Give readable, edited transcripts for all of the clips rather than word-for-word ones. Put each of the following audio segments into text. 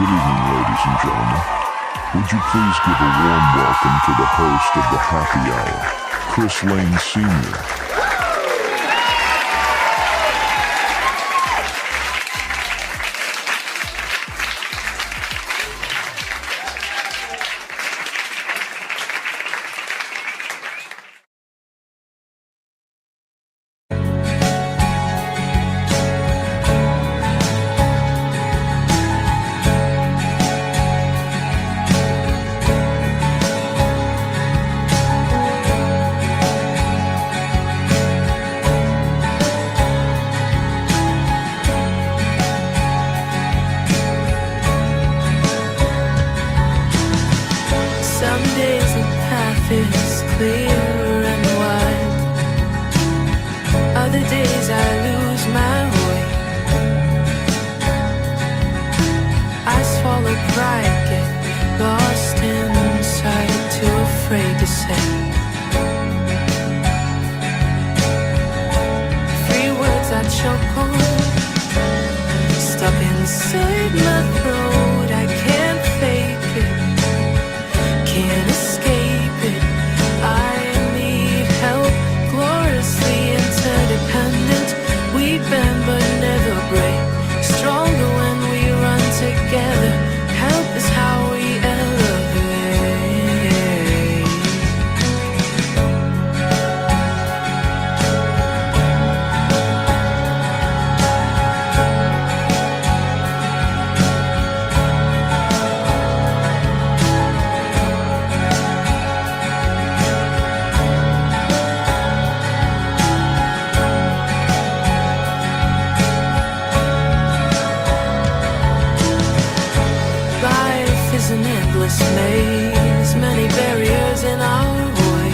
Good evening, ladies and gentlemen. Would you please give a warm welcome to the host of the Happy Hour, Chris Lane Sr. Some days the path is clear and wide. Other days I lose my way. I swallow pride, get lost inside, too afraid to say. Three words I choke on, stuck inside my throat. I can't fake it, can't escape it. I need help, gloriously interdependent. We bend but never break, stronger when we run together. Help is how we elevate. Life is an endless maze, many barriers in our way.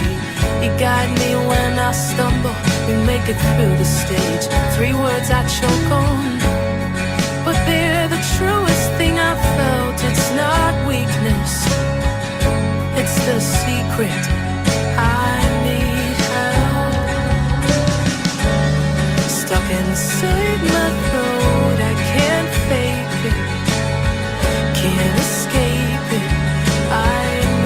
You guide me when I stumble, you make it through the stage. Three words I choke on, but they're the truest thing I've felt. It's not weakness, it's the secret. I need help, stuck inside my throat. I can't fake it, can't escape it. I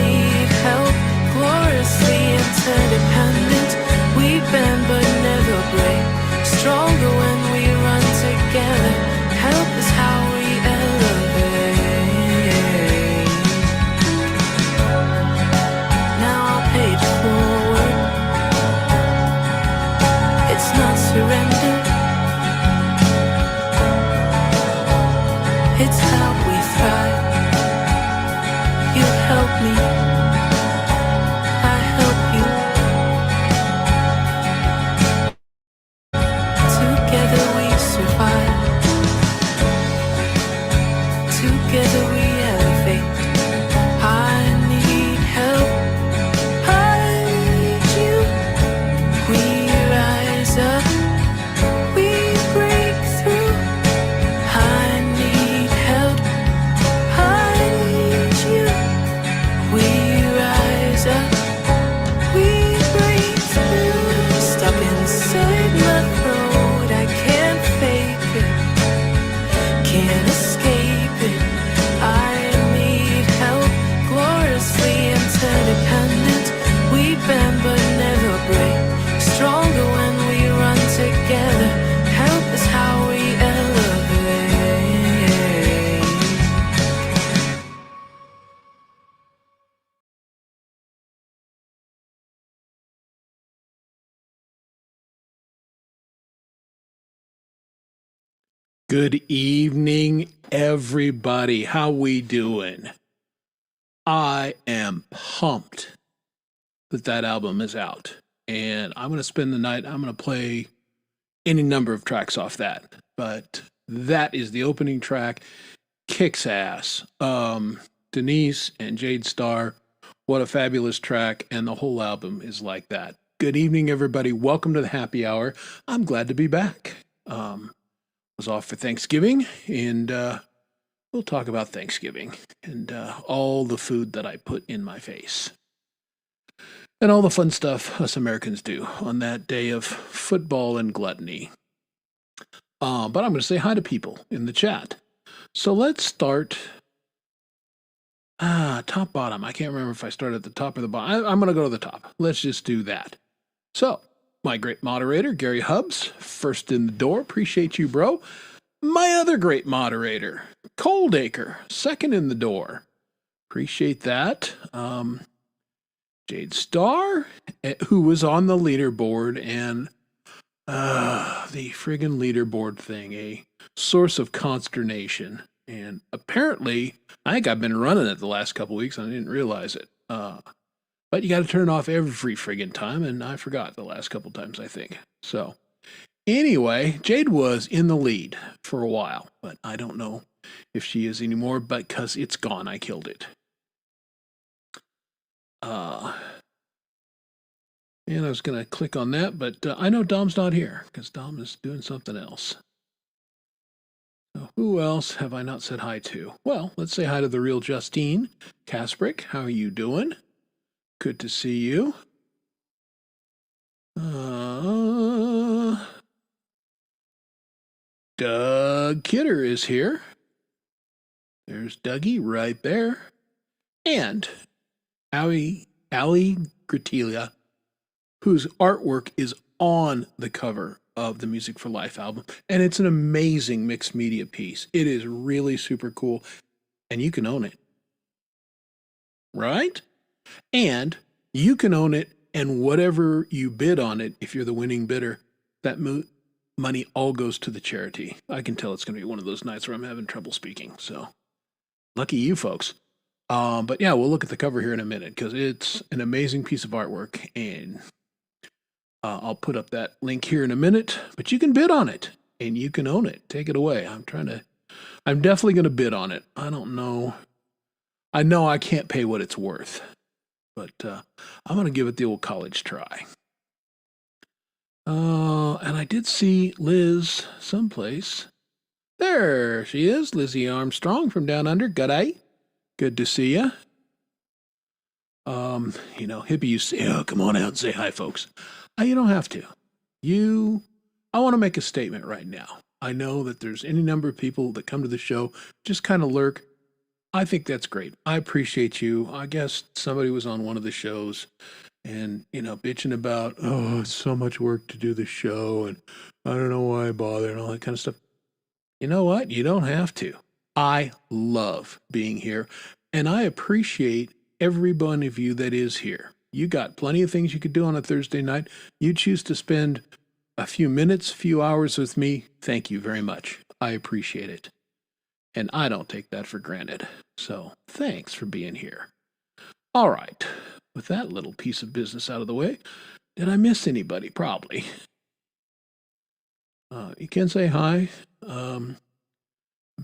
need help, gloriously interdependent. We bend but never break, stronger when we run together. Help is how we elevate. Now I'll pay it forward, it's not surrender, it's how we thrive. You help me, I help you. Together we survive, together we elevate. I need help, I need you. We rise up, we break through. I need help, I need you. We rise up, we break through. Stuck inside my throat, I can't fake it, can't escape it. I need help, gloriously interdependent. We bend but never break, stronger when we run together. Help is how we elevate. Good evening, everybody. How we doing? I am pumped that that album is out, and I'm going to spend the night. I'm going to play any number of tracks off that, but that is the opening track. Kicks ass. Denise and Jade Starr. What a fabulous track, and the whole album is like that. Good evening, everybody. Welcome to the Happy Hour. I'm glad to be back. Was off for Thanksgiving, and we'll talk about Thanksgiving and all the food that I put in my face and all the fun stuff us Americans do on that day of football and gluttony. But I'm going to say hi to people in the chat. So let's start top bottom. I can't remember if I started at the top or the bottom. I'm going to go to the top. Let's just do that. So, my great moderator, Gary Hubbs, first in the door. Appreciate you, bro. My other great moderator, Coldacre, second in the door. Appreciate that. Jade Starr, who was on the leaderboard, and the friggin' leaderboard thing, a source of consternation. And apparently, I think I've been running it the last couple weeks and I didn't realize it. But you got to turn it off every friggin' time, and I forgot the last couple times, I think. So, anyway, Jade was in the lead for a while, but I don't know if she is anymore, because it's gone. I killed it. And I was going to click on that, but I know Dom's not here because Dom is doing something else. So who else have I not said hi to? Well, let's say hi to the real Justine Kasprick. How are you doing? Good to see you. Doug Kidder is here. There's Dougie right there. And Ali Gratilia, whose artwork is on the cover of the Music for Life album. And it's an amazing mixed media piece. It is really super cool. And you can own it. Right? And you can own it, and whatever you bid on it, if you're the winning bidder, that money all goes to the charity. I can tell it's going to be one of those nights where I'm having trouble speaking. So, lucky you folks. But yeah, we'll look at the cover here in a minute because it's an amazing piece of artwork, and I'll put up that link here in a minute. But you can bid on it, and you can own it. Take it away. I'm definitely going to bid on it. I don't know. I know I can't pay what it's worth, but I'm going to give it the old college try. And I did see Liz someplace. There she is, Lizzie Armstrong from Down Under. G'day. Good to see you. Hippie, you say, oh, come on out and say hi, folks. You don't have to. I want to make a statement right now. I know that there's any number of people that come to the show, just kind of lurk. I think that's great. I appreciate you. I guess somebody was on one of the shows and, bitching about, oh, it's so much work to do the show and I don't know why I bother and all that kind of stuff. You know what? You don't have to. I love being here, and I appreciate every one of you that is here. You got plenty of things you could do on a Thursday night. You choose to spend a few minutes, few hours with me. Thank you very much. I appreciate it. And I don't take that for granted. So thanks for being here. All right. With that little piece of business out of the way, did I miss anybody? Probably. You can say hi. I'm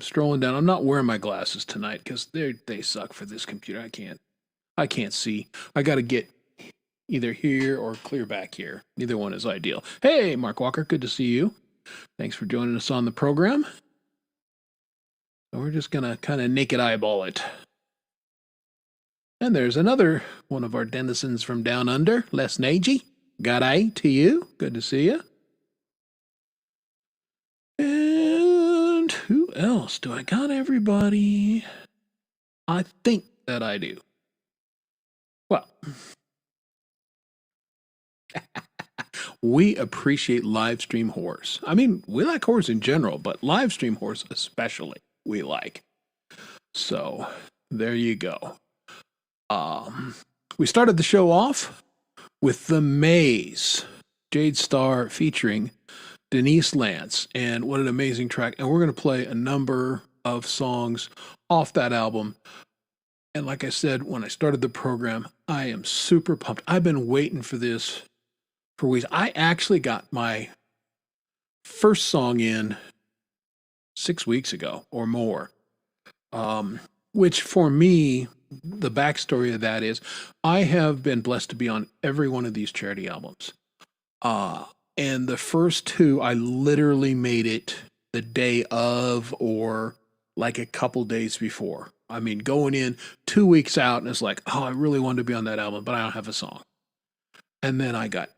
strolling down. I'm not wearing my glasses tonight because they suck for this computer. I can't see. I got to get either here or clear back here. Neither one is ideal. Hey, Mark Walker, good to see you. Thanks for joining us on the program. So we're just going to kind of naked eyeball it. And there's another one of our denizens from Down Under, Les Nagy. G'day to you. Good to see you. And who else? Do I got everybody? I think that I do. Well, we appreciate live stream horrors. I mean, we like horrors in general, but live stream horrors especially we like. So there you go. We started the show off with The Maze, Jade Starr featuring Denise Lance, and what an amazing track. And we're going to play a number of songs off that album. And like I said, when I started the program, I am super pumped. I've been waiting for this for weeks. I actually got my first song in 6 weeks ago or more, which for me, the backstory of that is I have been blessed to be on every one of these charity albums. And the first two, I literally made it the day of or like a couple days before. I mean, going in 2 weeks out and it's like, oh, I really wanted to be on that album, but I don't have a song. And then I got,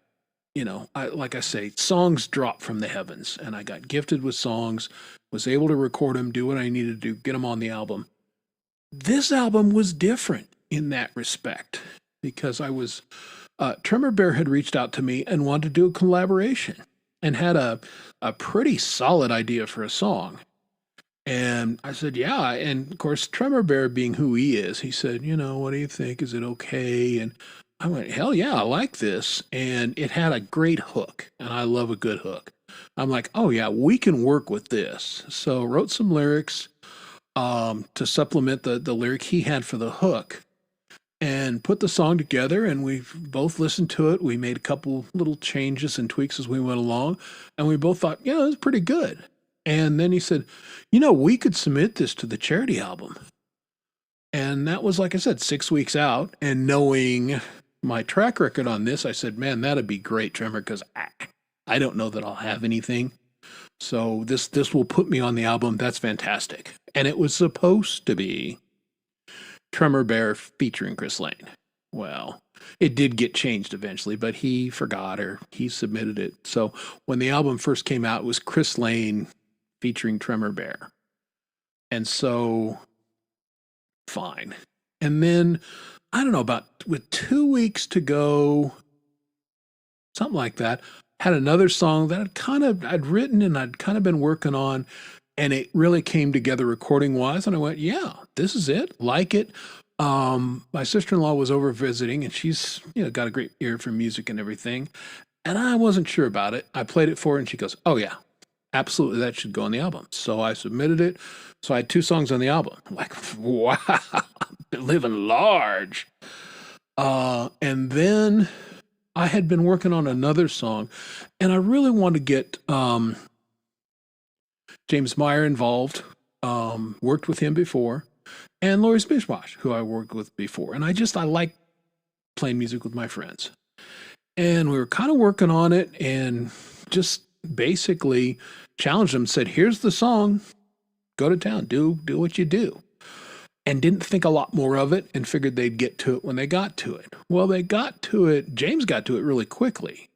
like I say, songs dropped from the heavens and I got gifted with songs, was able to record them, do what I needed to do, get them on the album. This album was different in that respect because Tremor Bear had reached out to me and wanted to do a collaboration and had a pretty solid idea for a song. And I said, yeah. And of course, Tremor Bear being who he is, he said, what do you think? Is it okay? And I went, hell yeah, I like this. And it had a great hook, and I love a good hook. I'm like, oh yeah, we can work with this. So wrote some lyrics to supplement the lyric he had for the hook and put the song together, and we both listened to it. We made a couple little changes and tweaks as we went along, and we both thought, it was pretty good. And then he said, we could submit this to the charity album. And that was, like I said, 6 weeks out. And knowing my track record on this, I said, man, that'd be great, Tremor, because I don't know that I'll have anything. So this will put me on the album. That's fantastic. And it was supposed to be Tremor Bear featuring Chris Lane. Well, it did get changed eventually, but he forgot or he submitted it. So when the album first came out, it was Chris Lane featuring Tremor Bear. And so, fine. And then, I don't know, with 2 weeks to go, something like that, had another song that I'd written and I'd kind of been working on, and it really came together recording wise. And I went, yeah, this is it. Like it. My sister-in-law was over visiting, and she's, got a great ear for music and everything. And I wasn't sure about it. I played it for her and she goes, oh yeah, absolutely. That should go on the album. So I submitted it. So I had 2 songs on the album. I'm like, wow, living large. And then I had been working on another song, and I really wanted to get James Meyer involved. Worked with him before, and Laurie Spishwash, who I worked with before. And I like playing music with my friends. And we were kind of working on it and just basically challenged them, said, here's the song, go to town, do what you do. And didn't think a lot more of it and figured they'd get to it when they got to it. Well, they got to it. James got to it really quickly.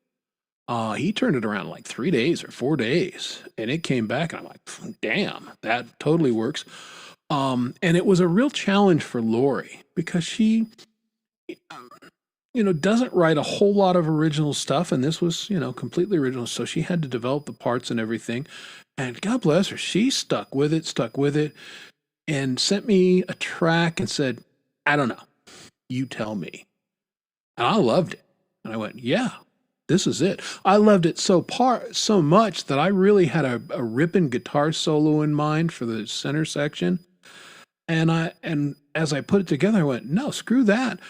He turned it around in like 3 days or 4 days, and it came back, and I'm like, damn, that totally works. And it was a real challenge for Laurie because she, doesn't write a whole lot of original stuff, and this was, completely original. So she had to develop the parts and everything. And God bless her, she stuck with it, and sent me a track and said, I don't know, you tell me. And I loved it. And I went, yeah, this is it. I loved it so much that I really had a ripping guitar solo in mind for the center section. And as I put it together, I went, no, screw that.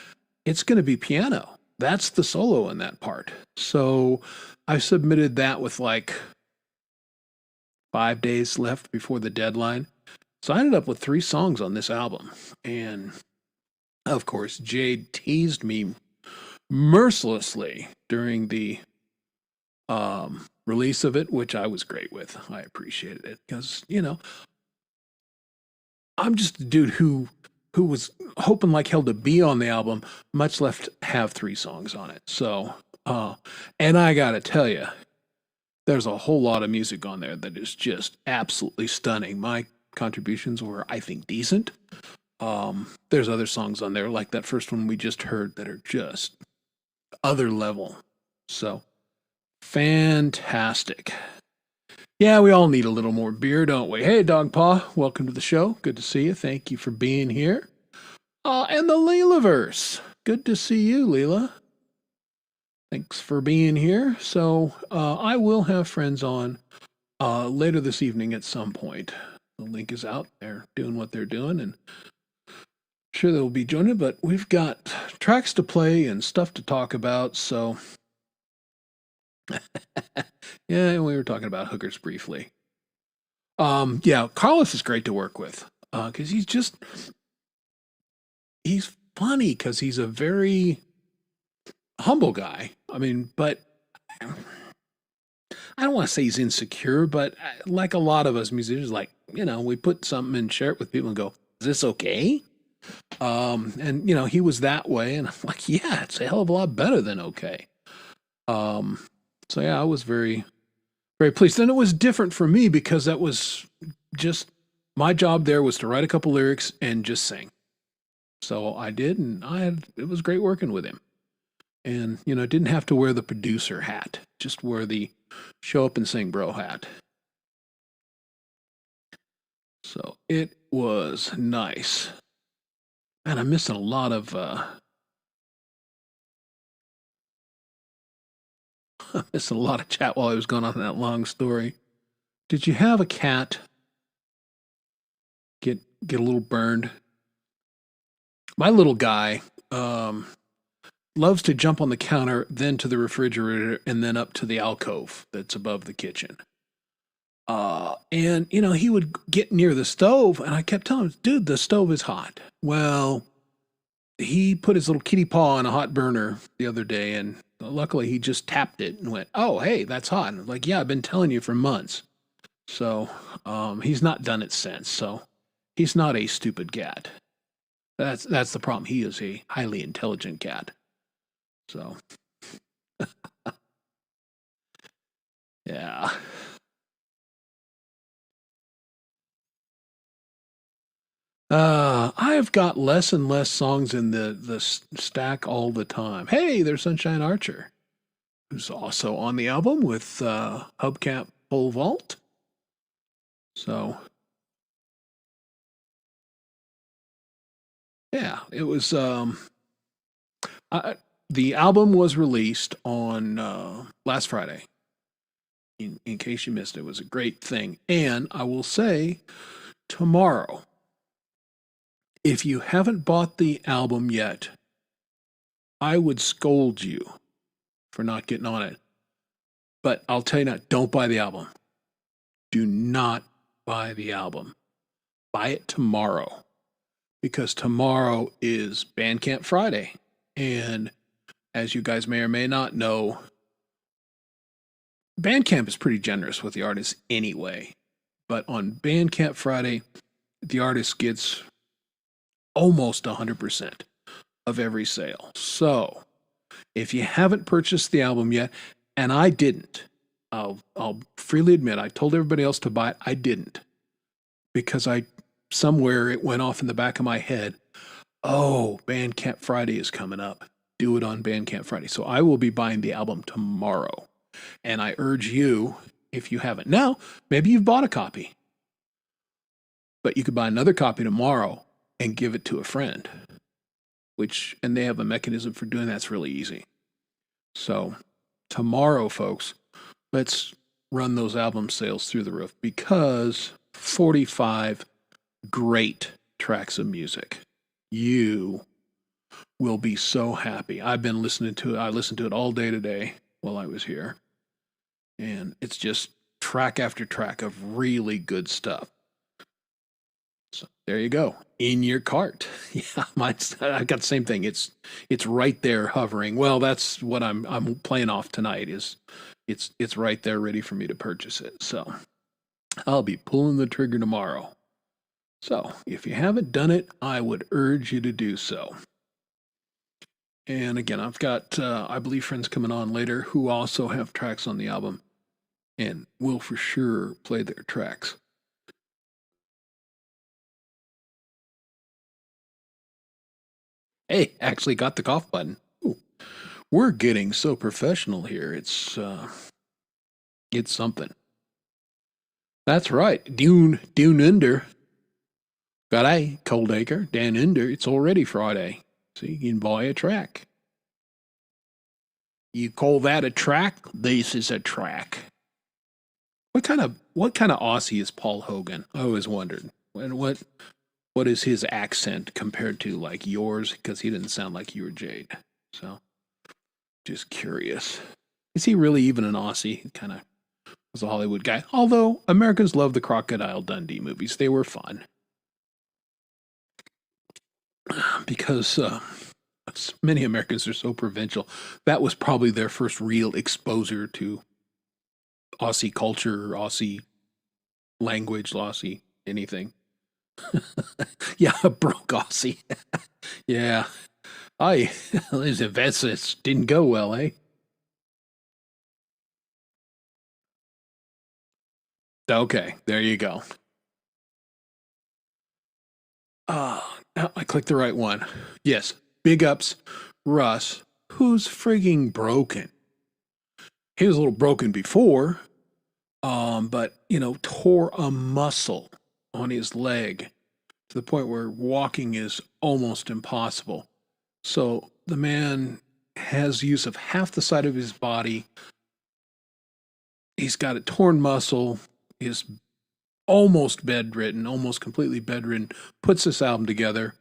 It's going to be piano. That's the solo in that part. So I submitted that with like 5 days left before the deadline. So I ended up with 3 songs on this album. And of course, Jade teased me mercilessly during the release of it, which I was great with. I appreciated it because, I'm just a dude who was hoping like hell to be on the album, much less have 3 songs on it. So, and I gotta tell you, there's a whole lot of music on there that is just absolutely stunning. My contributions were, I think, decent. There's other songs on there, like that first one we just heard, that are just other level. So, fantastic. Yeah, we all need a little more beer, don't we? Hey, Dog Paw, welcome to the show. Good to see you. Thank you for being here. And the Leelaverse. Good to see you, Leela. Thanks for being here. So, I will have friends on later this evening at some point. The link is out. They're doing what they're doing, and I'm sure they'll be joining, but we've got tracks to play and stuff to talk about, so... Yeah, we were talking about hookers briefly. Yeah, Carlos is great to work with because he's funny because he's a very humble guy. I mean, but I don't want to say he's insecure, but like a lot of us musicians, like, we put something and share it with people and go, is this okay? And he was that way, and I'm like, yeah, it's a hell of a lot better than okay. So yeah, I was very, very pleased. And it was different for me because that was just, my job there was to write a couple lyrics and just sing. So I did, and it was great working with him. And, didn't have to wear the producer hat, just wear the show up and sing bro hat. So it was nice. Man, I'm missing a lot of missing a lot of chat while I was going on that long story. Did you have a cat get a little burned? My little guy loves to jump on the counter, then to the refrigerator, and then up to the alcove that's above the kitchen. And he would get near the stove, and I kept telling him, dude, the stove is hot. Well, he put his little kitty paw on a hot burner the other day, and luckily he just tapped it and went, oh, hey, that's hot. And I'm like, yeah, I've been telling you for months. So he's not done it since. So he's not a stupid cat. That's the problem. He is a highly intelligent cat. So yeah. I've got less and less songs in the stack all the time. Hey, there's Sunshine Archer, who's also on the album with Hubcap Pole Vault. So yeah, it was the album was released on last Friday. In case you missed it, it was a great thing. And I will say tomorrow, if you haven't bought the album yet, I would scold you for not getting on it. But I'll tell you now, don't buy the album. Do not buy the album. Buy it tomorrow. Because tomorrow is Bandcamp Friday. And as you guys may or may not know, Bandcamp is pretty generous with the artists anyway. But on Bandcamp Friday, the artist gets almost 100% of every sale. So if you haven't purchased the album yet, and I didn't, I'll freely admit, I told everybody else to buy it. I didn't, because somewhere it went off in the back of my head. Oh, Bandcamp Friday is coming up. Do it on Bandcamp Friday. So I will be buying the album tomorrow. And I urge you, if you haven't now, maybe you've bought a copy, but you could buy another copy tomorrow and give it to a friend, and they have a mechanism for doing that's really easy. So tomorrow, folks, let's run those album sales through the roof, because 45 great tracks of music. You will be so happy. I've been listening to it. I listened to it all day today while I was here. And it's just track after track of really good stuff. So there you go. In your cart. Yeah, I got the same thing. It's right there hovering. Well, that's what I'm playing off tonight. It's right there ready for me to purchase it. So I'll be pulling the trigger tomorrow. So if you haven't done it, I would urge you to do so. And again, I've got, I believe, friends coming on later who also have tracks on the album and will for sure play their tracks. Hey, actually got the cough button. Ooh, we're getting so professional here. It's something. That's right. Dune Under. G'day, Coldacre. Dan Under. It's already Friday. So you can buy a track. You call that a track? This is a track. What kind of Aussie is Paul Hogan? I always wondered. And what is his accent compared to like yours? Because he didn't sound like you were Jade. So just curious. Is he really even an Aussie? He kind of was a Hollywood guy. Although Americans love the Crocodile Dundee movies. They were fun. Because many Americans are so provincial. That was probably their first real exposure to Aussie culture, Aussie language, Aussie anything. Yeah, broke Aussie. Yeah. These investments didn't go well, eh? Okay, there you go. I clicked the right one. Yes, big ups, Russ, who's frigging broken. He was a little broken before, but tore a muscle on his leg to the point where walking is almost impossible. So the man has use of half the side of his body. He's got a torn muscle. Is almost bedridden, almost completely bedridden. Puts this album together.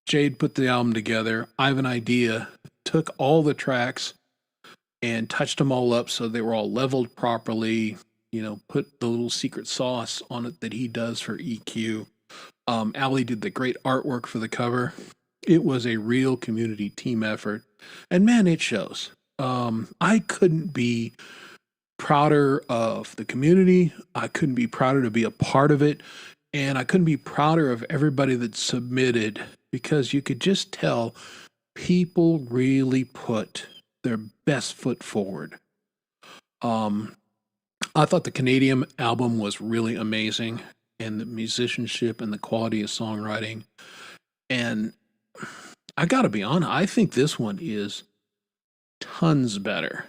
Jade put the album together. I have an idea. Took all the tracks and touched them all up so they were all leveled properly. Put the little secret sauce on it that he does for EQ. Ali did the great artwork for the cover. It was a real community team effort. And man, it shows. I couldn't be prouder of the community. I couldn't be prouder to be a part of it. And I couldn't be prouder of everybody that submitted, because you could just tell people really put their best foot forward. I thought the Canadian album was really amazing, and the musicianship and the quality of songwriting. And I gotta be honest, I think this one is tons better.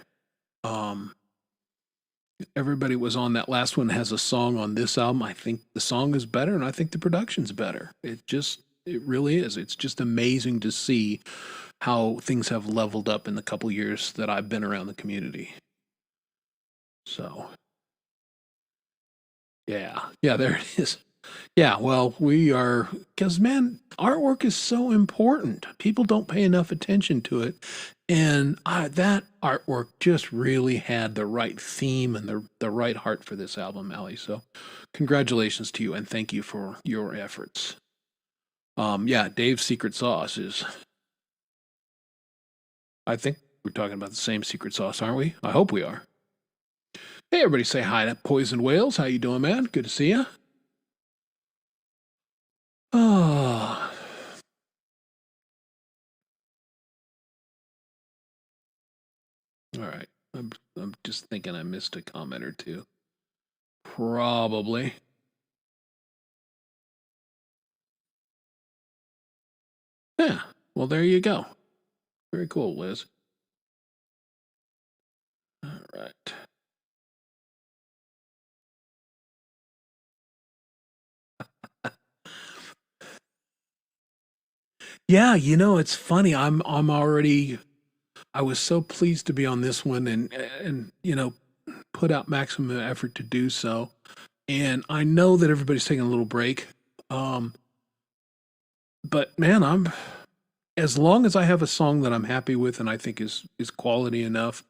Everybody was on that last one, has a song on this album. I think the song is better, and I think the production's better. It really is. It's just amazing to see how things have leveled up in the couple years that I've been around the community. So, yeah, there it is. Yeah, well, because man, artwork is so important. People don't pay enough attention to it. And that artwork just really had the right theme and the right heart for this album, Ali. So congratulations to you, and thank you for your efforts. Yeah, Dave's secret sauce is, I think we're talking about the same secret sauce, aren't we? I hope we are. Hey, everybody say hi to Poison Whales. How you doing, man? Good to see you. Oh. All right. I'm just thinking I missed a comment or two. Probably. Yeah. Well, there you go. Very cool, Liz. All right. Yeah, it's funny. I was so pleased to be on this one, and put out maximum effort to do so. And I know that everybody's taking a little break. But man, as long as I have a song that I'm happy with and I think is quality enough,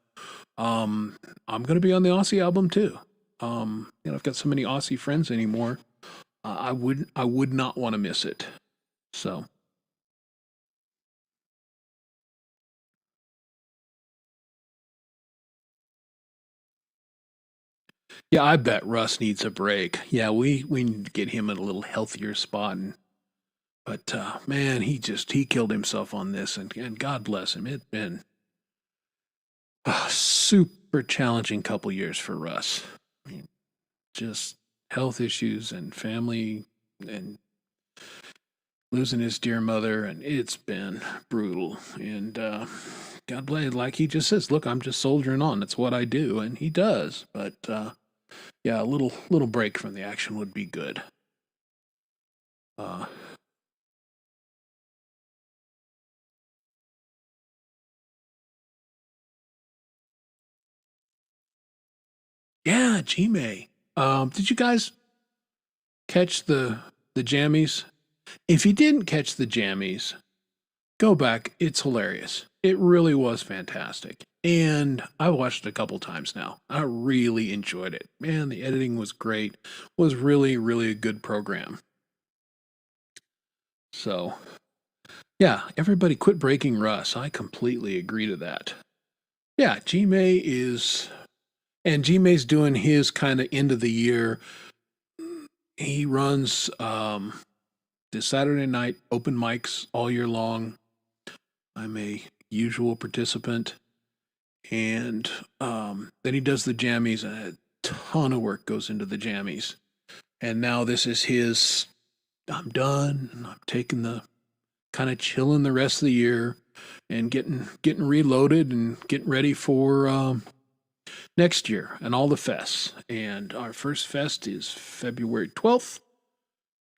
I'm gonna be on the Aussie album too. I've got so many Aussie friends anymore. I would not want to miss it. So. Yeah, I bet Russ needs a break. Yeah, we need to get him in a little healthier spot. But man, he killed himself on this, and God bless him. It's been a super challenging couple years for Russ. I mean, just health issues and family and losing his dear mother, and it's been brutal. And God bless, like he just says, look, I'm just soldiering on. That's what I do, and he does. But yeah, a little break from the action would be good. Yeah, G-May. Did you guys catch the jammies? If you didn't catch the jammies, go back. It's hilarious. It really was fantastic. And I watched it a couple times now. I really enjoyed it. Man, the editing was great. Was really, really a good program. So, yeah, everybody quit breaking Russ. I completely agree to that. Yeah, G-May is, and G-May's doing his kind of end of the year. He runs the Saturday night open mics all year long. I'm a usual participant. And then he does the jammies, and a ton of work goes into the jammies. And now this is his, I'm done, and I'm taking the kind of chilling the rest of the year and getting reloaded and getting ready for next year and all the fests. And our first fest is February 12th,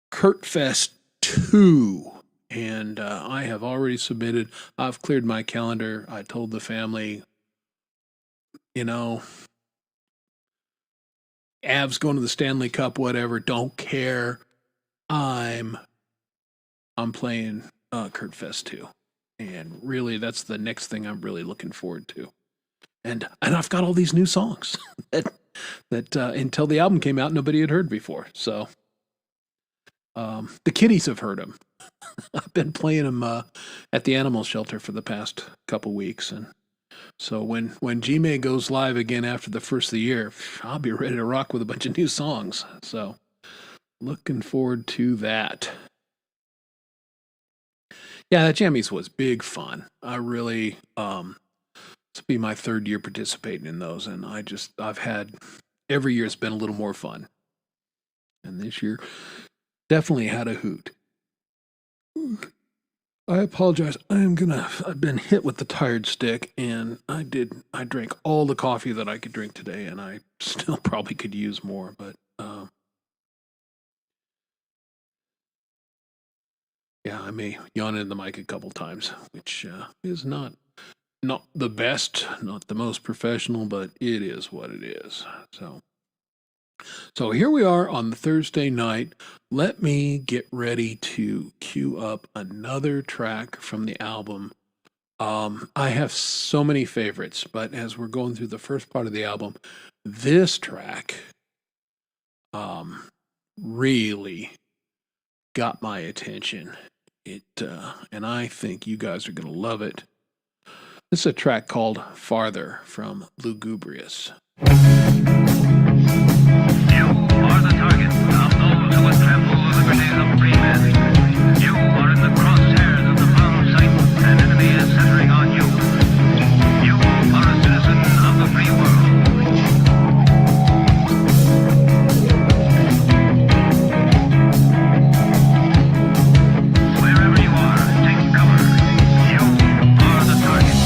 Kurt Fest 2. And I have already submitted. I've cleared my calendar. I told the family, Avs going to the Stanley Cup, whatever, don't care. I'm playing Kurt Fest 2. And really, that's the next thing I'm really looking forward to. And I've got all these new songs that until the album came out, nobody had heard before. So the kiddies have heard them. I've been playing them at the animal shelter for the past couple weeks. And so when G-May goes live again after the first of the year, I'll be ready to rock with a bunch of new songs. So looking forward to that. Yeah, that Jammies was big fun. I really, this will be my third year participating in those, and I've had, every year it's been a little more fun. And this year, definitely had a hoot. I apologize. I've been hit with the tired stick, and I drank all the coffee that I could drink today, and I still probably could use more, but, yeah, I may yawn in the mic a couple times, which is not the best, not the most professional, but it is what it is. So here we are on the Thursday night. Let me get ready to cue up another track from the album. I have so many favorites, but as we're going through the first part of the album, this track really got my attention. And I think you guys are going to love it. This is a track called Farther from Lugubrious. You are the target of those who would trample the liberties of free men. You are in the crosshairs of the bomb sight. An enemy is centering on you. You are a citizen of the free world. Wherever you are, take cover. You are the target.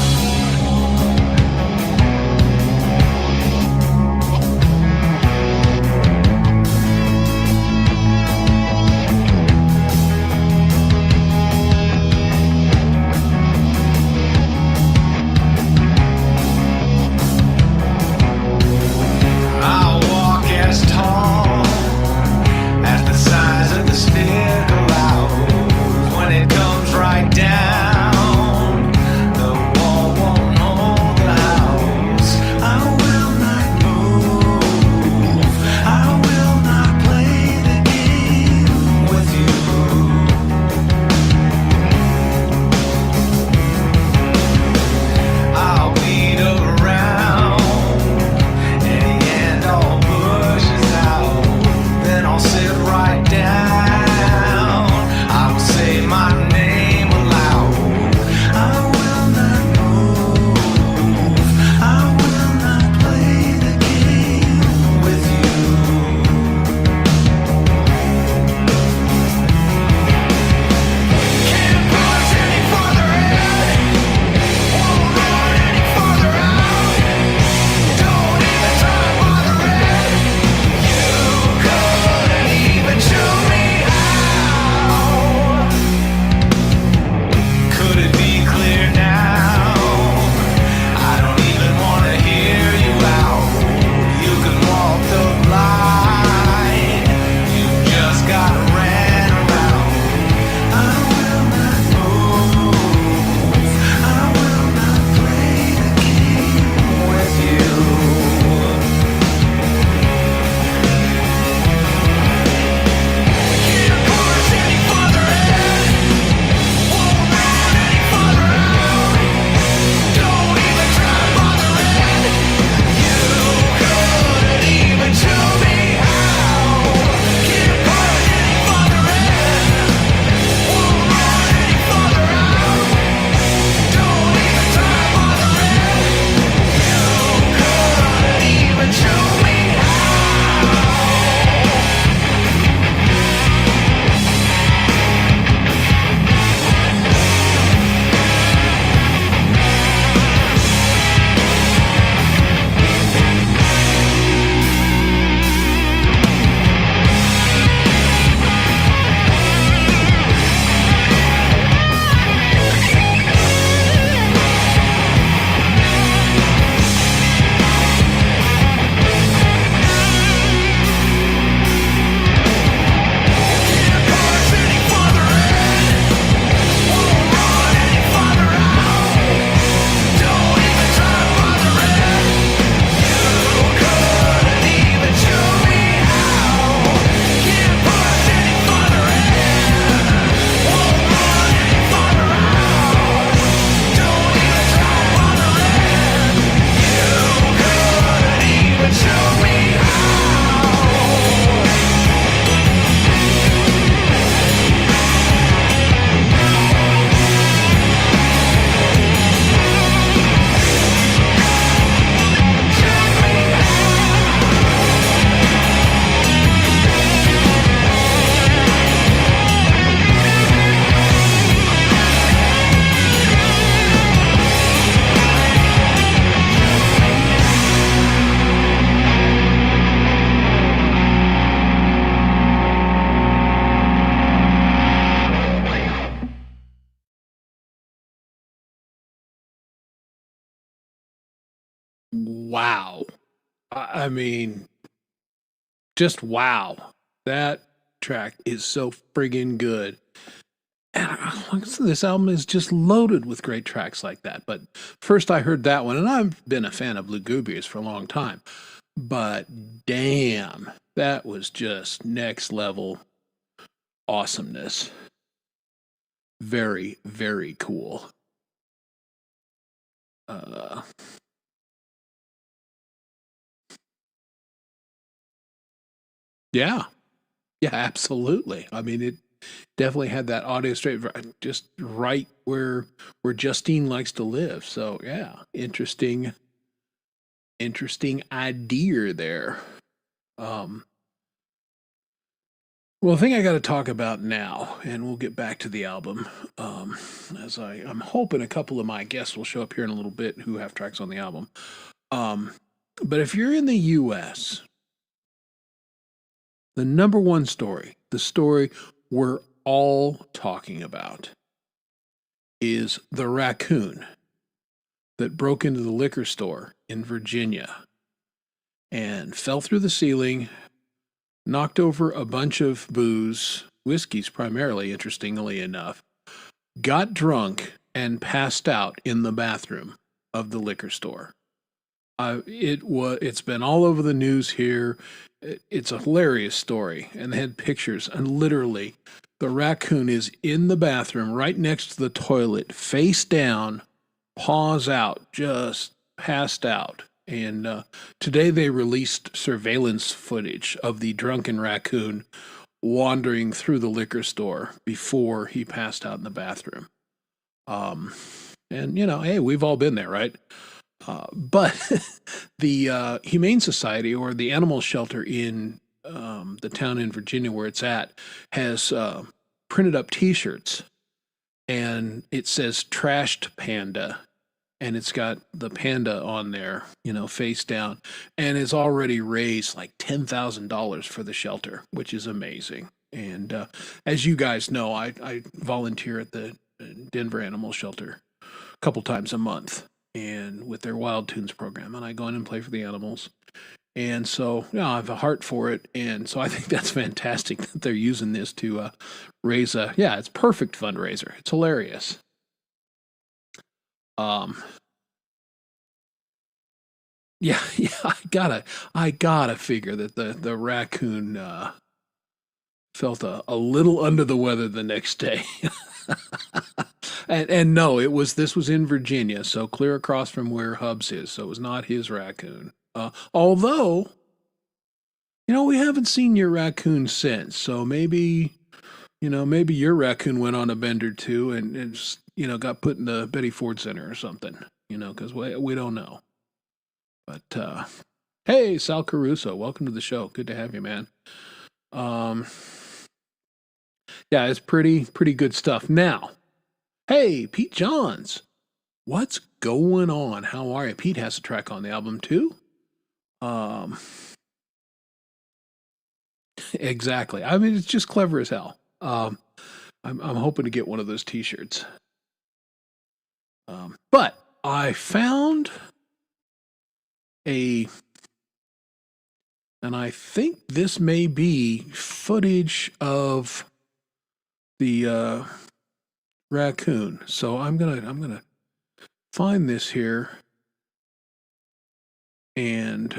wow. I mean, just wow. That track is so friggin' good. And this album is just loaded with great tracks like that. But first I heard that one, and I've been a fan of Lugubrious for a long time. But damn, that was just next level awesomeness. Very, very cool. Yeah. Yeah, absolutely. I mean, it definitely had that audio straight just right where Justine likes to live. So yeah, interesting idea there. Well, the thing I got to talk about now, and we'll get back to the album, as I'm hoping a couple of my guests will show up here in a little bit who have tracks on the album. But if you're in the U.S., the number one story, the story we're all talking about, is the raccoon that broke into the liquor store in Virginia and fell through the ceiling, knocked over a bunch of booze, whiskeys primarily, interestingly enough, got drunk, and passed out in the bathroom of the liquor store. It's been all over the news here. It's a hilarious story, and they had pictures, and literally the raccoon is in the bathroom right next to the toilet, face down, paws out, just passed out. And today they released surveillance footage of the drunken raccoon wandering through the liquor store before he passed out in the bathroom. And, hey, we've all been there, right? But the Humane Society, or the animal shelter in the town in Virginia where it's at, has printed up T-shirts, and it says "Trashed Panda," and it's got the panda on there, face down, and it's already raised like $10,000 for the shelter, which is amazing. And as you guys know, I volunteer at the Denver Animal Shelter a couple times a month, and with their Wild Tunes program, and I go in and play for the animals. And so, I have a heart for it, and so I think that's fantastic that they're using this to raise it's perfect fundraiser. It's hilarious. I gotta figure that the raccoon felt a little under the weather the next day. and no, this was in Virginia, so clear across from where Hubs is, so it was not his raccoon. Although, we haven't seen your raccoon since, so maybe your raccoon went on a bender too and just, got put in the Betty Ford Center or something, because we don't know. But, hey, Sal Caruso, welcome to the show. Good to have you, man. Yeah, it's pretty good stuff. Now, hey, Pete Johns, what's going on? How are you? Pete has a track on the album too. Exactly. I mean, it's just clever as hell. I'm hoping to get one of those T-shirts. But I found and I think this may be footage of the raccoon. So I'm gonna find this here and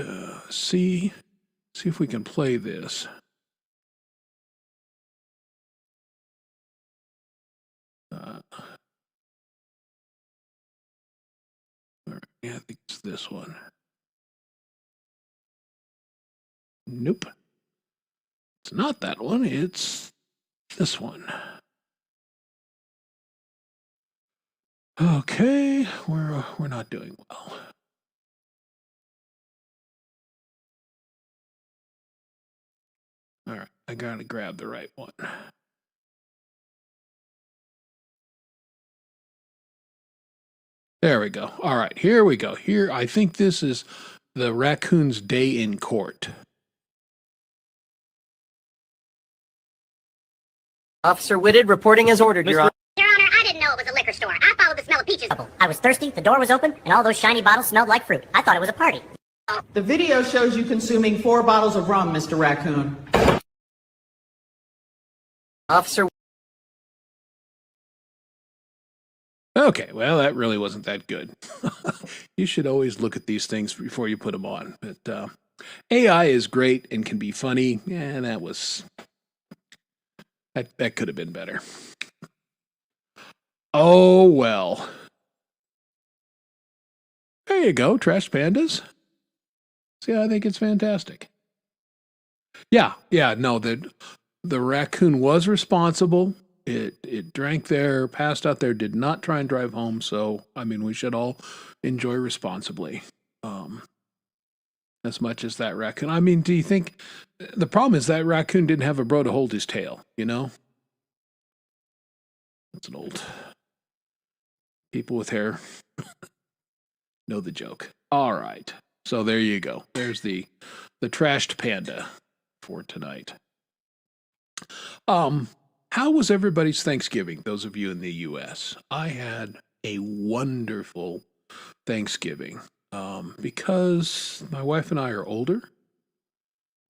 see if we can play this. All right, yeah, I think it's this one. Nope. It's not that one. It's this one. Okay, we're not doing well. All right, I gotta grab the right one. There we go. All right, here we go. Here, I think this is the raccoon's day in court. Officer Whitted reporting as ordered, Your Honor. Your Honor, I didn't know it was a liquor store. I followed the smell of peaches. I was thirsty, the door was open, and all those shiny bottles smelled like fruit. I thought it was a party. The video shows you consuming 4 bottles of rum, Mr. Raccoon. Officer, Okay, well, that really wasn't that good. You should always look at these things before you put them on. But AI is great and can be funny. Yeah, that could have been better. Oh well. There you go, Trash Pandas. See, I think it's fantastic. Yeah, no, the raccoon was responsible. It drank there, passed out there, did not try and drive home. So, I mean, we should all enjoy responsibly. As much as that raccoon. I mean, do you think the problem is that raccoon didn't have a bro to hold his tail, you know? That's an old people with hair know the joke. All right. So there you go. There's the trashed panda for tonight. How was everybody's Thanksgiving, those of you in the US? I had a wonderful Thanksgiving. Because my wife and I are older,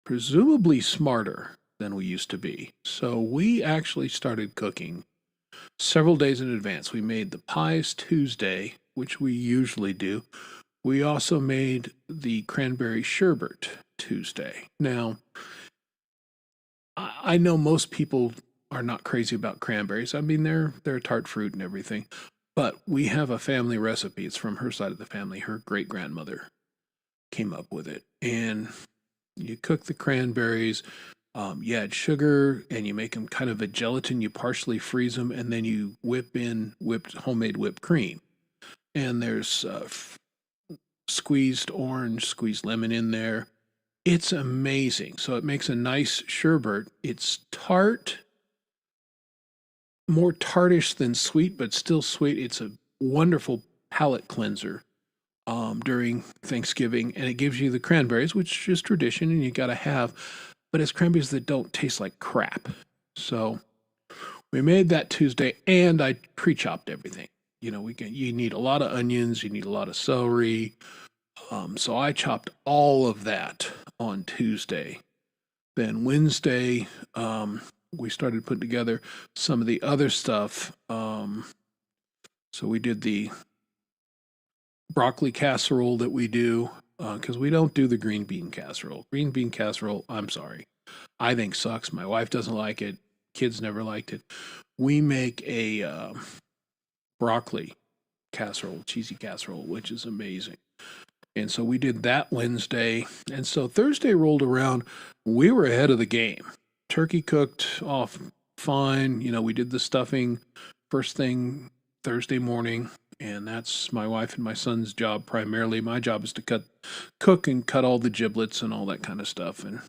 presumably smarter than we used to be. So we actually started cooking several days in advance. We made the pies Tuesday, which we usually do. We also made the cranberry sherbet Tuesday. Now, I know most people are not crazy about cranberries. I mean, they're a tart fruit and everything. But we have a family recipe. It's from her side of the family. Her great-grandmother came up with it. And you cook the cranberries, you add sugar, and you make them kind of a gelatin. You partially freeze them, and then you whip in homemade whipped cream. And there's squeezed orange, squeezed lemon in there. It's amazing. So it makes a nice sherbet. It's tart, more tartish than sweet, but still sweet. It's a wonderful palate cleanser during Thanksgiving, and it gives you the cranberries, which is tradition and you got to have, but it's cranberries that don't taste like crap. So we made that Tuesday, and I pre-chopped everything. You know, you need a lot of onions, you need a lot of celery. So I chopped all of that on Tuesday. Then Wednesday, we started putting together some of the other stuff. So we did the broccoli casserole that we do, because we don't do the green bean casserole. Green bean casserole, I'm sorry, I think sucks. My wife doesn't like it. Kids never liked it. We make a broccoli casserole, cheesy casserole, which is amazing. And so we did that Wednesday. And so Thursday rolled around. We were ahead of the game. Turkey cooked off fine. You know, we did the stuffing first thing Thursday morning. And that's my wife and my son's job primarily. My job is to cook and cut all the giblets and all that kind of stuff and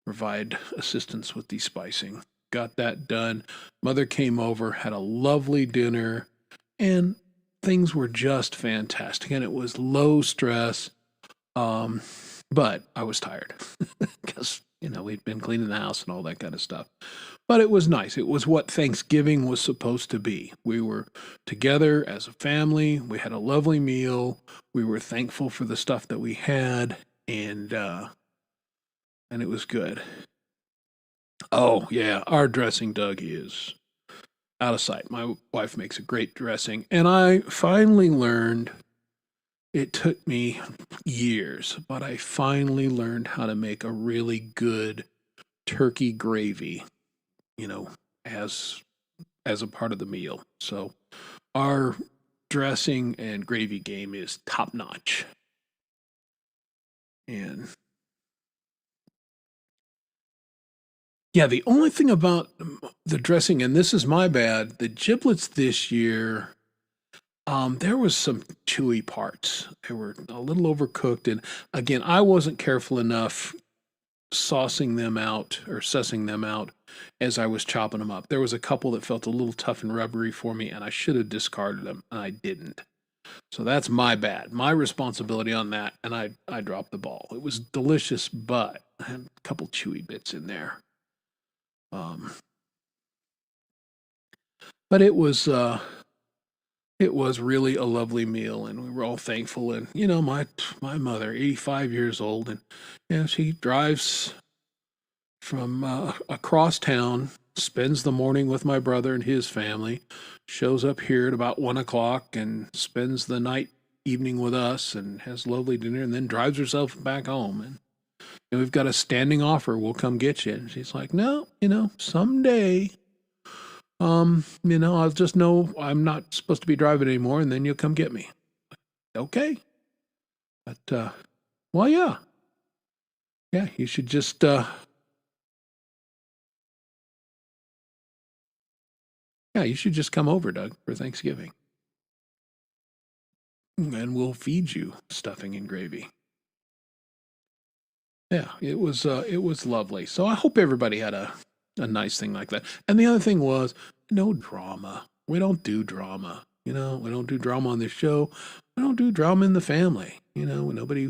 provide assistance with the spicing. Got that done. Mother came over, had a lovely dinner, and things were just fantastic. And it was low stress, but I was tired because, you know, we'd been cleaning the house and all that kind of stuff. But it was nice. It was what Thanksgiving was supposed to be. We were together as a family. We had a lovely meal. We were thankful for the stuff that we had, and it was good. Oh, yeah, our dressing, Doug, is out of sight. My wife makes a great dressing, and I finally learned, it took me years, but I finally learned how to make a really good turkey gravy, you know, as a part of the meal. So our dressing and gravy game is top notch. And yeah, the only thing about the dressing, and this is my bad, the giblets this year, there was some chewy parts. They were a little overcooked. And again, I wasn't careful enough sussing them out as I was chopping them up. There was a couple that felt a little tough and rubbery for me, and I should have discarded them, and I didn't. So that's my bad, my responsibility on that, and I dropped the ball. It was delicious, but I had a couple chewy bits in there. But it was it was really a lovely meal, and we were all thankful. And my mother, 85 years old, and she drives from across town, spends the morning with my brother and his family, shows up here at about 1 o'clock, and spends the night evening with us, and has lovely dinner, and then drives herself back home. And we've got a standing offer. We'll come get you. And she's like, no, someday. I'll just know I'm not supposed to be driving anymore, and then you'll come get me. Okay. But, well, yeah. Yeah, you should just, you should just come over, Doug, for Thanksgiving. And we'll feed you stuffing and gravy. Yeah, it was lovely. So I hope everybody had a nice thing like that. And the other thing was no drama. We don't do drama. We don't do drama on this show. We don't do drama in the family. Nobody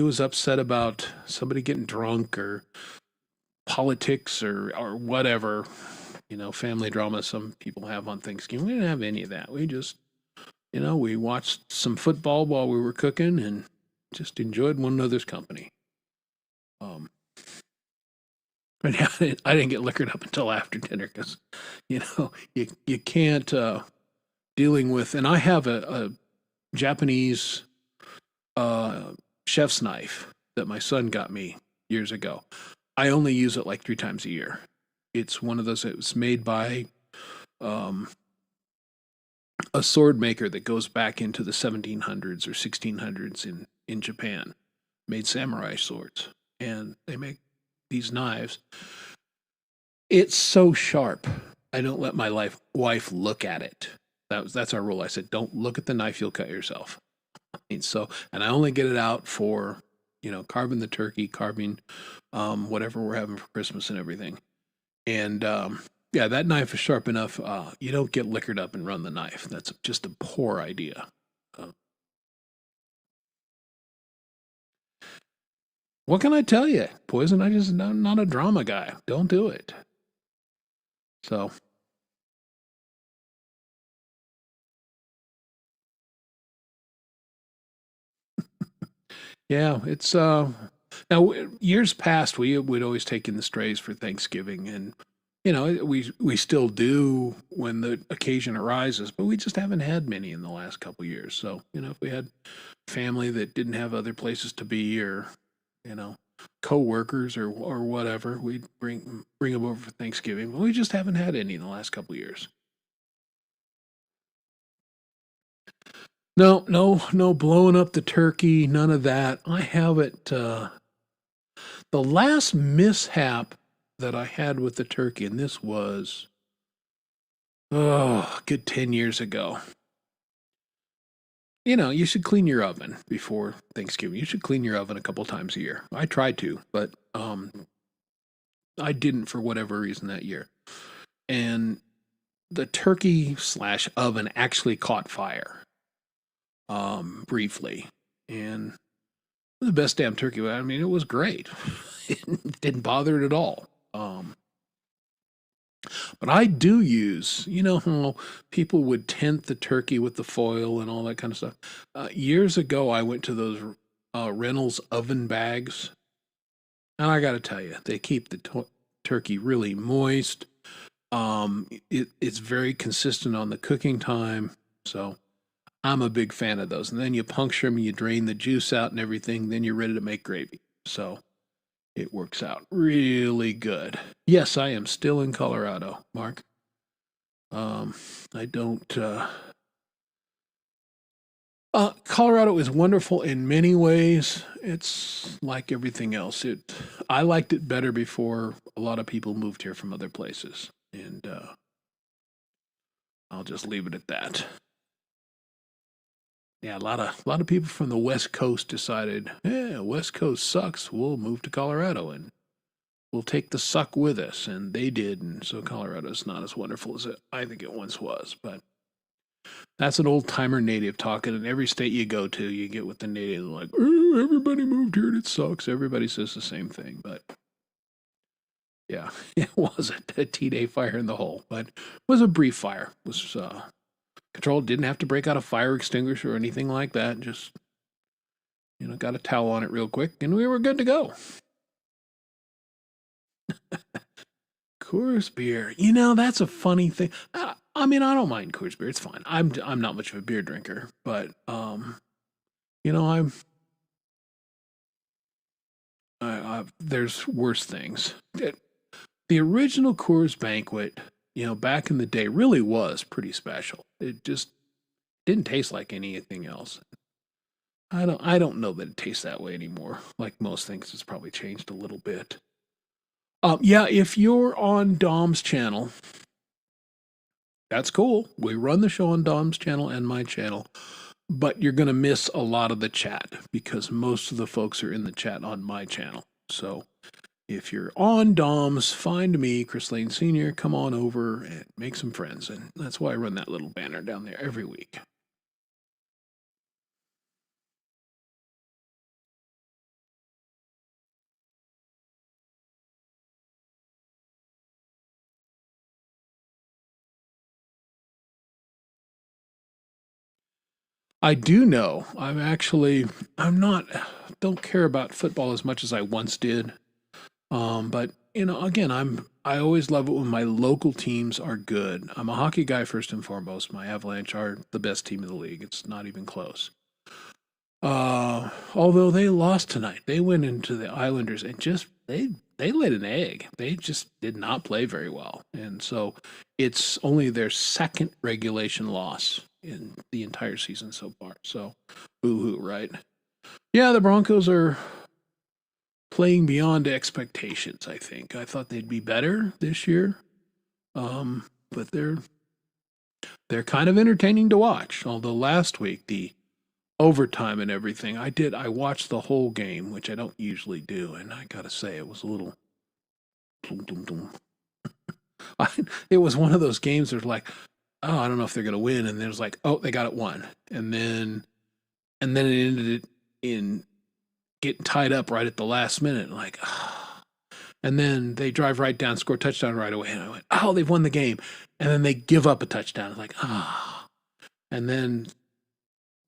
was upset about somebody getting drunk or politics or whatever. Family drama some people have on Thanksgiving. We didn't have any of that. We just, we watched some football while we were cooking and just enjoyed one another's company. But yeah, I didn't get liquored up until after dinner because, you can't, dealing with, and I have a Japanese chef's knife that my son got me years ago. I only use it like 3 times a year. It's one of those, it was made by a sword maker that goes back into the 1700s or 1600s in Japan, made samurai swords. And they make these knives. It's so sharp. I don't let my wife look at it. That's our rule. I said, don't look at the knife, you'll cut yourself. And I only get it out for, carving the turkey, carving whatever we're having for Christmas and everything. And that knife is sharp enough. You don't get liquored up and run the knife. That's just a poor idea. What can I tell you? Poison, I just not a drama guy. Don't do it. So. Yeah, it's now years past we'd always take in the strays for Thanksgiving, and we still do when the occasion arises, but we just haven't had many in the last couple years. So if we had family that didn't have other places to be, or co-workers or whatever, we'd bring them over for Thanksgiving. But we just haven't had any in the last couple of years. No blowing up the turkey, none of that. I have it. The last mishap that I had with the turkey, and this was a good 10 years ago. You should clean your oven before Thanksgiving. You should clean your oven a couple times a year. I tried to, but I didn't for whatever reason that year. And the turkey/oven actually caught fire briefly. And the best damn turkey. I mean, it was great. It didn't bother it at all. But I do use, how people would tent the turkey with the foil and all that kind of stuff. Years ago, I went to those Reynolds oven bags. And I got to tell you, they keep the turkey really moist. It's very consistent on the cooking time. So I'm a big fan of those. And then you puncture them, you drain the juice out and everything. Then you're ready to make gravy. So it works out really good. Yes, I am still in Colorado, Mark. I don't. Colorado is wonderful in many ways. It's like everything else. I liked it better before a lot of people moved here from other places, and I'll just leave it at that. Yeah, a lot of people from the West Coast decided, West Coast sucks. We'll move to Colorado and we'll take the suck with us, and they did. And so Colorado's not as wonderful as I think it once was. But that's an old timer native talking. In every state you go to, you get with the native like, everybody moved here and it sucks. Everybody says the same thing, but yeah, it wasn't a T-Day fire in the hole, but it was a brief fire. It was Control didn't have to break out a fire extinguisher or anything like that. Just, got a towel on it real quick, and we were good to go. Coors beer. That's a funny thing. I don't mind Coors beer. It's fine. I'm not much of a beer drinker, but there's worse things. The original Coors Banquet, back in the day, really was pretty special. It just didn't taste like anything else. I don't know that it tastes that way anymore. Like most things, it's probably changed a little bit. If you're on Dom's channel, that's cool. We run the show on Dom's channel and my channel, but you're going to miss a lot of the chat because most of the folks are in the chat on my channel. So if you're on Dom's, find me, Chris Lane Sr., come on over and make some friends. And that's why I run that little banner down there every week. I do know. Don't care about football as much as I once did. But again, I always love it when my local teams are good. I'm a hockey guy first and foremost. My Avalanche are the best team in the league. It's not even close. Although they lost tonight, they went into the Islanders and just they laid an egg. They just did not play very well, and so it's only their second regulation loss in the entire season so far. So, boo-hoo, right? Yeah, the Broncos are playing beyond expectations, I think. I thought they'd be better this year, but they're kind of entertaining to watch. Although last week, the overtime and everything, I watched the whole game, which I don't usually do, and I gotta say, it was a little... It was one of those games where like, oh, I don't know if they're going to win. And there's like, oh, they got it won. And then it ended in getting tied up right at the last minute. Like, oh. And then they drive right down, score a touchdown right away. And I went, oh, they've won the game. And then they give up a touchdown. It's like, ah. Oh. And then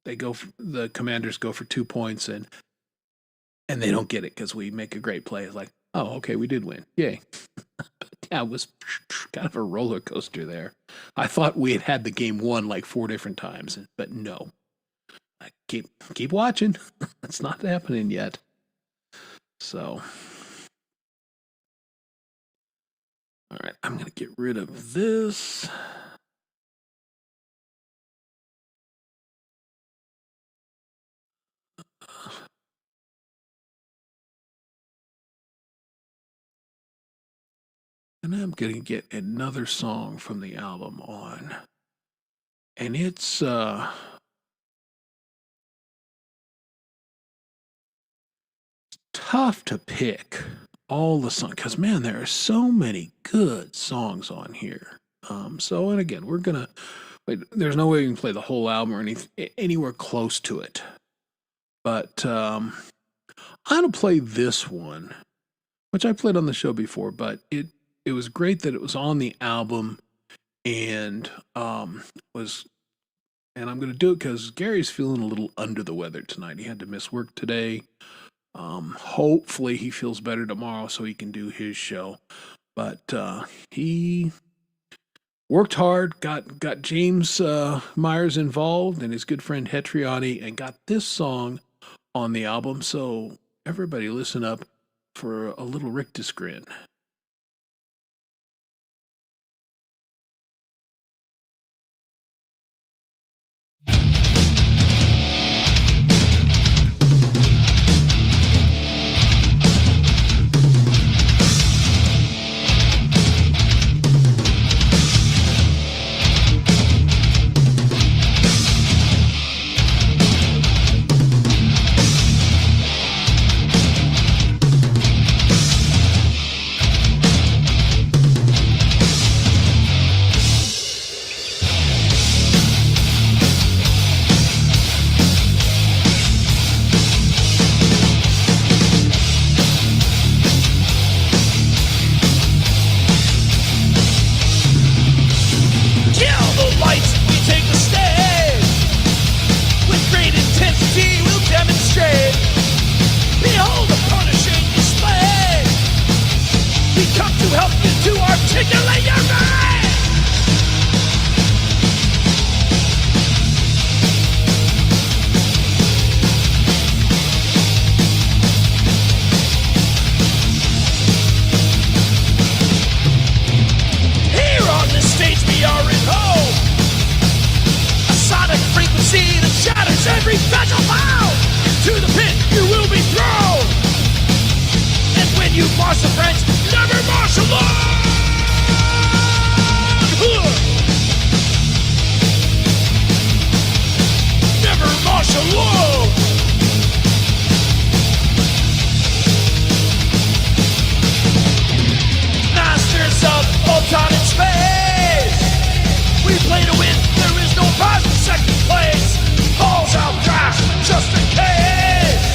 the Commanders go for 2 points and they don't get it because we make a great play. It's like, oh, okay, we did win. Yay. Yeah, it was kind of a roller coaster there. I thought we had the game won like 4 different times, but no. I keep watching. It's not happening yet. So, all right, I'm going to get rid of this. And I'm going to get another song from the album on. And it's tough to pick all the songs because, man, there are so many good songs on here. And again, we're going to, there's no way we can play the whole album or anywhere close to it. But I'm going to play this one, which I played on the show before, but it was great that it was on the album and I'm going to do it because Gary's feeling a little under the weather tonight. He had to miss work today. Hopefully he feels better tomorrow so he can do his show. But he worked hard, got James Myers involved and his good friend Hetriani and got this song on the album. So everybody listen up for a little Rictus grin. march the French, never march alone! Never march alone! Masters of all time and space, we play to win, there is no prize in second place. Balls out fast, just in case.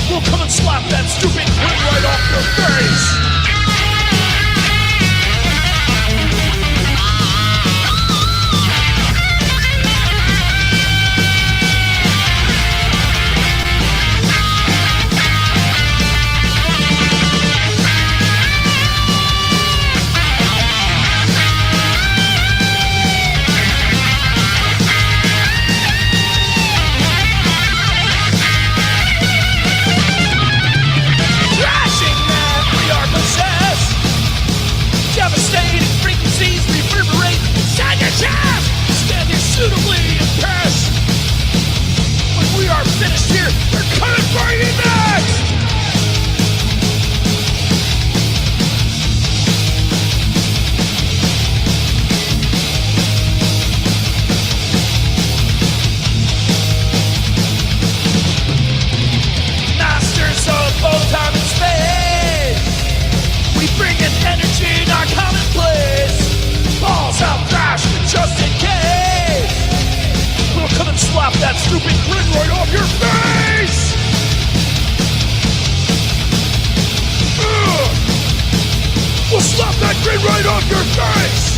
We'll come and slap that stupid grin right off your face. Devastating frequencies reverberate inside your chest. Stand here suitably impressed. When we are finished here, they're coming for you next. Masters of both time and space, we bring in energy, not commonplace. Balls out fast, just in case. We'll come and slap that stupid grin right off your face. We'll slap that grin right off your face.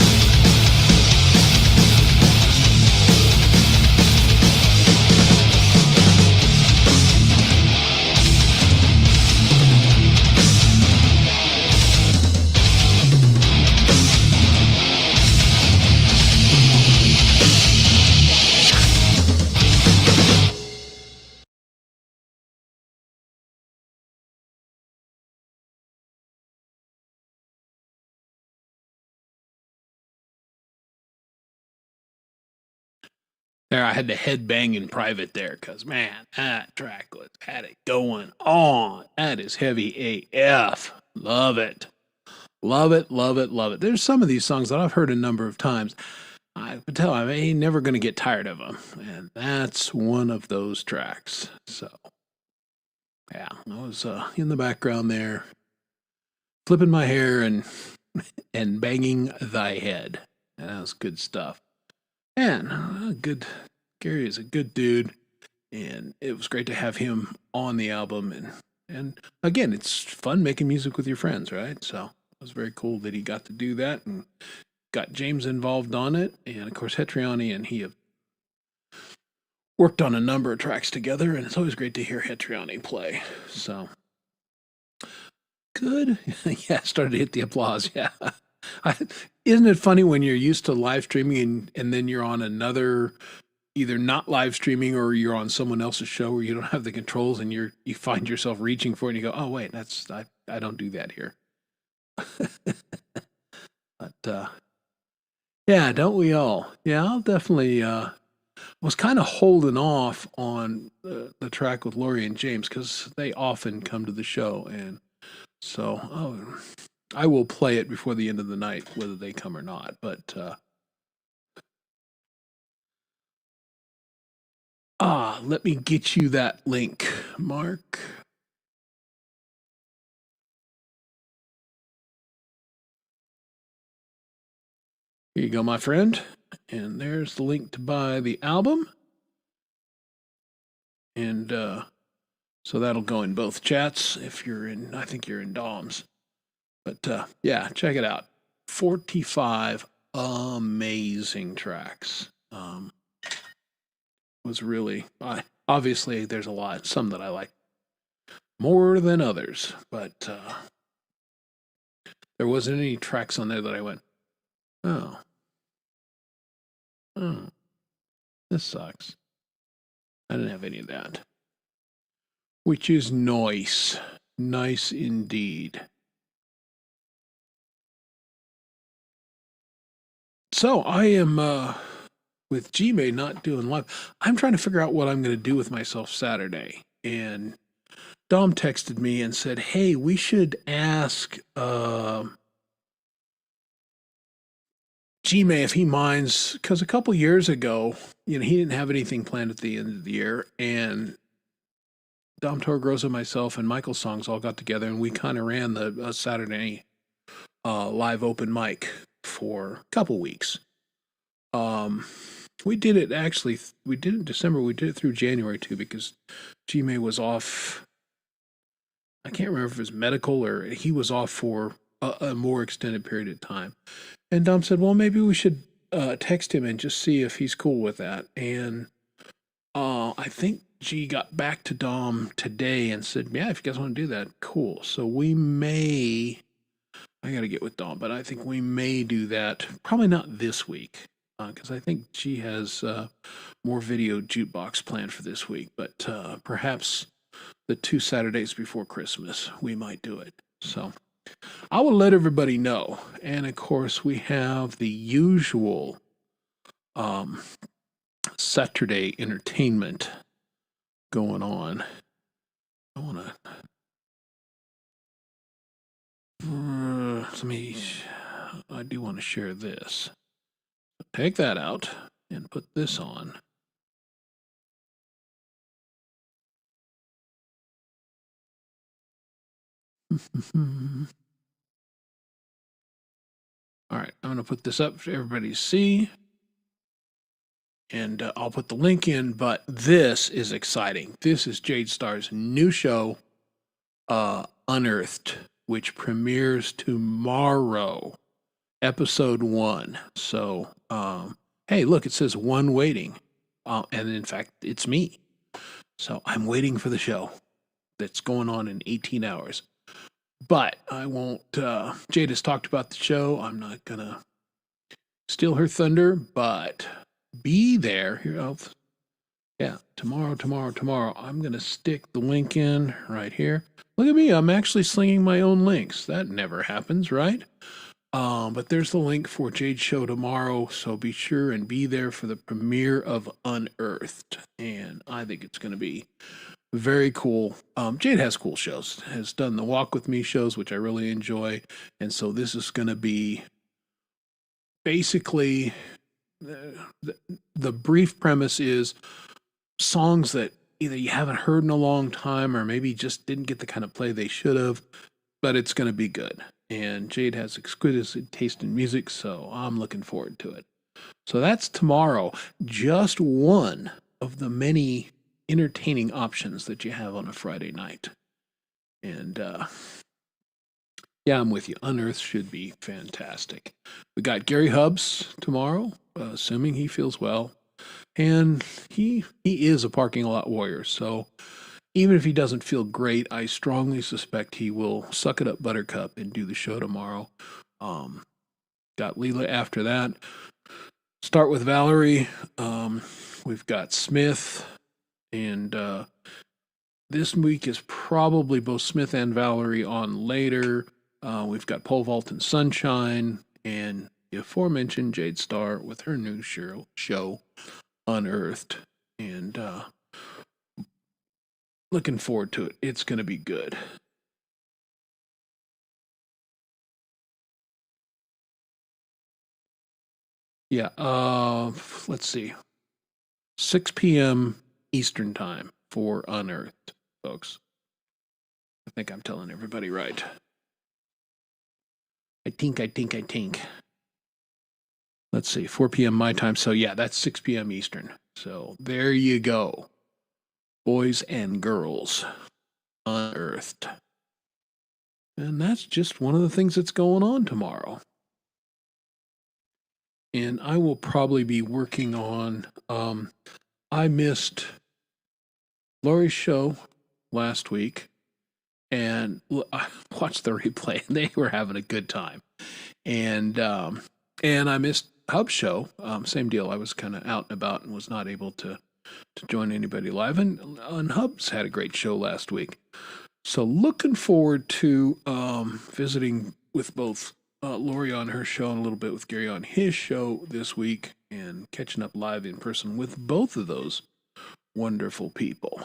There, I had to headbang in private there because, man, that track had it going on. That is heavy AF. Love it. Love it, love it, love it. There's some of these songs that I've heard a number of times. I can tell I ain't never going to get tired of them. And that's one of those tracks. So, yeah, I was in the background there, flipping my hair and banging thy head. And that was good stuff. Man, Gary is a good dude, and it was great to have him on the album. And again, it's fun making music with your friends, right? So it was very cool that he got to do that and got James involved on it. And of course, Hetriani and he have worked on a number of tracks together, and it's always great to hear Hetriani play. So good. Yeah, started to hit the applause. Yeah. Isn't it funny when you're used to live streaming and then you're on another, either not live streaming or you're on someone else's show where you don't have the controls and you find yourself reaching for it and you go, oh wait, I don't do that here. But yeah, don't we all? Yeah, I'll definitely was kind of holding off on the track with Lori and James because they often come to the show, and so I will play it before the end of the night, whether they come or not. But let me get you that link, Mark. Here you go, my friend. And there's the link to buy the album. And so that'll go in both chats if you're in, I think you're in DOMS. But yeah, check it out. 45 amazing tracks. Was really, obviously there's a lot, some that I like more than others, but there wasn't any tracks on there that I went, oh, this sucks. I didn't have any of that, which is nice. Nice indeed. So I am with Gmail not doing live. I'm trying to figure out what I'm going to do with myself Saturday, and Dom texted me and said, "Hey, we should ask G-May if he minds, because a couple years ago, he didn't have anything planned at the end of the year, and Dom Torgrosa, myself, and Michael Songs all got together, and we kind of ran the Saturday live open mic for a couple weeks. We did it in December. We did it through January too, because G-May was off. I can't remember if it was medical or he was off for a more extended period of time. And Dom said, well, maybe we should text him and just see if he's cool with that. And I think G got back to Dom today and said, yeah, if you guys want to do that, cool. So we may, I got to get with Dom, but I think we may do that. Probably not this week, because I think G has more video jukebox planned for this week. But perhaps the 2 Saturdays before Christmas, we might do it. So I will let everybody know. And of course, we have the usual Saturday entertainment going on. I do want to share this. Take that out and put this on. All right, I'm going to put this up for everybody to see. And I'll put the link in, but this is exciting. This is Jade Starr's new show, Unearthed, which premieres tomorrow, episode 1. So, hey, look, it says 1 waiting. And in fact, it's me. So I'm waiting for the show that's going on in 18 hours. But I won't, Jade has talked about the show. I'm not going to steal her thunder, but be there. Yeah, tomorrow. I'm going to stick the link in right here. Look at me. I'm actually slinging my own links. That never happens, right? But there's the link for Jade's show tomorrow. So be sure and be there for the premiere of Unearthed. And I think it's going to be very cool. Jade has cool shows, has done the Walk With Me shows, which I really enjoy. And so this is going to be basically the brief premise is songs that either you haven't heard in a long time or maybe just didn't get the kind of play they should have, but it's going to be good. And Jade has exquisite taste in music, so I'm looking forward to it. So that's tomorrow. Just one of the many entertaining options that you have on a Friday night. And yeah, I'm with you. Unearthed should be fantastic. We got Gary Hubbs tomorrow, assuming he feels well. And he is a parking lot warrior. So even if he doesn't feel great, I strongly suspect he will suck it up buttercup and do the show tomorrow. Got Leela after that. Start with Valerie. We've got Smith. And this week is probably both Smith and Valerie on later. We've got Pole Vault and Sunshine, and the aforementioned Jade Starr with her new show, Unearthed. And looking forward to it. It's going to be good. Yeah, let's see. 6 p.m. Eastern Time for Unearthed, folks. I think I'm telling everybody right. I think. Let's see, 4 p.m. my time. So yeah, that's 6 p.m. Eastern. So there you go. Boys and girls, Unearthed. And that's just one of the things that's going on tomorrow. And I will probably be working on, I missed Lori's show last week, and I watched the replay, and they were having a good time. And I missed Hub's show. Same deal. I was kind of out and about and was not able to join anybody live. And Hub's had a great show last week. So looking forward to visiting with both Lori on her show and a little bit with Gary on his show this week, and catching up live in person with both of those wonderful people.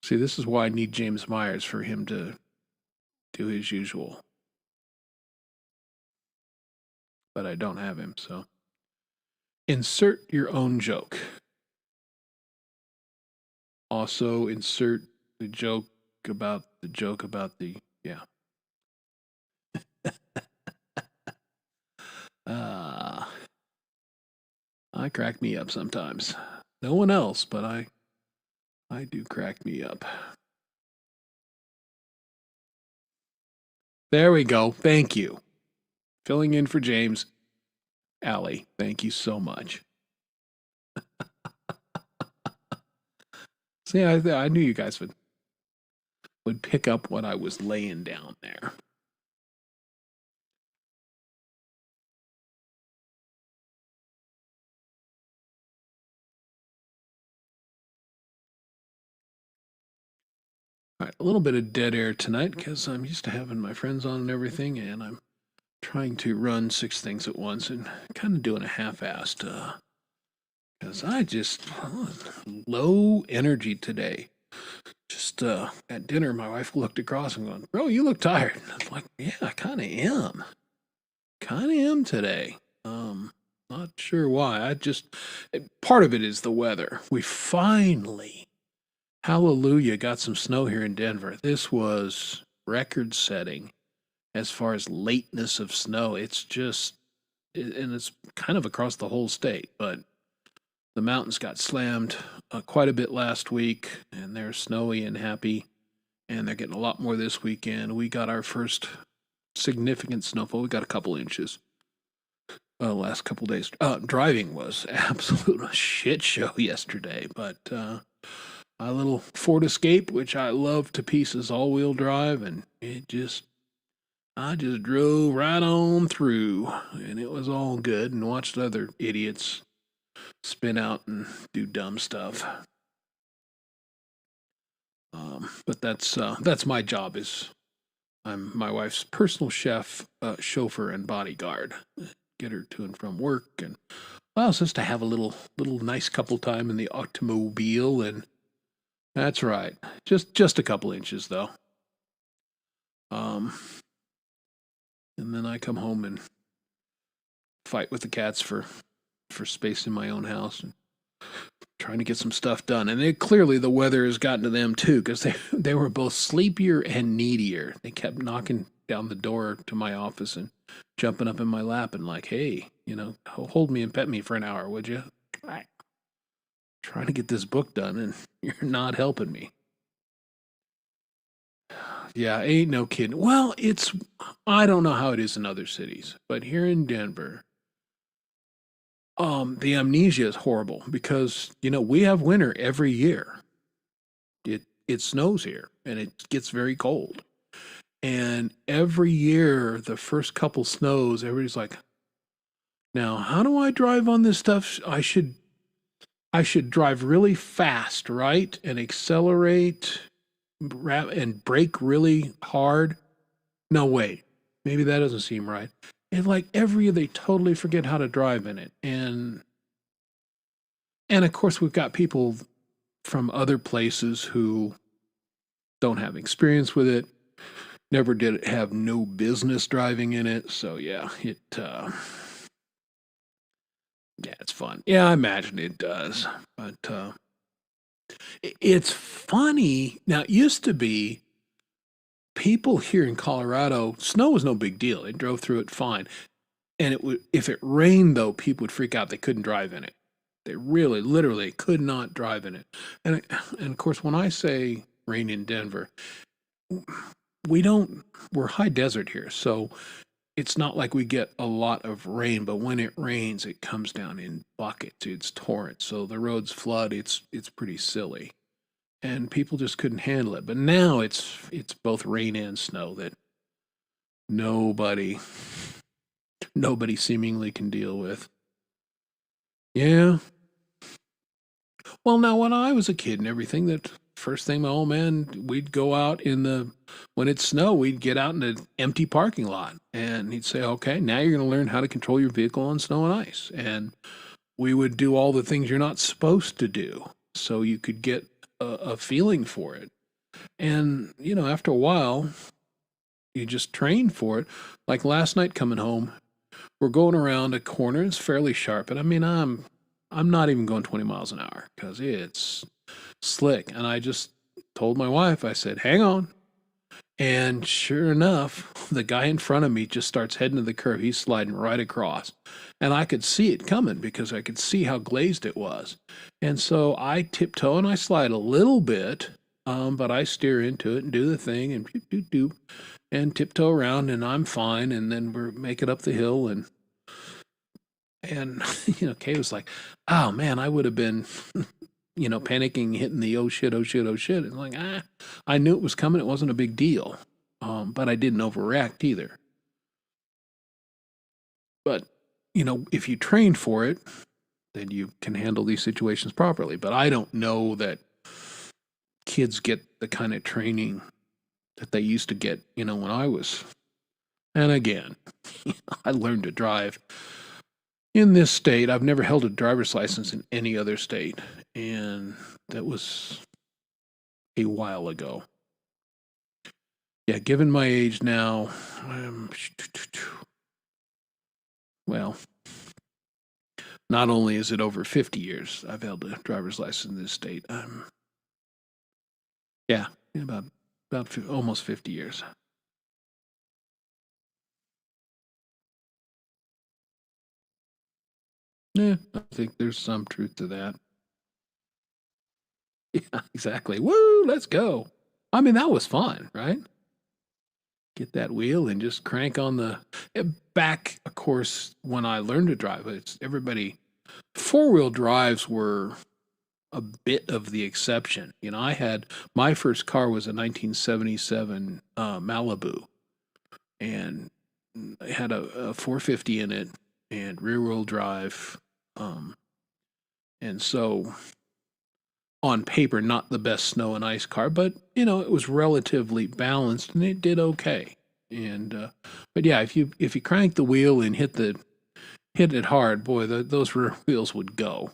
See, this is why I need James Myers for him to do his usual. But I don't have him, so. Insert your own joke. Also, insert the joke about the, yeah. I crack me up sometimes. No one else, but I do crack me up. There we go. Thank you. Filling in for James. Allie, thank you so much. See, I knew you guys would pick up what I was laying down there. All right, a little bit of dead air tonight because I'm used to having my friends on and everything, and I'm trying to run 6 things at once and kind of doing a half-assed, because I just low energy today. Just at dinner, my wife looked across and going, "Bro, you look tired." And I'm like, "Yeah, I kind of am. Kind of am today. Not sure why. Part of it is the weather. We finally, hallelujah, got some snow here in Denver. This was record-setting as far as lateness of snow. It's just, and it's kind of across the whole state, but the mountains got slammed quite a bit last week, and they're snowy and happy, and they're getting a lot more this weekend. We got our first significant snowfall. We got a couple inches last couple days. Driving was absolute shit show yesterday, but a little Ford Escape, which I love to pieces, all-wheel drive, and I just drove right on through, and it was all good, and watched other idiots spin out and do dumb stuff. But that's my job. I'm my wife's personal chef, chauffeur, and bodyguard. Get her to and from work, and allows us to have a little nice couple time in the automobile, and that's right, just a couple inches though. And then I come home and fight with the cats for space in my own house and trying to get some stuff done. And clearly the weather has gotten to them too, because they were both sleepier and needier. They kept knocking down the door to my office and jumping up in my lap and like, "Hey, hold me and pet me for an hour, would you?" Trying to get this book done, and you're not helping me. Yeah, ain't no kidding. Well, I don't know how it is in other cities, but here in Denver, the amnesia is horrible because, we have winter every year. It snows here and it gets very cold. And every year, the first couple snows, everybody's like, "Now, how do I drive on this stuff? I should drive really fast, right? And accelerate and brake really hard." No, wait, maybe that doesn't seem right. And like every year they totally forget how to drive in it. And of course we've got people from other places who don't have experience with it, never did have no business driving in it. So yeah, it's fun. Yeah, I imagine it does. But it's funny. Now, it used to be people here in Colorado, snow was no big deal. They drove through it fine. And if it rained, though, people would freak out. They couldn't drive in it. They really, literally could not drive in it. And of course, when I say rain in Denver, we're high desert here. So it's not like we get a lot of rain, but when it rains, it comes down in buckets. It's torrents. So the roads flood. It's pretty silly. And people just couldn't handle it. But now it's both rain and snow that nobody seemingly can deal with. Yeah. Well, now when I was a kid and everything, that first thing my old man, we'd go out when it snowed, we'd get out in an empty parking lot and he'd say, "Okay, now you're going to learn how to control your vehicle on snow and ice." And we would do all the things you're not supposed to do so you could get a feeling for it. And, after a while, you just train for it. Like last night coming home, we're going around a corner. It's fairly sharp. And I mean, I'm not even going 20 miles an hour because it's slick. And I just told my wife, I said, hang on. And sure enough, the guy in front of me just starts heading to the curve. He's sliding right across. And I could see it coming because I could see how glazed it was. And so I tiptoe and I slide a little bit, but I steer into it and do the thing and doop, doop, doop, and tiptoe around and I'm fine. And then we're making up the hill and Kay was like, oh man, I would have been panicking, hitting the oh shit, oh shit, oh shit. And like, I knew it was coming. It wasn't a big deal. But I didn't overreact either. But, if you train for it, then you can handle these situations properly. But I don't know that kids get the kind of training that they used to get, when I was. And again, I learned to drive in this state. I've never held a driver's license in any other state. And that was a while ago. Yeah, given my age now, well, not only is it over 50 years I've held a driver's license in this state, about almost 50 years. Yeah, I think there's some truth to that. Yeah, exactly. Woo, let's go. I mean, that was fun, right? Get that wheel and just crank on the back. Of course, when I learned to drive, it's everybody. 4-wheel drives were a bit of the exception. I had my first car was a 1977 Malibu, and it had a 450 in it and rear-wheel drive. And so on paper, not the best snow and ice car, but it was relatively balanced and it did okay. And but yeah, if you crank the wheel and hit it hard, boy, those rear wheels would go.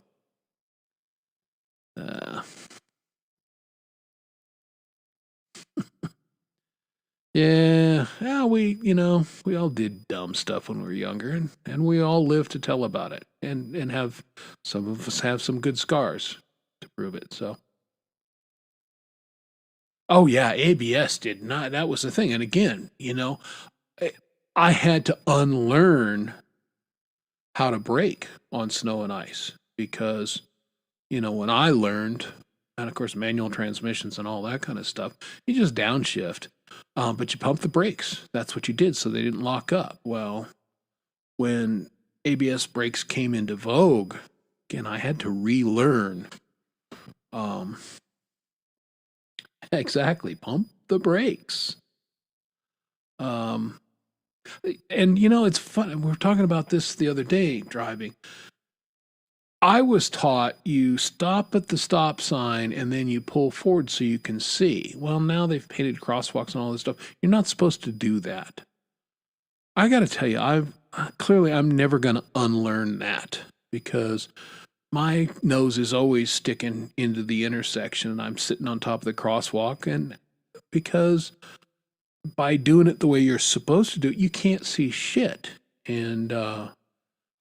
Yeah, we all did dumb stuff when we were younger, and we all live to tell about it, and have some of us have some good scars to prove it. So, oh yeah, ABS did not. That was the thing. And again, I had to unlearn how to brake on snow and ice because, when I learned, and of course manual transmissions and all that kind of stuff, you just downshift. But you pump the brakes. That's what you did so they didn't lock up. Well, when ABS brakes came into vogue, again, I had to relearn. Exactly, pump the brakes. And it's fun. We were talking about this the other day driving. I was taught you stop at the stop sign and then you pull forward so you can see. Well, now they've painted crosswalks and all this stuff. You're not supposed to do that. I got to tell you, I'm never going to unlearn that because my nose is always sticking into the intersection and I'm sitting on top of the crosswalk. And because by doing it the way you're supposed to do it, you can't see shit. And,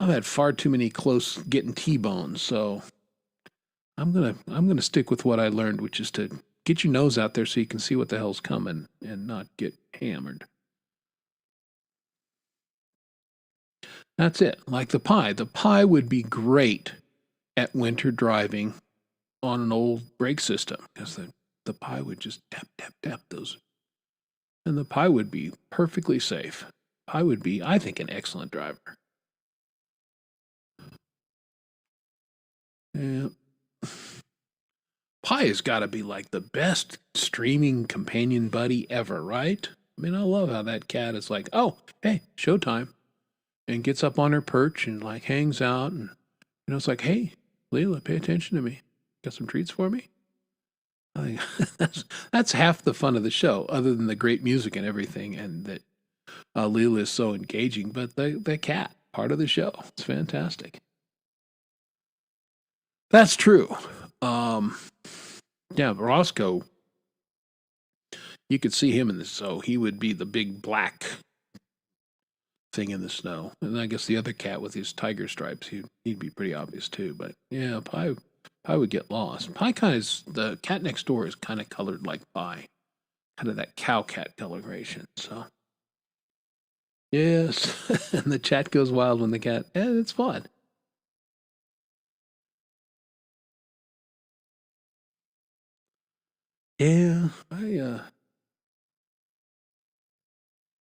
I've had far too many close getting T-bones, so I'm gonna stick with what I learned, which is to get your nose out there so you can see what the hell's coming and not get hammered. That's it. Like the Pi. The Pi would be great at winter driving on an old brake system because the Pi would just tap, tap, tap those. And the Pi would be perfectly safe. Pi would be, I think, an excellent driver. Yeah. Pi has got to be like the best streaming companion buddy ever, right? I mean, I love how that cat is like, oh, hey, showtime. And gets up on her perch and like hangs out. And, it's like, hey, Leela, pay attention to me. Got some treats for me? I think that's half the fun of the show, other than the great music and everything. And that Leela is so engaging. But the cat, part of the show. It's fantastic. That's true. Yeah, Roscoe you could see him in the snow. He would be the big black thing in the snow. And I guess the other cat with his tiger stripes, he'd be pretty obvious too. But yeah, Pie would get lost. Pie kind of the cat next door is kind of colored like Pie, kind of that cow cat coloration. So yes, and the chat goes wild when the cat. It's fun. Yeah,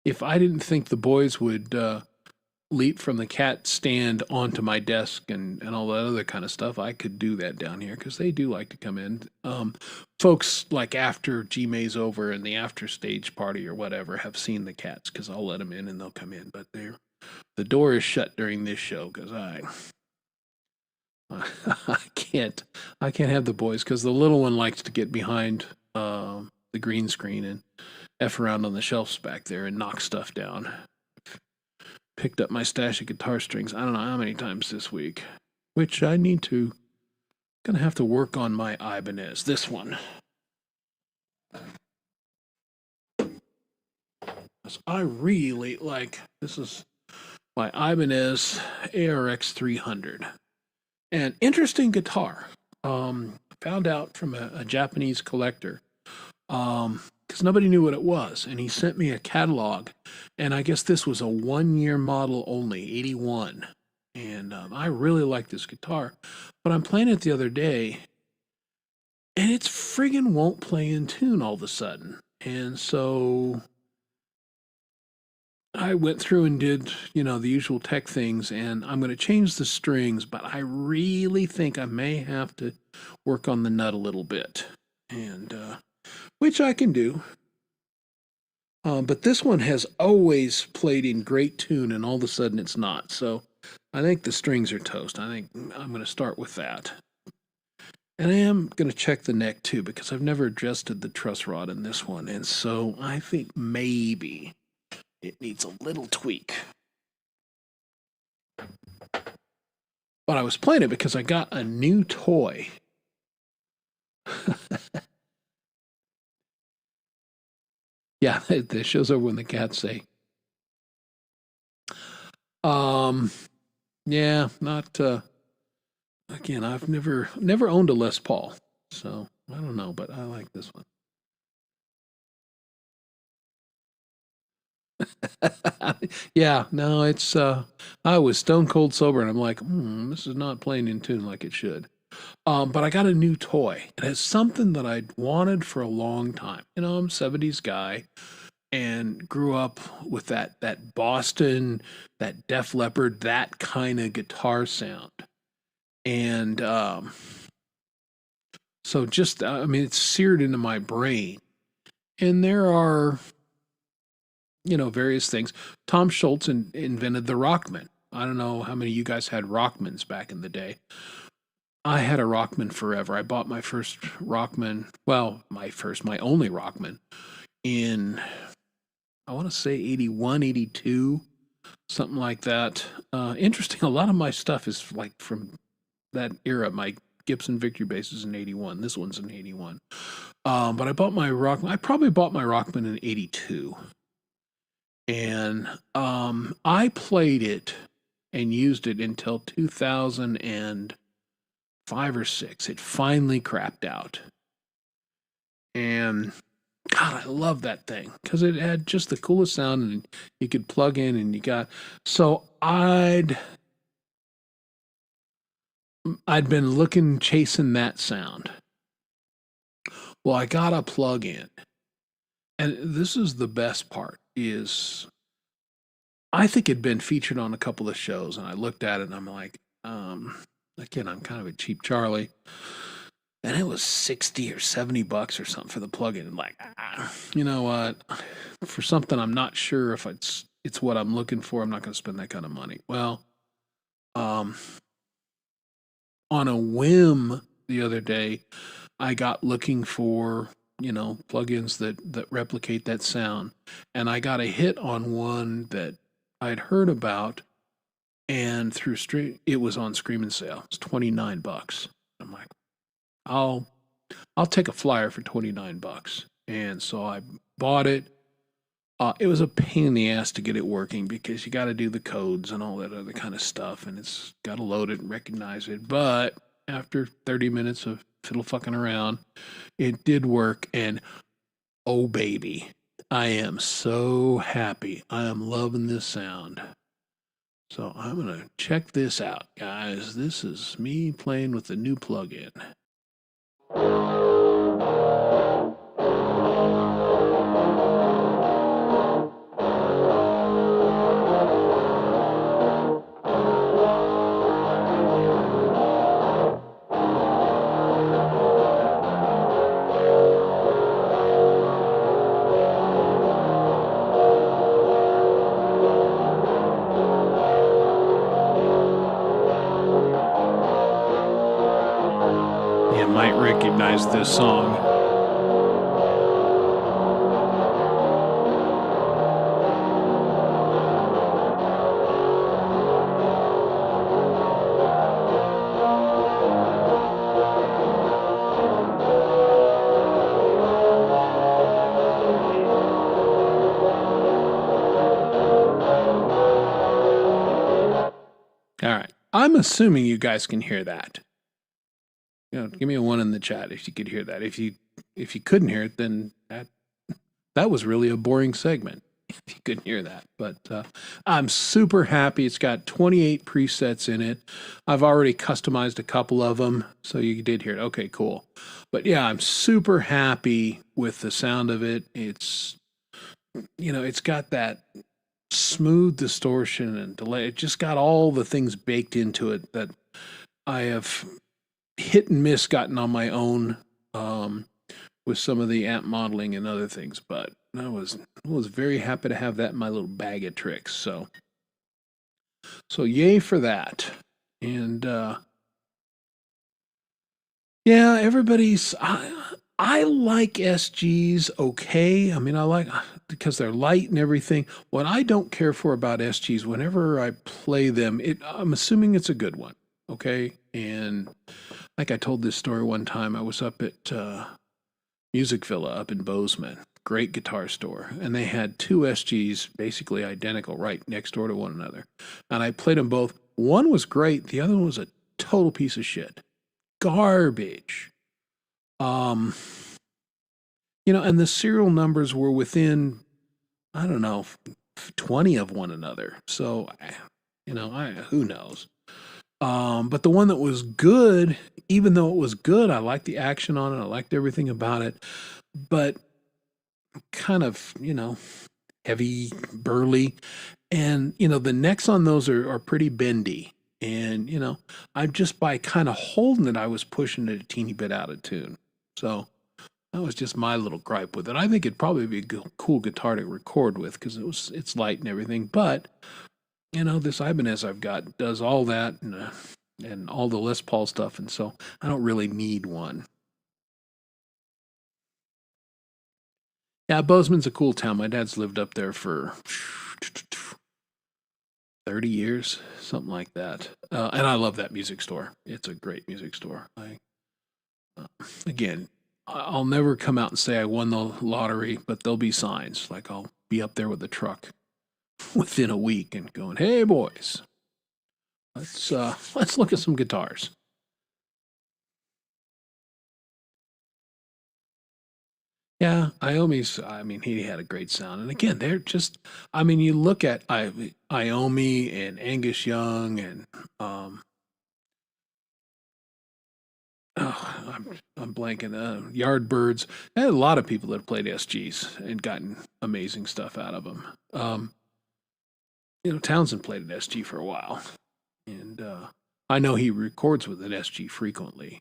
if I didn't think the boys would leap from the cat stand onto my desk and all that other kind of stuff, I could do that down here because they do like to come in. Folks like after GMA's over and the after stage party or whatever have seen the cats because I'll let them in and they'll come in. But the door is shut during this show because I can't have the boys because the little one likes to get behind the green screen and F around on the shelves back there and knock stuff down. Picked up my stash of guitar strings, I don't know how many times this week, which I need to, gonna have to work on my Ibanez, this one. I really like, this is my Ibanez ARX 300. And interesting guitar. Found out from a Japanese collector. Because nobody knew what it was. And he sent me a catalog. And I guess this was a 1-year model only, 81. And I really like this guitar. But I'm playing it the other day. And it's friggin' won't play in tune all of a sudden. And so I went through and did, the usual tech things. And I'm going to change the strings. But I really think I may have to work on the nut a little bit. And which I can do. But this one has always played in great tune, and all of a sudden it's not. So I think the strings are toast. I think I'm going to start with that. And I am going to check the neck too, because I've never adjusted the truss rod in this one. And so I think maybe it needs a little tweak. But I was playing it because I got a new toy. Yeah, the show's over when the cats say. Yeah, not, again, I've never owned a Les Paul, so I don't know, but I like this one. Yeah, no, it's, I was stone cold sober and I'm like, this is not playing in tune like it should. But I got a new toy. It has something that I'd wanted for a long time. I'm a 70s guy and grew up with that Boston, that Def Leppard, that kind of guitar sound. And so just, it's seared into my brain. And there are, various things. Tom Schultz invented the Rockman. I don't know how many of you guys had Rockmans back in the day. I had a Rockman forever. I bought my first Rockman, my only Rockman in, I want to say 81, 82, something like that. Interesting, a lot of my stuff is like from that era. My Gibson Victory bass is in 81. This one's in 81. But I probably bought my Rockman in 82. And I played it and used it until 2005 or 6. It finally crapped out. And God, I love that thing because it had just the coolest sound and you could plug in and so I'd been chasing that sound. Well, I got a plug in. And this is the best part is I think it'd been featured on a couple of shows and I looked at it and I'm like, again, I'm kind of a cheap Charlie. And it was $60 or $70 or something for the plug-in. And like, you know what? For something I'm not sure if it's what I'm looking for, I'm not going to spend that kind of money. Well, on a whim the other day, I got looking for, plugins that replicate that sound. And I got a hit on one that I'd heard about, and it was on Screaming Sale. It's $29. I'm like, I'll take a flyer for $29. And so I bought it. It was a pain in the ass to get it working because you got to do the codes and all that other kind of stuff, and it's got to load it and recognize it. But after 30 minutes of fiddle fucking around, it did work, and oh baby, I am so happy. I am loving this sound. So I'm going to check this out, guys. This is me playing with the new plugin. You might recognize this song. All right. I'm assuming you guys can hear that. Give me a 1 in the chat if you could hear that. If you couldn't hear it, then that was really a boring segment. If you couldn't hear that, but I'm super happy. It's got 28 presets in it. I've already customized a couple of them, so you did hear it. Okay, cool. But yeah, I'm super happy with the sound of it. It's it's got that smooth distortion and delay. It just got all the things baked into it that I have hit and miss gotten on my own with some of the amp modeling and other things, but I was very happy to have that in my little bag of tricks. So yay for that. And yeah, everybody's I like SGs okay. I mean, I like because they're light and everything. What I don't care for about SGs, whenever I play them, I'm assuming it's a good one. Okay. And like I told this story one time, I was up at Music Villa up in Bozeman, great guitar store, and they had 2 SGs basically identical right next door to one another. And I played them both. One was great, the other one was a total piece of shit. Garbage. And the serial numbers were within, I don't know, 20 of one another. So, who knows? But the one that was good, even though it was good, I liked the action on it. I liked everything about it, but kind of, heavy, burly. And, the necks on those are pretty bendy. And, I just by kind of holding it, I was pushing it a teeny bit out of tune. So that was just my little gripe with it. I think it'd probably be a cool guitar to record with because it's light and everything. But this Ibanez I've got does all that and all the Les Paul stuff, and so I don't really need one. Yeah, Bozeman's a cool town. My dad's lived up there for 30 years, something like that. And I love that music store. It's a great music store. Again, I'll never come out and say I won the lottery, but there'll be signs. Like I'll be up there with the truck within a week and going, hey boys, let's look at some guitars. Yeah, Iommi's, he had a great sound. And again, they're just, you look at Iommi and Angus Young and, I'm blanking, Yardbirds. I had a lot of people that have played SGs and gotten amazing stuff out of them. Townsend played an SG for a while, and I know he records with an SG frequently.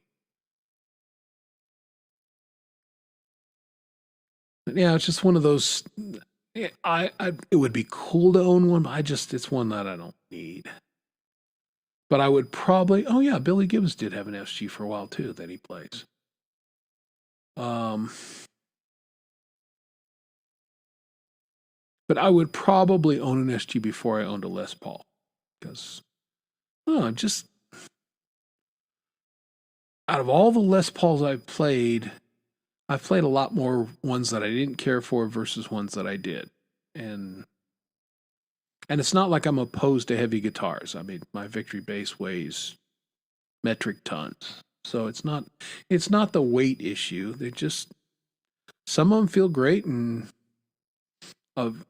But yeah, it's just one of those. It would be cool to own one, but it's one that I don't need. But I would probably. Oh yeah, Billy Gibbons did have an SG for a while too that he plays. But I would probably own an SG before I owned a Les Paul. Because, just out of all the Les Pauls I've played, I've played a lot more ones that I didn't care for versus ones that I did. And it's not like I'm opposed to heavy guitars. I mean, my Victory bass weighs metric tons. So it's not the weight issue. They just, some of them feel great, and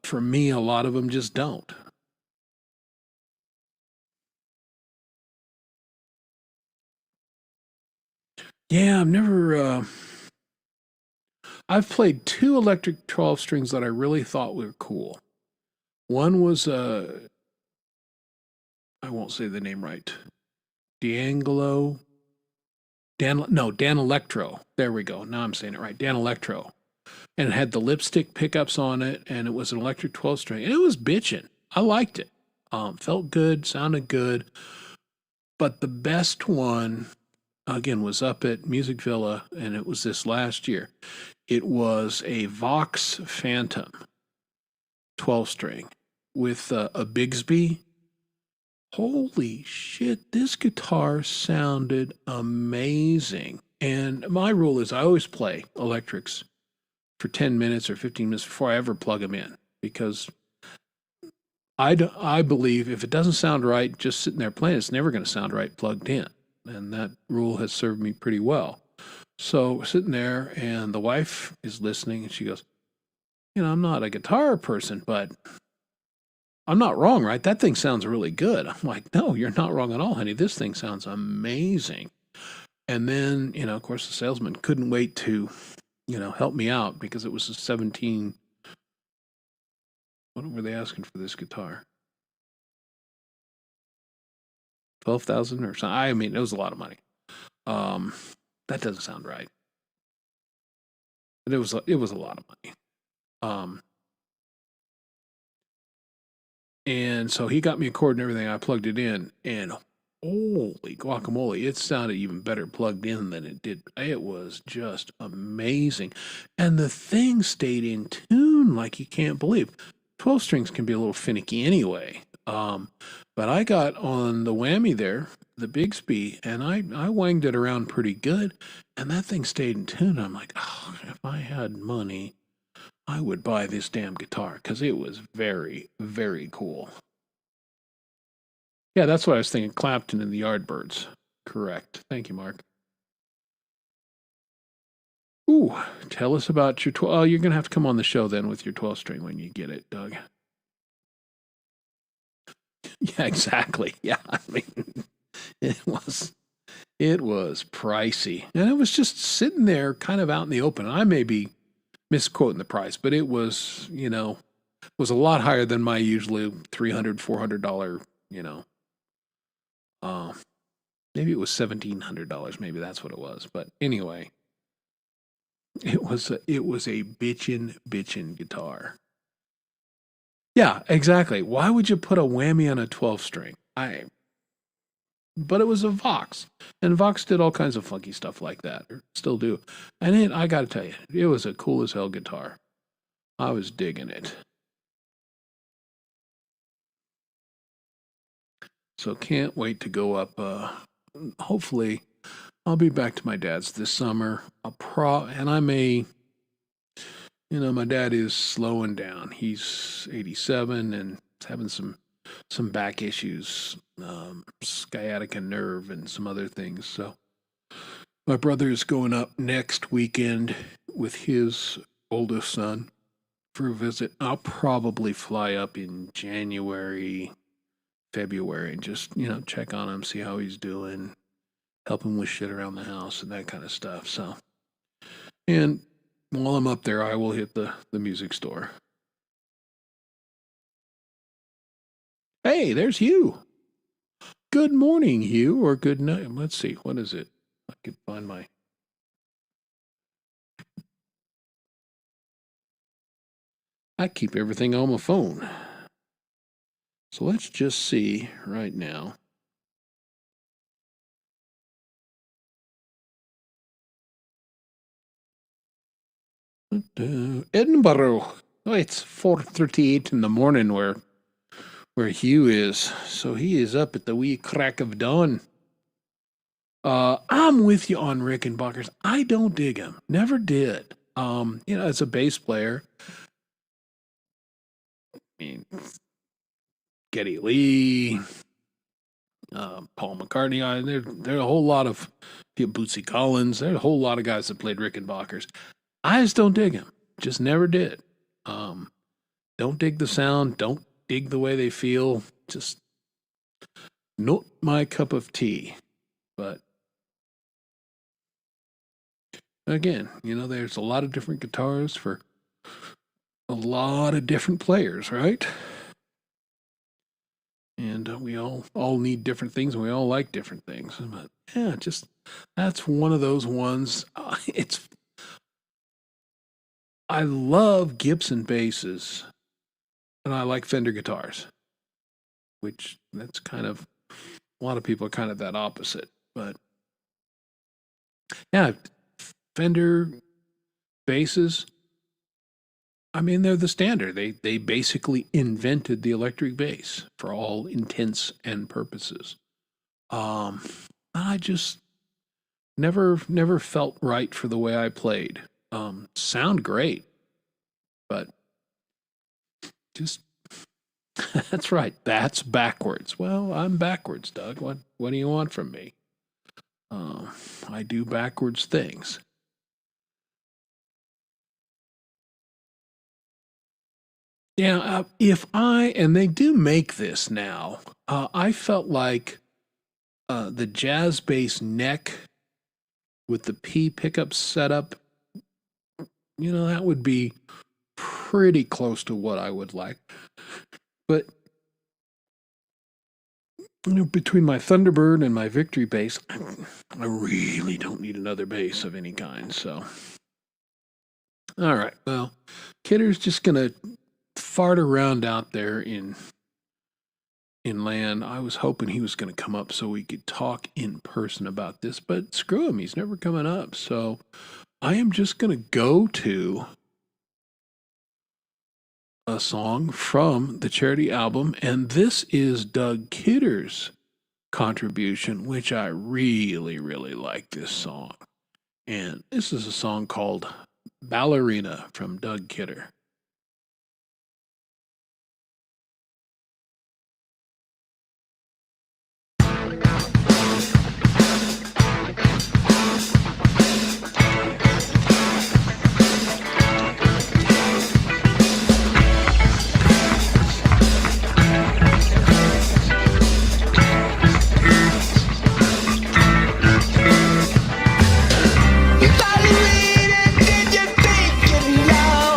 for me a lot of them just don't. Yeah, I've played two electric 12 strings that I really thought were cool. One was I won't say the name right. Dan Electro. There we go. Now I'm saying it right. Dan Electro. And it had the lipstick pickups on it, and it was an electric 12 string. And it was bitchin'. I liked it. Felt good, sounded good. But the best one, again, was up at Music Villa, and it was this last year. It was a Vox Phantom 12 string with a Bigsby. Holy shit, this guitar sounded amazing. And my rule is I always play electrics for 10 minutes or 15 minutes before I ever plug them in, because I believe if it doesn't sound right just sitting there playing, it's never going to sound right plugged in. And that rule has served me pretty well. So we're sitting there, and the wife is listening, and she goes, I'm not a guitar person, but I'm not wrong, right? That thing sounds really good. I'm like, no, you're not wrong at all, honey. This thing sounds amazing. And then, of course, the salesman couldn't wait to, help me out, because it was a 17. What were they asking for this guitar? 12,000 or something. I mean, it was a lot of money. That doesn't sound right. But it was a lot of money. And so he got me a cord and everything. I plugged it in, and holy guacamole, it sounded even better plugged in than it did. It was just amazing. And the thing stayed in tune like you can't believe. 12 strings can be a little finicky anyway. But I got on the whammy there, the Bigsby, and I wanged it around pretty good, and that thing stayed in tune. I'm like, oh, if I had money, I would buy this damn guitar, because it was very, very cool. Yeah, that's what I was thinking. Clapton and the Yardbirds. Correct. Thank you, Mark. Ooh, tell us about your 12. Oh, you're going to have to come on the show then with your 12 string when you get it, Doug. Yeah, exactly. Yeah, I mean, it was pricey. And it was just sitting there kind of out in the open. I may be misquoting the price, but it was, was a lot higher than my usually $300, $400, maybe it was $1,700. Maybe that's what it was. But anyway, it was a bitchin' guitar. Yeah, exactly. Why would you put a whammy on a 12 string? But it was a Vox, and Vox did all kinds of funky stuff like that, or still do. And I got to tell you, it was a cool as hell guitar. I was digging it. So can't wait to go up. Hopefully, I'll be back to my dad's this summer. And I may. My dad is slowing down. He's 87 and having some back issues, sciatica nerve and some other things. So my brother is going up next weekend with his oldest son for a visit. I'll probably fly up in January, February, and just, check on him, see how he's doing, help him with shit around the house and that kind of stuff. So, and while I'm up there, I will hit the music store. Hey, there's Hugh. Good morning, Hugh, or good night. Let's see, what is it? I could find my... I keep everything on my phone. So let's just see right now. Edinburgh. Oh, it's 4:38 in the morning where Hugh is. So he is up at the wee crack of dawn. I'm with you on Rickenbackers. I don't dig him. Never did. As a bass player, I mean, Geddy Lee, Paul McCartney. There are a whole lot of Bootsy Collins. There are a whole lot of guys that played Rickenbackers. I just don't dig him. Just never did. Don't dig the sound. Don't dig the way they feel. Just not my cup of tea. But again, there's a lot of different guitars for a lot of different players, right? And we all need different things, and we all like different things. But yeah, that's one of those ones. I love Gibson basses, and I like Fender guitars, which that's kind of, a lot of people are kind of that opposite. But yeah, Fender basses, I mean, they're the standard. They basically invented the electric bass for all intents and purposes. I just never felt right for the way I played. Sound great, but just that's right. That's backwards. Well, I'm backwards, Doug. What do you want from me? I do backwards things. Yeah, and they do make this now, I felt like the jazz bass neck with the P pickup setup, that would be pretty close to what I would like. But, between my Thunderbird and my Victory bass, I really don't need another bass of any kind, so. All right, well, Kidder's just going to fart around out there in land. I was hoping he was going to come up so we could talk in person about this, but screw him, he's never coming up. So I am just going to go to a song from the Charity album, and this is Doug Kidder's contribution, which I really, really like this song. And this is a song called Ballerina from Doug Kidder. Ballerina, did you think you know?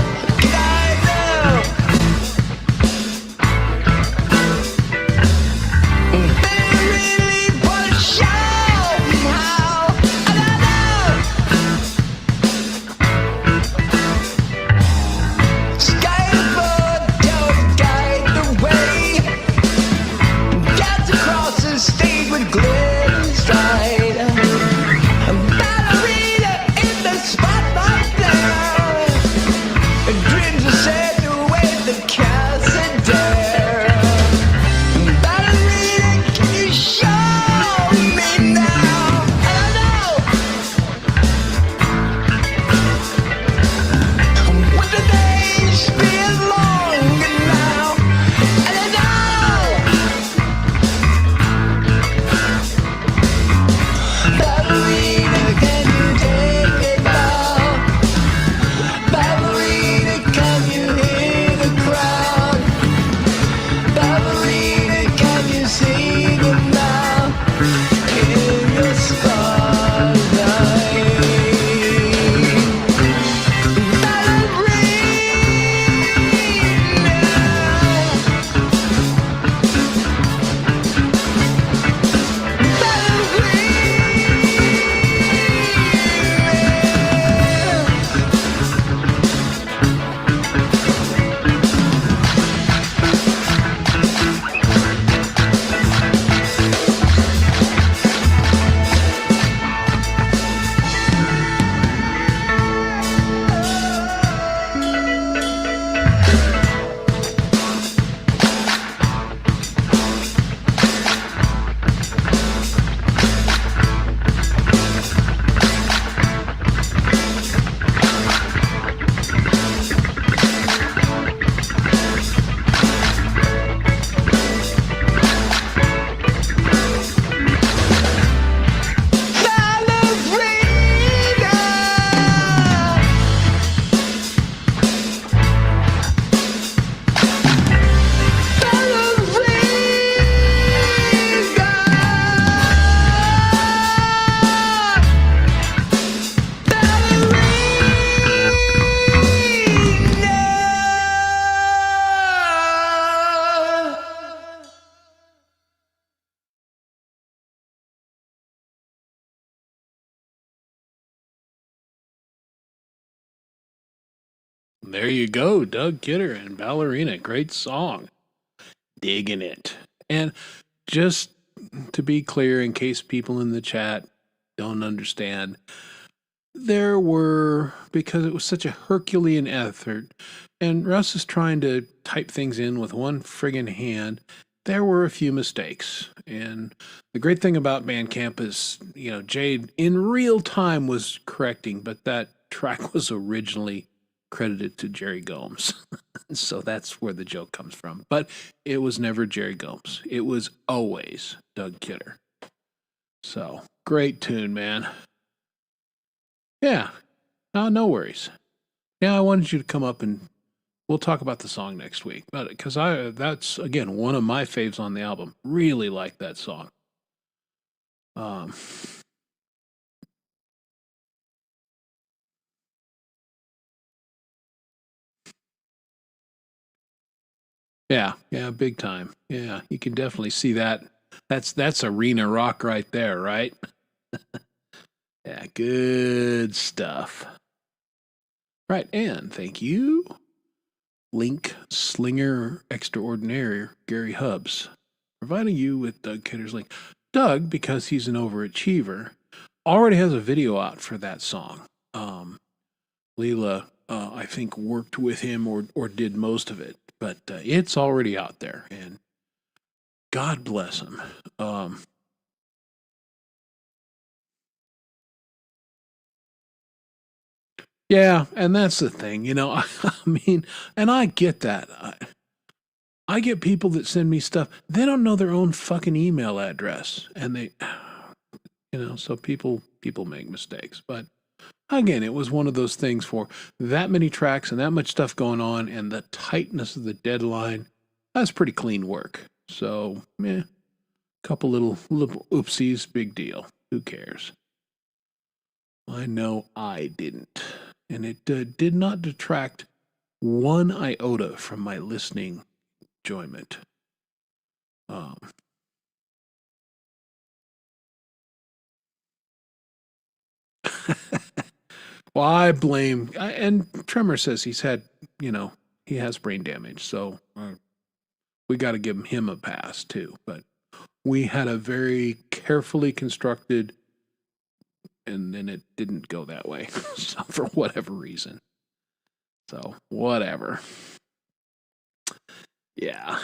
There you go, Doug Kidder and Ballerina. Great song. Digging it. And just to be clear, in case people in the chat don't understand, there were, because it was such a Herculean effort, and Russ is trying to type things in with one friggin' hand, there were a few mistakes. And the great thing about Bandcamp is, Jade in real time was correcting, but that track was originally credited to Jerry Gomes. So that's where the joke comes from. But it was never Jerry Gomes. It was always Doug Kidder. So, great tune, man. Yeah, no worries. Yeah, I wanted you to come up and we'll talk about the song next week. But because that's again one of my faves on the album. Really like that song. Yeah, big time. Yeah, you can definitely see that. That's arena rock right there, right? Yeah, good stuff. Right, and thank you, Link Slinger Extraordinaire Gary Hubbs, providing you with Doug Kidder's link. Doug, because he's an overachiever, already has a video out for that song. Leela, I think, worked with him or did most of it, but it's already out there, and God bless him. Yeah, and that's the thing, I mean, and I get that. I get people that send me stuff, they don't know their own fucking email address, and they, so people make mistakes. But again, it was one of those things for that many tracks and that much stuff going on, and the tightness of the deadline. That's pretty clean work. So, couple little oopsies, big deal. Who cares? I know I didn't. And it did not detract one iota from my listening enjoyment. Well, I blame, and Tremor says he's had, he has brain damage, so we got to give him a pass too. But we had a very carefully constructed, and then it didn't go that way, so for whatever reason. So whatever. Yeah.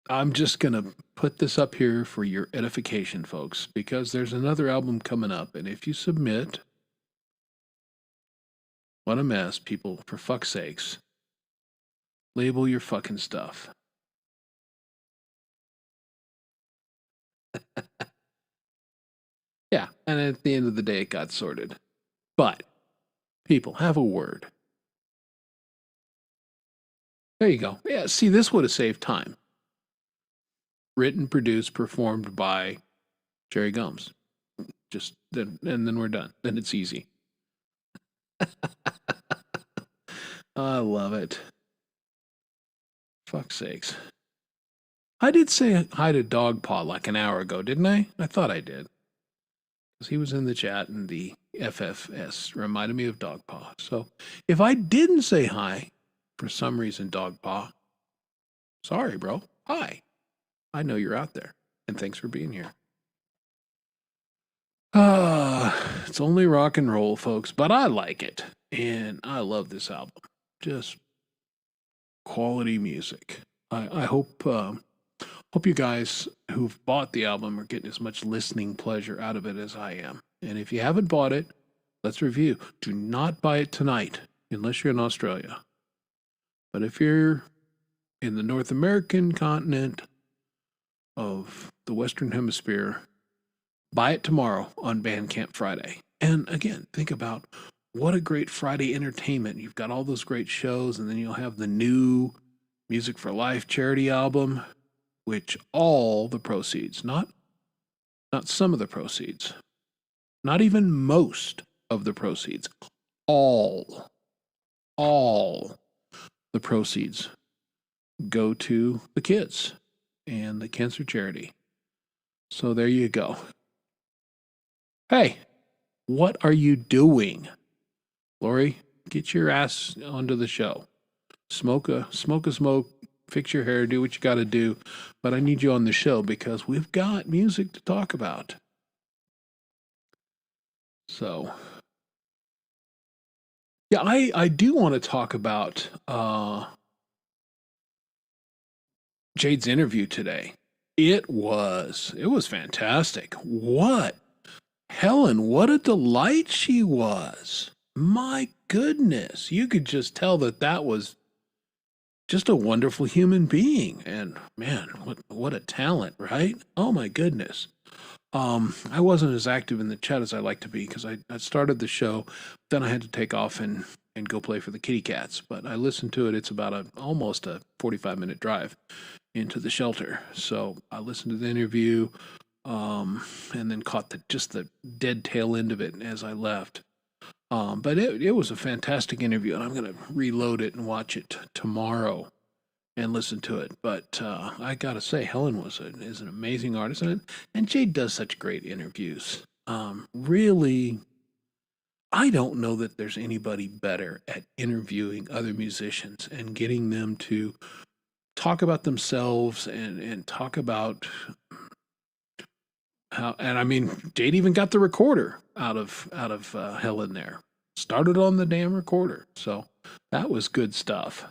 I'm just going to put this up here for your edification, folks, because there's another album coming up. And if you submit, what a mess, people, for fuck's sakes, label your fucking stuff. Yeah, and at the end of the day, it got sorted. But, people, have a word. There you go. Yeah, see, this would have saved time. Written, produced, performed by Jerry Gomes. And then we're done. Then it's easy. I love it. Fuck's sakes. I did say hi to Dogpaw like an hour ago, didn't I? I thought I did. Because he was in the chat and the FFS reminded me of Dogpaw. So if I didn't say hi, for some reason, Dogpaw, sorry, bro. Hi. I know you're out there. And thanks for being here. It's only rock and roll, folks, but I like it. And I love this album. Just quality music. I hope you guys who've bought the album are getting as much listening pleasure out of it as I am. And if you haven't bought it, let's review. Do not buy it tonight unless you're in Australia. But if you're in the North American continent of the Western Hemisphere, buy it tomorrow on Bandcamp Friday. And again, think about what a great Friday entertainment. You've got all those great shows, and then you'll have the new Music for Life charity album, which all the proceeds, not some of the proceeds, not even most of the proceeds, all the proceeds go to the kids and the cancer charity. So there you go. Hey, what are you doing? Lori, get your ass onto the show. Smoke a smoke, fix your hair, do what you got to do. But I need you on the show because we've got music to talk about. So, yeah, I do want to talk about Jade's interview today. It was fantastic. What? Helen, what a delight she was. My goodness. You could just tell that was just a wonderful human being. And man, what a talent, right? Oh my goodness. I wasn't as active in the chat as I like to be because I started the show, then I had to take off and go play for the kitty cats. But I listened to it. It's about almost a 45-minute drive into the shelter. So I listened to the interview, and then caught just the dead tail end of it as I left. But it was a fantastic interview, and I'm going to reload it and watch it tomorrow and listen to it. But I got to say, Helen is an amazing artist, and Jade does such great interviews. Really, I don't know that there's anybody better at interviewing other musicians and getting them to talk about themselves and talk about how. And I mean, Jade even got the recorder out of Helen there. Started on the damn recorder, so that was good stuff.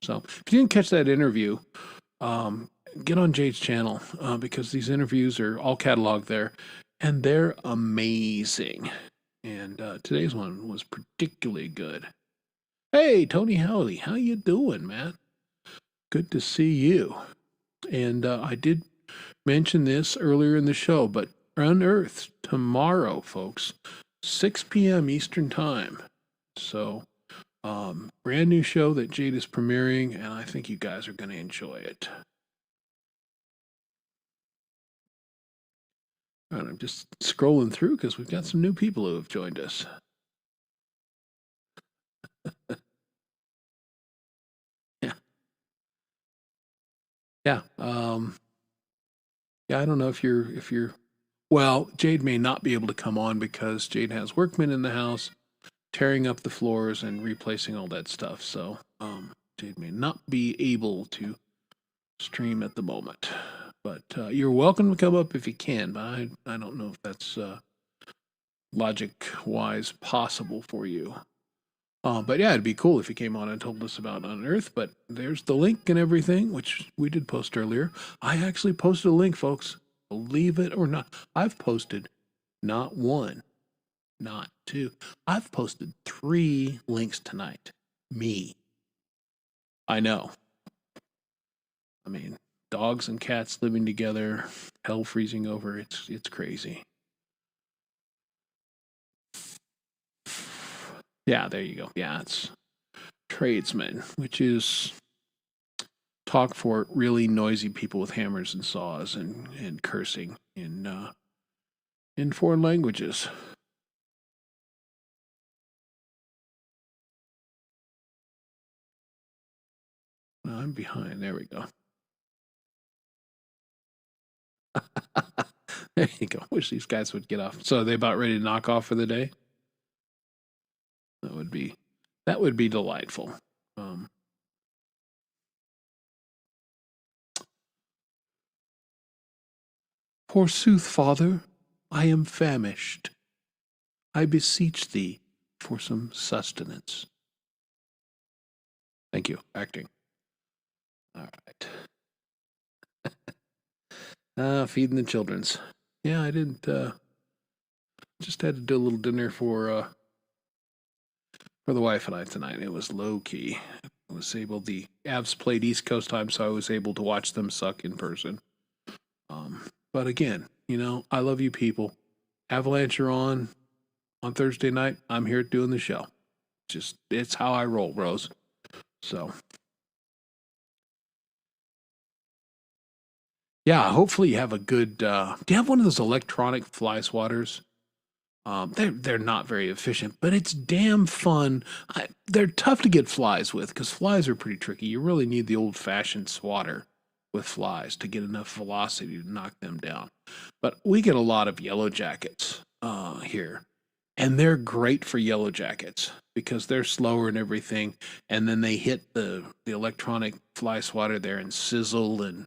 So if you didn't catch that interview, get on Jade's channel because these interviews are all cataloged there, and they're amazing. And today's one was particularly good. Hey, Tony Howley, how you doing, man? Good to see you. And I did mention this earlier in the show, but Unearthed tomorrow, folks, 6 p.m. Eastern Time. So brand new show that Jade is premiering, and I think you guys are going to enjoy it. All right, I'm just scrolling through because we've got some new people who have joined us. Yeah. Yeah. Yeah, I don't know if you're well, Jade may not be able to come on because Jade has workmen in the house tearing up the floors and replacing all that stuff. So Jade may not be able to stream at the moment. But you're welcome to come up if you can. But I don't know if that's logic-wise possible for you. But yeah, it'd be cool if you came on and told us about Unearthed. But there's the link and everything, which we did post earlier. I actually posted a link, folks. Believe it or not. I've posted not one, not two. I've posted 3 links tonight. Me. I know. I mean, dogs and cats living together, hell freezing over. It's crazy. Yeah, there you go. Yeah, it's tradesmen, which is talk for really noisy people with hammers and saws and cursing in foreign languages. I'm behind. There we go. There you go. Wish these guys would get off. So are they about ready to knock off for the day? That would be delightful. Forsooth, Father, I am famished. I beseech thee for some sustenance. Thank you. Acting. All right. Feeding the children's. Yeah, I didn't. Just had to do a little dinner for the wife and I tonight. It was low key. I was able. The Avs played East Coast time, so I was able to watch them suck in person. But again, I love you people. Avalanche are on Thursday night. I'm here doing the show. It's how I roll, bros. So. Yeah, hopefully you have a good. Do you have one of those electronic fly swatters? They're not very efficient, but it's damn fun. They're tough to get flies with because flies are pretty tricky. You really need the old-fashioned swatter with flies to get enough velocity to knock them down. But we get a lot of yellow jackets here, and they're great for yellow jackets because they're slower and everything, and then they hit the electronic fly swatter there and sizzle, and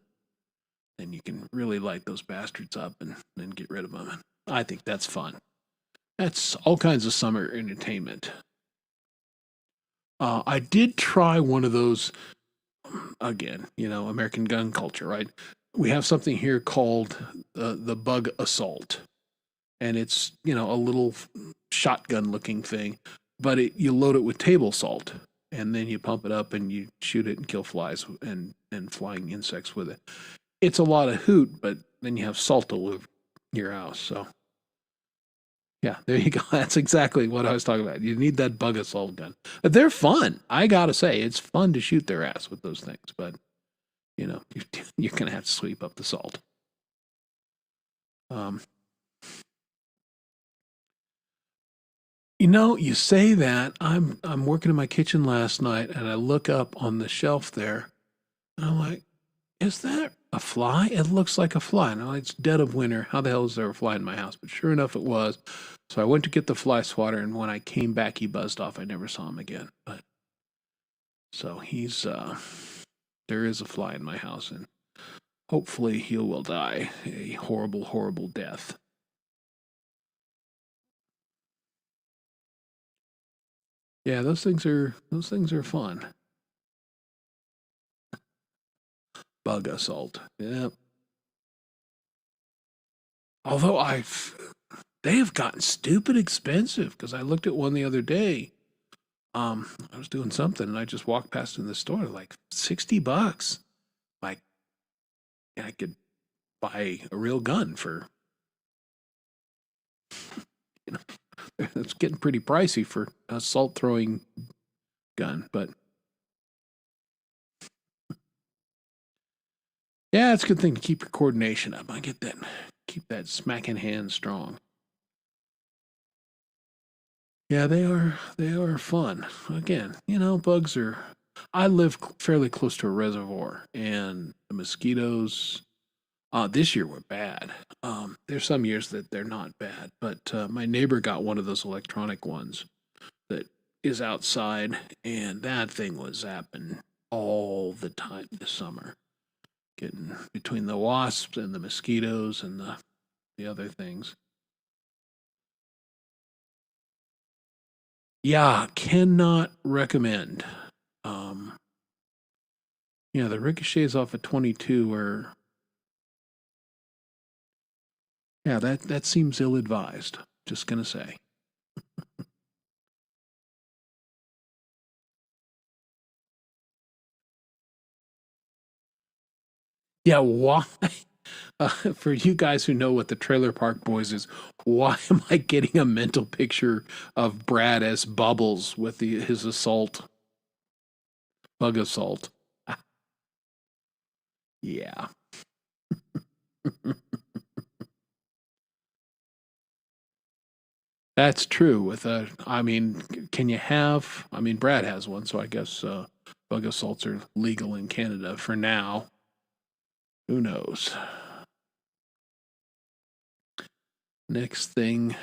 then you can really light those bastards up and then get rid of them. And I think that's fun. That's all kinds of summer entertainment. I did try one of those, again, American gun culture, right? We have something here called the Bug Assault. And it's, a little shotgun looking thing, but you load it with table salt, and then you pump it up and you shoot it and kill flies and flying insects with it. It's a lot of hoot, but then you have salt all over your house. So yeah, there you go. That's exactly what I was talking about. You need that Bug Assault gun. But they're fun. I gotta say, it's fun to shoot their ass with those things, but you're gonna have to sweep up the salt. You say that. I'm working in my kitchen last night, and I look up on the shelf there, and I'm like, is that a fly? It looks like a fly. Now, it's dead of winter. How the hell is there a fly in my house? But sure enough, it was. So I went to get the fly swatter, and when I came back, he buzzed off. I never saw him again. But so there is a fly in my house, and hopefully he will die a horrible, horrible death. Yeah, those things are fun. Bug Assault. Yep. Although they have gotten stupid expensive, because I looked at one the other day. I was doing something and I just walked past in the store, like $60. Like, I could buy a real gun for, it's getting pretty pricey for a salt throwing gun, but yeah, it's a good thing to keep your coordination up. I get that. Keep that smacking hand strong. Yeah, they are fun. Again, bugs are. I live fairly close to a reservoir, and the mosquitoes this year were bad. There's some years that they're not bad, but my neighbor got one of those electronic ones that is outside, and that thing was zapping all the time this summer. Getting between the wasps and the mosquitoes and the other things. Yeah, cannot recommend. The ricochets off of 22 are. Yeah, that seems ill-advised. Just gonna say. Yeah, why? For you guys who know what the Trailer Park Boys is, why am I getting a mental picture of Brad as Bubbles with his bug assault? Yeah. That's true. Can you have? Brad has one, so I guess bug assaults are legal in Canada for now. Who knows? Next thing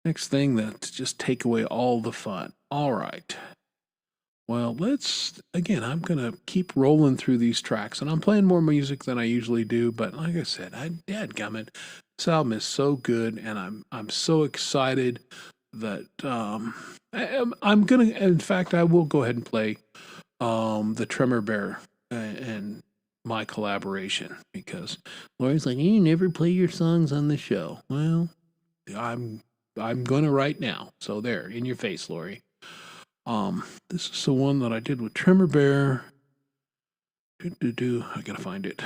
that just take away all the fun. All right. Well, I'm going to keep rolling through these tracks, and I'm playing more music than I usually do, but like I said, dadgummit, this album is so good, and I'm so excited that I'm going to, in fact, I will go ahead and play the Tremor Bear and my collaboration, because Lori's like, you never play your songs on the show. Well, I'm gonna right now. So there, in your face, Lori. This is the one that I did with Tremor Bear. I gotta find it.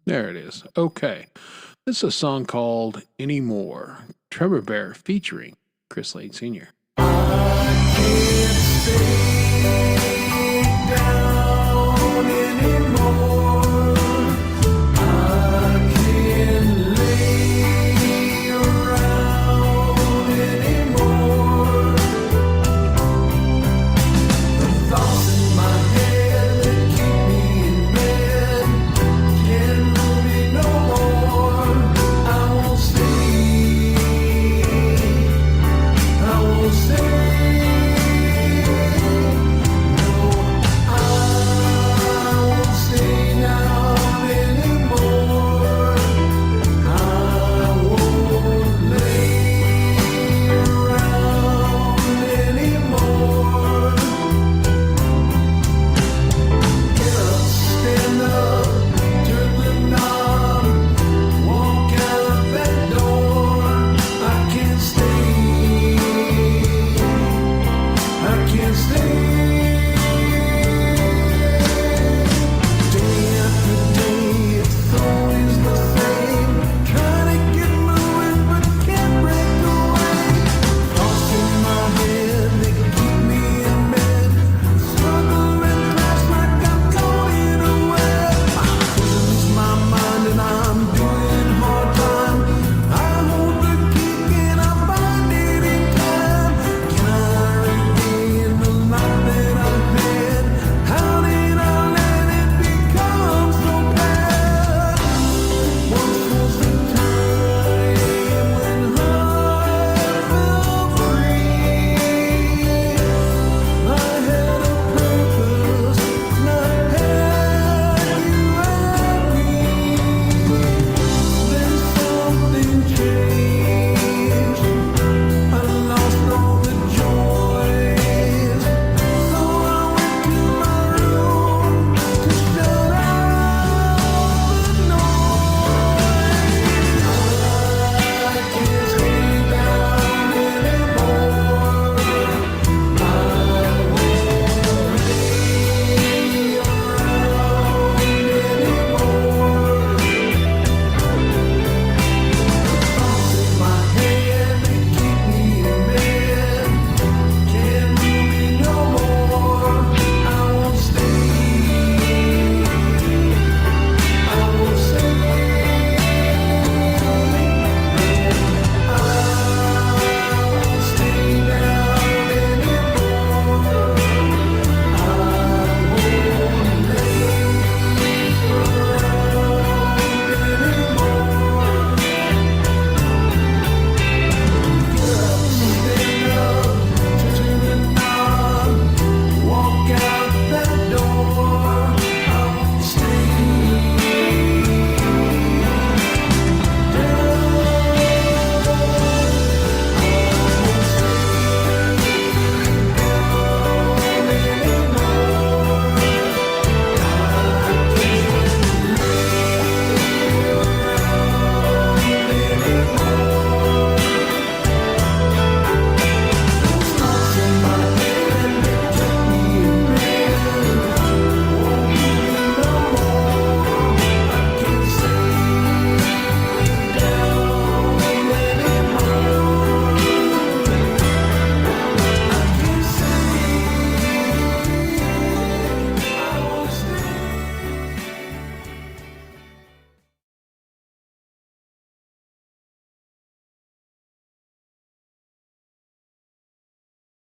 There it is. Okay. This is a song called Anymore. Tremor Bear featuring Chris Lane Sr. Down anymore.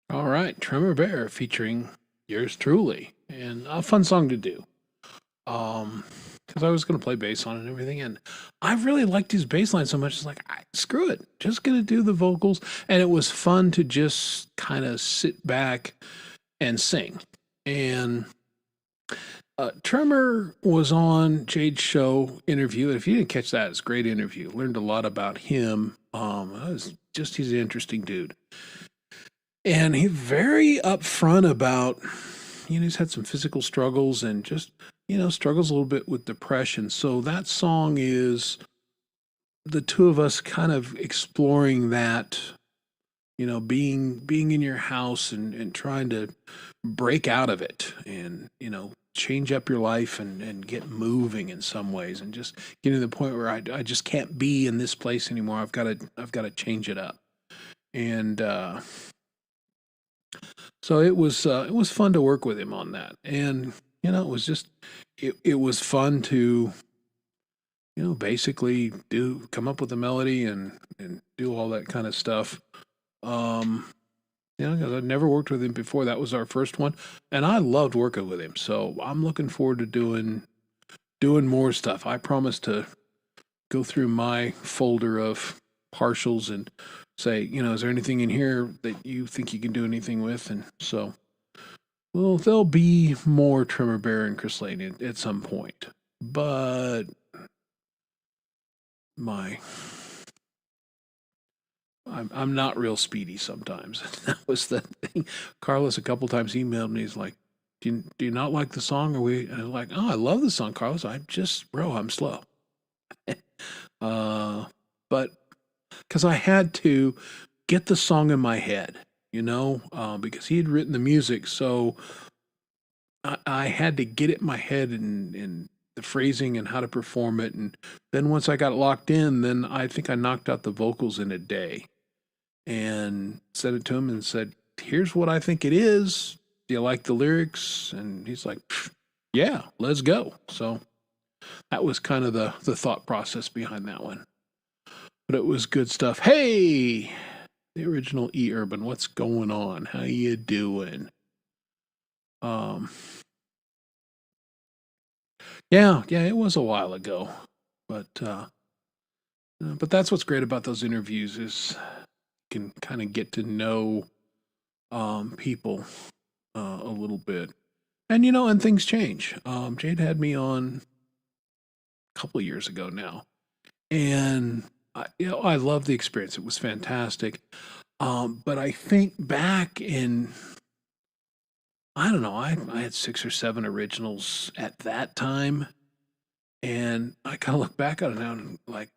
All right, Tremor Bear featuring yours truly, and a fun song to do. Because I was going to play bass on it and everything, and I really liked his bass line so much. It's like, screw it, just going to do the vocals, and it was fun to just kind of sit back and sing. And Tremor was on Jade's show interview. If you didn't catch that, it's a great interview. Learned a lot about him. He's an interesting dude. And he's very upfront about, he's had some physical struggles and just, struggles a little bit with depression. So that song is the two of us kind of exploring that, being in your house and trying to break out of it and, change up your life and get moving in some ways and just getting to the point where I just can't be in this place anymore. I've got to change it up. And, so it was fun to work with him on that, and it was just it was fun to basically come up with a melody and do all that kind of stuff. Because I'd never worked with him before. That was our first one, and I loved working with him. So I'm looking forward to doing more stuff. I promise to go through my folder of partials and say, is there anything in here that you think you can do anything with? And so, well, there'll be more Tremor Bear and Chris Lane at some point. But I'm not real speedy sometimes. That was the thing. Carlos a couple times emailed me. He's like, do you not like the song? And I'm like, oh, I love the song, Carlos. I'm slow. But because I had to get the song in my head, because he had written the music. So I had to get it in my head and the phrasing and how to perform it. And then once I got locked in, then I think I knocked out the vocals in a day and sent it to him and said, here's what I think it is. Do you like the lyrics? And he's like, yeah, let's go. So that was kind of the thought process behind that one. But it was good stuff. Hey, the original E Urban, what's going on? How you doing? Yeah, it was a while ago, but that's what's great about those interviews is you can kind of get to know people a little bit, and and things change. Jade had me on a couple of years ago now, and I love the experience. It was fantastic. But I think back in, I don't know, I had 6 or 7 originals at that time. And I kind of look back on it now and like,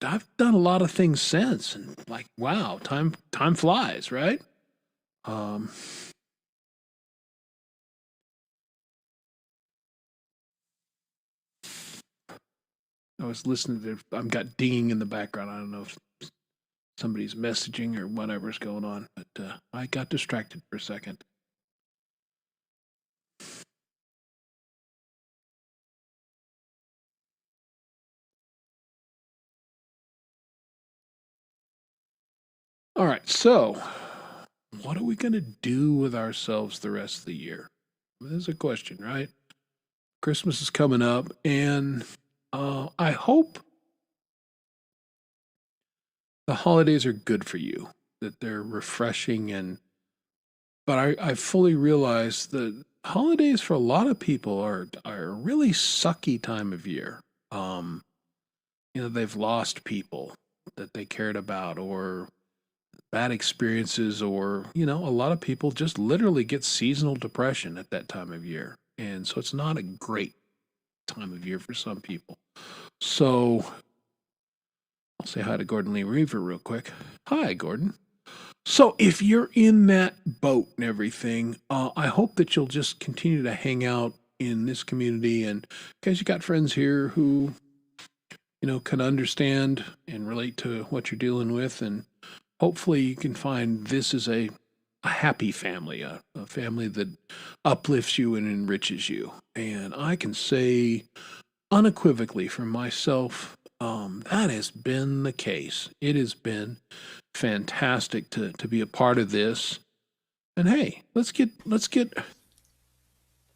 I've done a lot of things since. And like, wow, time flies, right? I was listening to, I've got dinging in the background. I don't know if somebody's messaging or whatever's going on, but I got distracted for a second. All right, so what are we going to do with ourselves the rest of the year? There's a question, right? Christmas is coming up, and I hope the holidays are good for you, that they're refreshing, but I fully realize that holidays for a lot of people are a really sucky time of year. They've lost people that they cared about, or bad experiences, or a lot of people just literally get seasonal depression at that time of year, and so it's not a great time of year for some people. So I'll say hi to Gordon Lee Reaver real quick. Hi, Gordon. So if you're in that boat and everything, I hope that you'll just continue to hang out in this community, and because you got friends here who can understand and relate to what you're dealing with, and hopefully you can find this is a happy family, a family that uplifts you and enriches you. And I can say unequivocally for myself, that has been the case. It has been fantastic to be a part of this. And hey, let's get.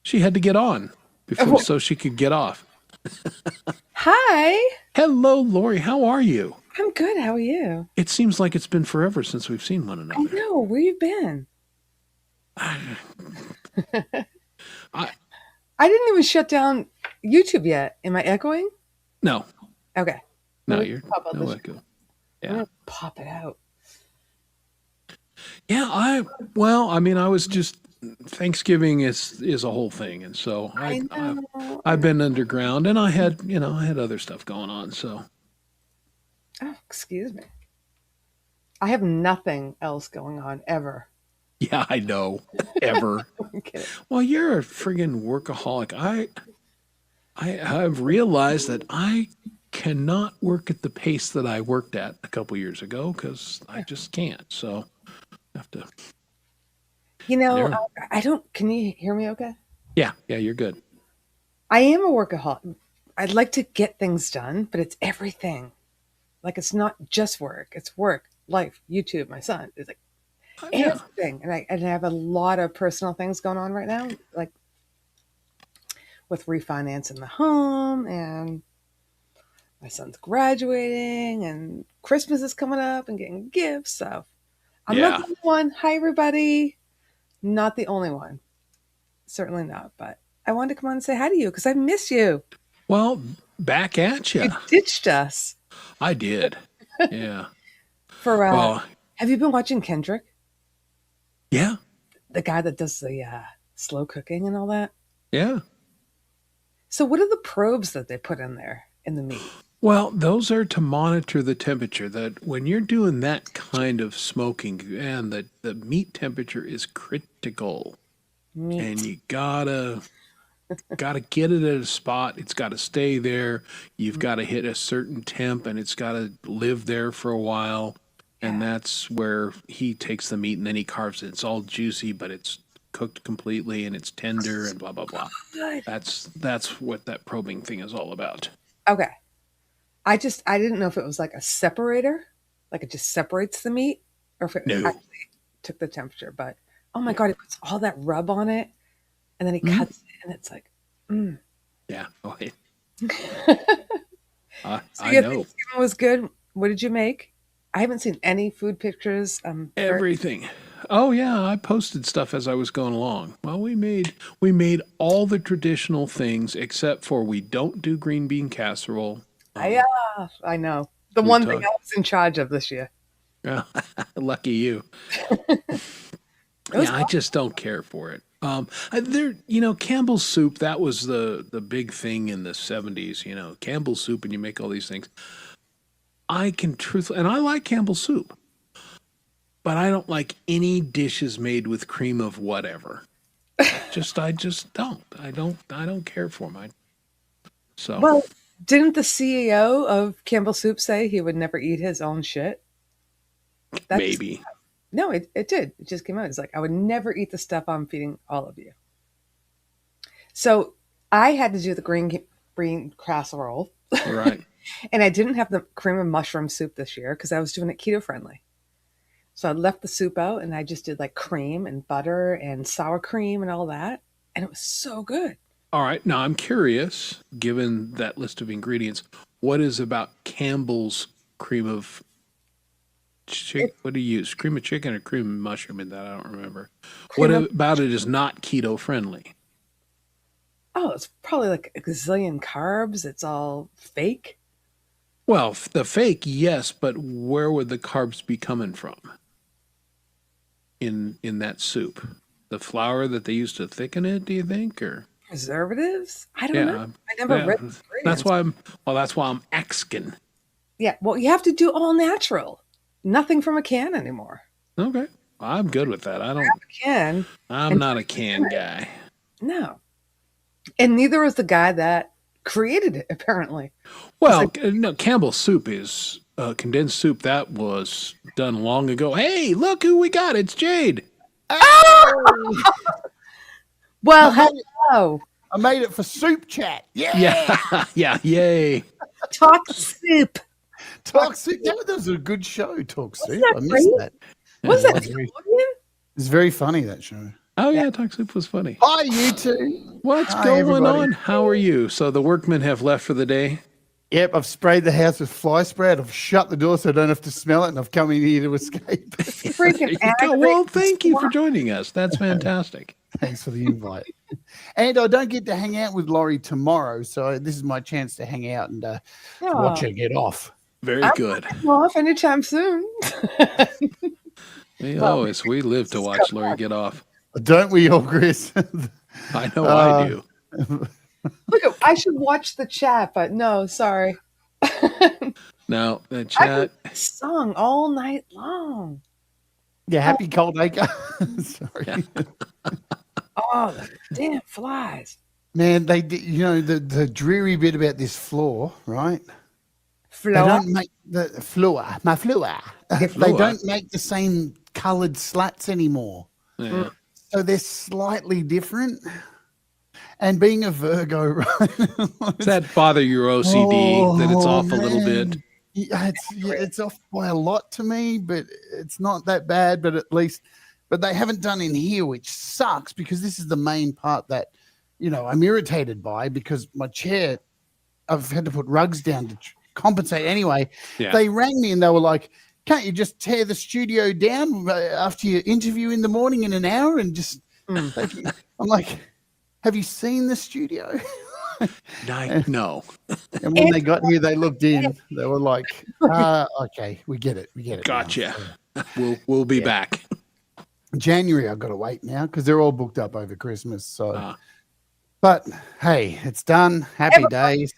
She had to get on before so she could get off. Hi. Hello, Lori. How are you? I'm good. How are you? It seems like it's been forever since we've seen one I another. know. Where you been? I I didn't even shut down YouTube yet. Am I echoing? no, Okay. no, Let me you're pop out no this- echo. I'm Yeah, gonna pop it out. yeah. I mean, I was just Thanksgiving is a whole thing, and so I know. I've been underground, and I had other stuff going on. So Oh, excuse me. I have nothing else going on ever. yeah, I know. Ever. I'm kidding. Well, you're a friggin' workaholic. I've realized that I cannot work at the pace that I worked at a couple years ago because I just can't. So I have to. You know, There. I don't. Can you hear me? Okay. Yeah, you're good. I am a workaholic. I'd like to get things done, but it's everything. Like it's not just work. It's work, life, YouTube, my son. It's like Yeah. everything, and I have a lot of personal things going on right now, like with refinancing the home, and my son's graduating, and Christmas is coming up, and getting gifts. So I'm Yeah. not the only one. Hi, everybody. Not the only one. Certainly not. But I wanted to come on and say hi to you because I miss you. Well, back at you. You ditched us I did. Yeah. for. Well, Have you been watching Kendrick, yeah. the guy that does the slow cooking and all that? Yeah. So what are the probes that they put in there in the meat? Well, those are to monitor the temperature. That when you're doing that kind of smoking, and the meat temperature is critical, Meat. and you gotta get it at a spot. It's got to stay there. You've got to hit a certain temp, and it's got to live there for a while. And that's where he takes the meat and then he carves it. It's all juicy, but it's cooked completely and it's tender and blah blah blah. Good. That's what that probing thing is all about. Okay. I didn't know if it was like a separator, like it just separates the meat, or if it No. actually took the temperature. But oh my god, he puts all that rub on it, and then he Mm-hmm. cuts it, and it's like, Yeah. Oh, hey. So I your know. Thanksgiving was good. What did you make? I haven't seen any food pictures. Everything. Oh yeah, I posted stuff as I was going along. Well, we made all the traditional things except for we don't do green bean casserole. I know the we one thing talked- I was in charge of this year. Lucky you. was Yeah, I just don't care for it. Campbell's soup, that was the big thing in the 70s, Campbell's soup, and you make all these things. And I like Campbell's soup, but I don't like any dishes made with cream of whatever. I just don't. I don't care for mine. So Well, didn't the CEO of Campbell Soup say he would never eat his own shit? That's- maybe. No, it did. It just came out. It's like, I would never eat the stuff I'm feeding all of you. So I had to do the green casserole, Right. and I didn't have the cream of mushroom soup this year because I was doing it keto friendly. So I left the soup out, and I just did like cream and butter and sour cream and all that. And it was so good. All right. Now I'm curious, given that list of ingredients, what is about Campbell's cream of chicken? What do you use? Cream of chicken or cream of mushroom in that? I don't remember. Cream What of- about it is not keto friendly? Oh, it's probably like a gazillion carbs. It's all fake. Well, the fake, yes, but where would the carbs be coming from in that soup? The flour that they use to thicken it, do you think, or Preservatives? I don't know. I never read the ingredients. That's why I'm asking. Yeah, well, you have to do all natural. Nothing from a can anymore. Okay, I'm good with that. Can I'm not a can guy. no, and neither is the guy that created it. Apparently, Well, no, Campbell's soup is condensed soup that was done long ago. Hey, look who we got! It's Jade. well, hello, I made it for soup chat. Yeah. Yeah, yeah, yay! talk soup. Talk soup. That was a good show, Talk Soup. that I missed great? that. Was Yeah, that it was very- Nickelodeon? It's very funny, that show. Oh yeah, Talk Soup was funny. Hi, you two. What's Hi, going everybody. on? How are you? So the workmen have left for the day. Yep, I've sprayed the house with fly spray. I've shut the door so I don't have to smell it, and I've come in here to escape. There you go. Well, thank you for joining us. That's fantastic. Thanks for the invite. And I don't get to hang out with Laurie tomorrow, so this is my chance to hang out and watch her get off. Very good. I'm off anytime soon. We live to watch Lori get off. Don't we all, Chris? I know I do. Look, I should watch the chat, but no, sorry. Now the I chat. could song all night long. Yeah, happy cold acre. Sorry. Oh, the damn flies. Man, they did, the dreary bit about this floor, right? They Floor. don't make the floor, my floor. They floor. don't make the same coloured slats anymore. Yeah. So they're slightly different. And being a Virgo, right? Does that bother your OCD that it's off a little man. bit? Yeah, it's off by a lot to me, but it's not that bad. But at least, but they haven't done in here, which sucks because this is the main part that, I'm irritated by because my chair, I've had to put rugs down to compensate anyway. Yeah. They rang me and they were like, can't you just tear the studio down after your interview in the morning in an hour and just, I'm like, have you seen the studio? No. And when they got here, they looked in. They were like, okay, we get it. Now." Gotcha. So, We'll be back. January, I've got to wait now because they're all booked up over Christmas. So, Ah. but hey, it's done. Happy days.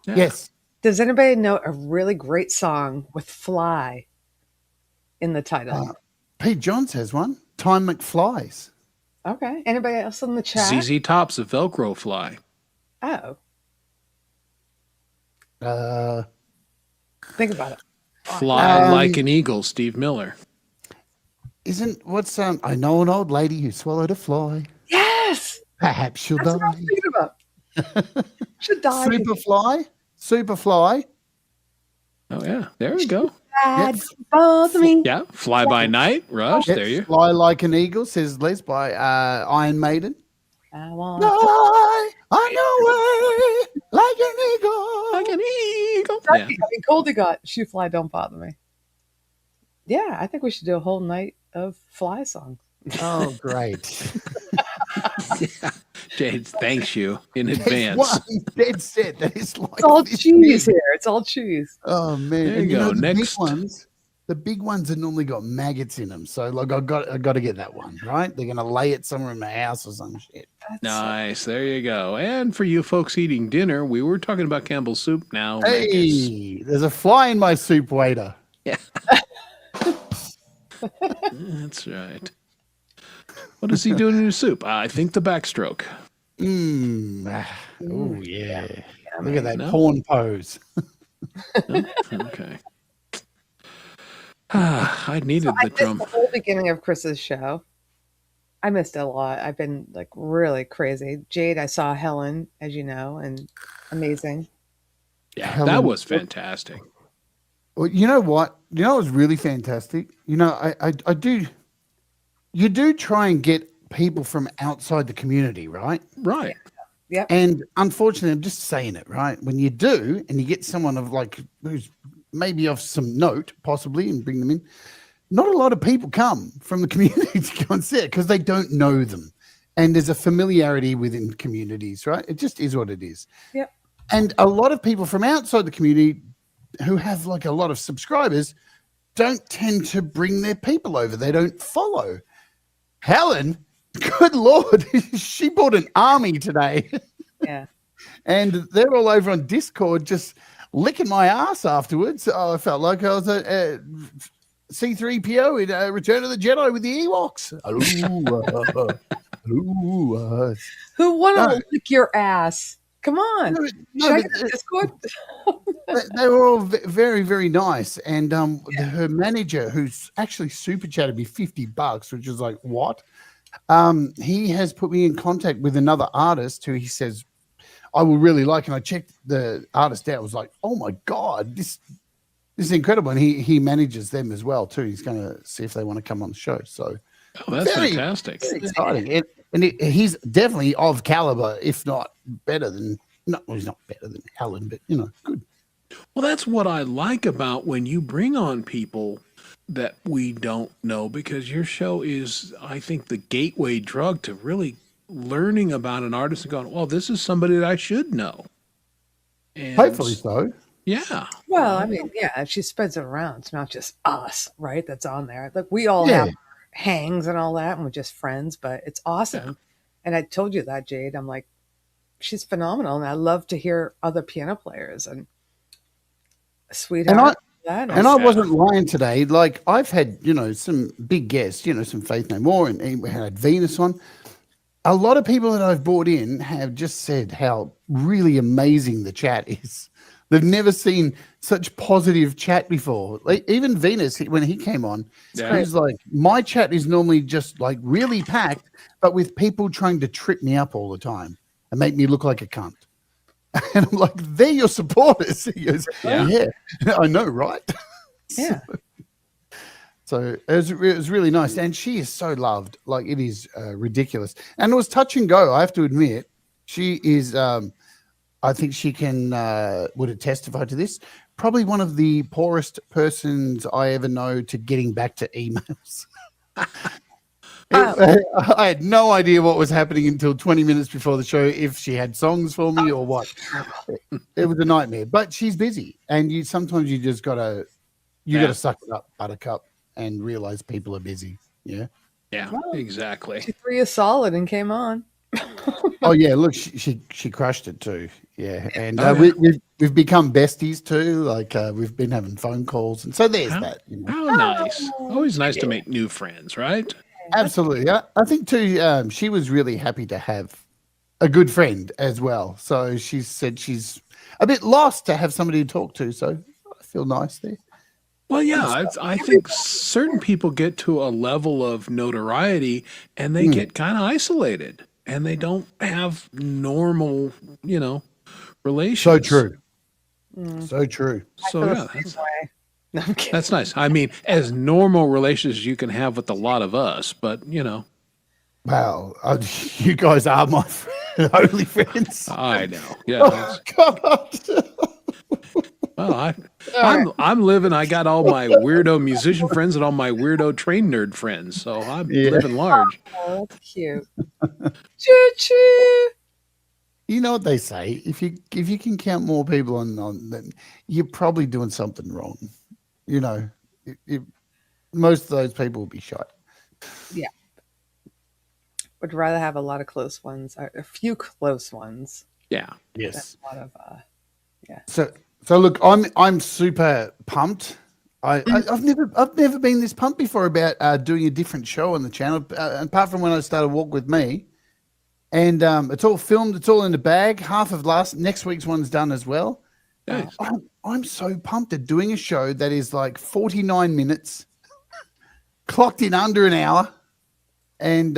Yeah. Yes. Does anybody know a really great song with fly in the title? Pete Johns has one. Time McFlies. Okay. Anybody else in the chat? ZZ Top's a Velcro fly. Oh, think about it. Fly like an eagle, Steve Miller. I know an old lady who swallowed a fly. Yes. Perhaps she'll That's what I die. was thinking about. Should die. Superfly. Oh yeah, there we go. Bad, Yep. bother me. Yeah, Fly by Night, Rush. Yep, There you. Fly Like an Eagle, says Les by Iron Maiden. I want Fly on your way like an eagle. Like an eagle. I Yeah. mean, Goldie got Shoe Fly Don't Bother Me. Yeah, I think we should do a whole night of fly songs. Oh, great. Jade, thanks you in There's advance. one dead set that is like It's all this cheese big. here. It's all cheese. Oh man! There you And go. the Next. big ones have normally got maggots in them. So like I got to get that one right. They're gonna lay it somewhere in my house or some shit. Nice. There you go. And for you folks eating dinner, we were talking about Campbell's soup now. Magus. Hey, there's a fly in my soup waiter. That's right. What is he doing in his soup? I think the backstroke. Oh yeah. Look at that No? porn pose. No? Okay. I needed I the missed drum. the whole beginning of Chris's show. I missed it a lot. I've been like really crazy. Jade, I saw Helen, as you know, and amazing. Yeah, Helen- that was fantastic. Well, you know what? You know what was really fantastic? I do. You do try and get people from outside the community, right? Right. Yep. And unfortunately, I'm just saying it, right? When you do, and you get someone of like who's maybe of some note, possibly, and bring them in, not a lot of people come from the community to go and see it because they don't know them. And there's a familiarity within communities, right? It just is what it is. Yep. And a lot of people from outside the community who have like a lot of subscribers don't tend to bring their people over. They don't follow. Helen, good Lord, she bought an army today. Yeah. And they're all over on Discord just licking my ass afterwards. Oh, I felt like I was a C-3PO in Return of the Jedi with the Ewoks. Who want to No. lick your ass? Come on. No, Should I but get the Discord? they were all very, very nice. And her manager, who's actually super chatted me $50, which is like, what? He has put me in contact with another artist who he says I will really like. And I checked the artist out. I was like, oh my God, this is incredible. And he manages them as well too. He's going to see if they want to come on the show. So Oh, that's Very- fantastic. Very exciting. He's definitely of caliber, if not better than. No, he's not better than Alan, but good. Well, that's what I like about when you bring on people that we don't know, because your show is, I think, the gateway drug to really learning about an artist and going, well, this is somebody that I should know. And Hopefully so. Yeah. Well, I mean, yeah, she spreads it around. It's not just us, right? That's on there. Like we all Yeah. have hangs and all that, and we're just friends, but it's awesome. And I told you that, Jade. I'm like, she's phenomenal, and I love to hear other piano players and sweetheart. And I wasn't lying today. Like I've had, some big guests, some Faith No More, and we had Venus on. A lot of people that I've brought in have just said how really amazing the chat is. They've never seen such positive chat before. Like even Venus, when he came on, he was like, my chat is normally just like really packed, but with people trying to trip me up all the time and make me look like a cunt. And I'm like, they're your supporters. He goes, yeah, I know, right? Yeah. So it was really nice. And she is so loved. Like it is ridiculous. And it was touch and go, I have to admit. She is, I think she can, would have testified to this, probably one of the poorest persons I ever know to getting back to emails. I had no idea what was happening until 20 minutes before the show, if she had songs for me or what. It was a nightmare. But she's busy, and sometimes you just gotta suck it up, buttercup, and realize people are busy. Yeah. Yeah, exactly. She threw you solid and came on. Oh yeah, look, she crushed it too. Yeah, and we've become besties too. Like we've been having phone calls, and so there's that. How nice! Always nice to make new friends, right? Absolutely. I think too. She was really happy to have a good friend as well. So she said she's a bit lost to have somebody to talk to. So I feel nice there. Well, yeah, I think certain people get to a level of notoriety and they get kind of isolated and they don't have normal, relations. So true. So true. So yeah, that's nice. I mean, as normal relations you can have with a lot of us, but Wow, you guys are my only friends. I know. Yeah. Oh, God. Well, I'm living. I got all my weirdo musician friends and all my weirdo train nerd friends, so I'm living large. Oh, that's cute. Choo choo. You know what they say? If you can count more people on then you're probably doing something wrong. Most of those people will be shot. Yeah. Would rather have a lot of close ones, a few close ones. Yeah. Yes. A lot of So look, I'm super pumped. I've never been this pumped before about doing a different show on the channel, apart from when I started Walk With Me. And it's all filmed, it's all in the bag. Half of next week's one's done as well. Nice. I'm so pumped at doing a show that is like 49 minutes, clocked in under an hour, and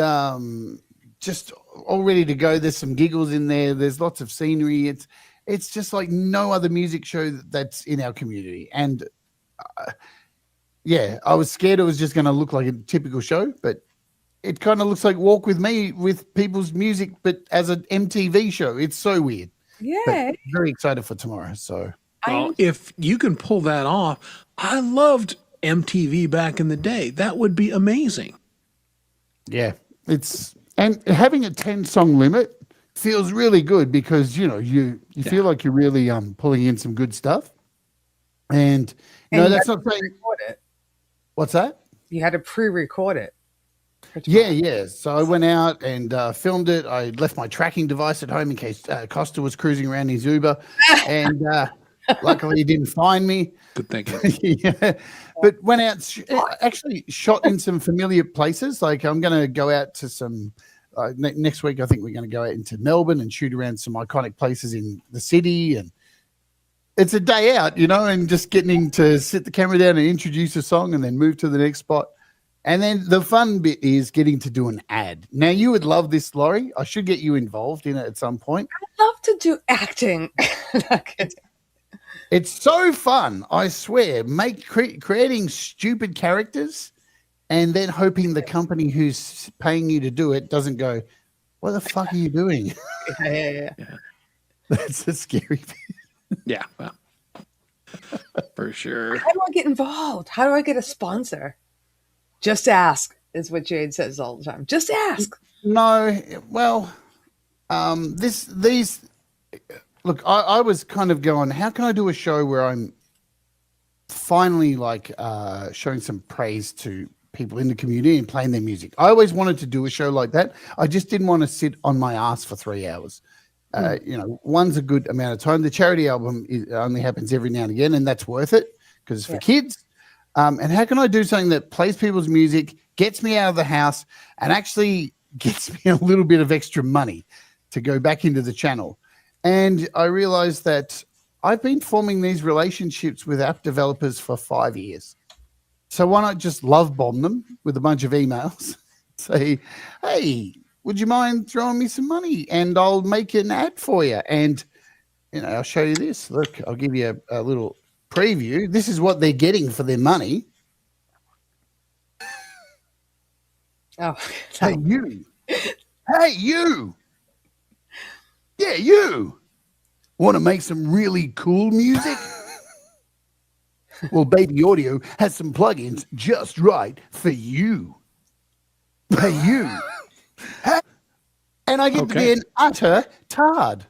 just all ready to go. There's some giggles in there. There's lots of scenery. It's just like no other music show that's in our community. And I was scared it was just going to look like a typical show, but it kind of looks like Walk With Me with people's music, but as an MTV show. It's so weird. yeah. Very excited for tomorrow. So Well, if you can pull that off, I loved MTV back in the day. That would be amazing. yeah, and having a 10-song limit feels really good because you feel like you're really pulling in some good stuff. And And you that's had not to saying pre-record it. what's that? You had to pre-record it. Yeah. So I went out and filmed it. I left my tracking device at home in case Costa was cruising around his Uber, and luckily he didn't find me. Good thinking. Yeah. But went out, actually shot in some familiar places. Like I'm going to go out to some next week. I think we're going to go out into Melbourne and shoot around some iconic places in the city. And it's a day out, and just getting to sit the camera down and introduce a song and then move to the next spot. And then the fun bit is getting to do an ad. Now, you would love this, Laurie. I should get you involved in it at some point. I'd love to do acting. It's so fun, I swear. Creating stupid characters and then hoping the company who's paying you to do it doesn't go, what the fuck are you doing? Yeah. That's a scary thing. Yeah, well, for sure. How do I get involved? How do I get a sponsor? Just ask is what Jade says all the time. Just ask. No, well, look, I was kind of going, how can I do a show where I'm finally like showing some praise to people in the community and playing their music? I always wanted to do a show like that. I just didn't want to sit on my ass for 3 hours. One's a good amount of time. The charity album only happens every now and again, and that's worth it because it's for kids. And how can I do something that plays people's music, gets me out of the house, and actually gets me a little bit of extra money to go back into the channel? And I realized that I've been forming these relationships with app developers for 5 years. So why not just love bomb them with a bunch of emails? Say, hey, would you mind throwing me some money and I'll make an ad for you? And, I'll show you this. Look, I'll give you a little preview. This is what they're getting for their money. Oh, Hey, you. Hey, you. Yeah, you. Want to make some really cool music? Well, Baby Audio has some plugins just right for you. Hey, you. Hey. And I get to be an utter tard.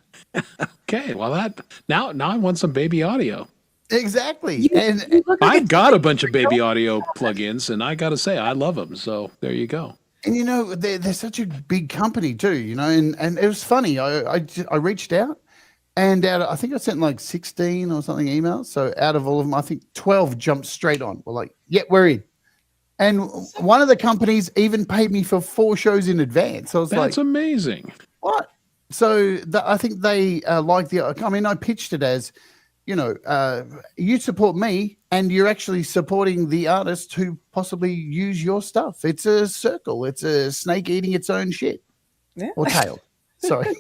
Okay, well now I want some Baby Audio. Exactly. And I've got a bunch of Baby Audio plugins, and I got to say I love them. So there you go. And they're such a big company too. And it was funny. I reached out, and I think I sent like 16 or something emails. So out of all of them, I think 12 jumped straight on. We're like, yeah, we're in. And one of the companies even paid me for 4 shows in advance. I was like, that's amazing. What? So I think they like I pitched it as, you support me and you're actually supporting the artist who possibly use your stuff. It's a circle. It's a snake eating its own shit. Yeah. Or tail. Sorry.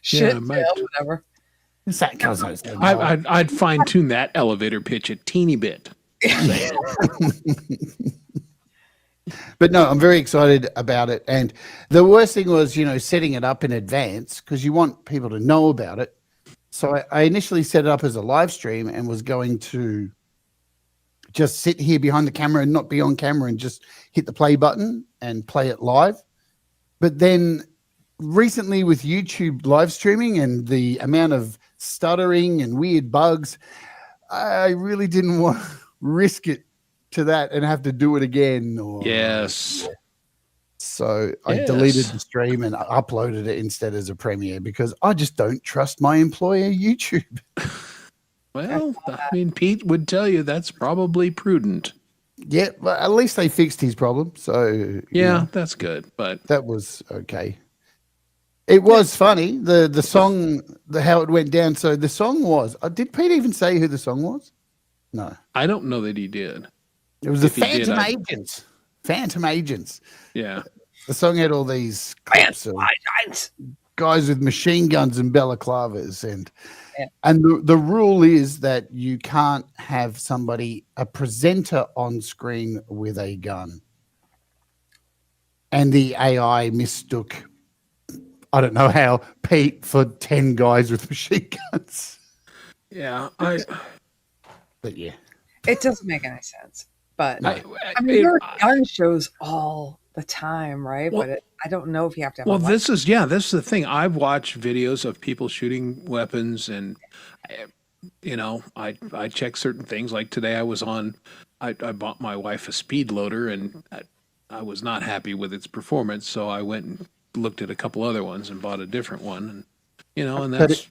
Shit, Yeah, whatever. I'd fine tune that elevator pitch a teeny bit. But no, I'm very excited about it. And the worst thing was, setting it up in advance because you want people to know about it. So I initially set it up as a live stream and was going to just sit here behind the camera and not be on camera and just hit the play button and play it live. But then recently with YouTube live streaming and the amount of stuttering and weird bugs, I really didn't want to risk it to that and have to do it again. Yes. So I deleted the stream and uploaded it instead as a premiere because I just don't trust my employer, YouTube. Well, Pete would tell you that's probably prudent. Yeah, but at least they fixed his problem. So yeah, that's good. But that was okay. It was funny. The song, how it went down. So the song was. Did Pete even say who the song was? No, I don't know that he did. It was the Phantom Agents. Phantom Agents. Yeah. The song had all these clips of guys with machine guns and balaclavas, and the rule is that you can't have a presenter on screen with a gun. And the AI mistook, I don't know how, Pete for 10 guys with machine guns. Yeah, but yeah, it doesn't make any sense. But there are gun shows all the time, right? Well, but I don't know if you have to have. Well, this is the thing. I've watched videos of people shooting weapons, and I check certain things. Like today, I bought my wife a speed loader, and I was not happy with its performance, so I went and looked at a couple other ones and bought a different one, and that's.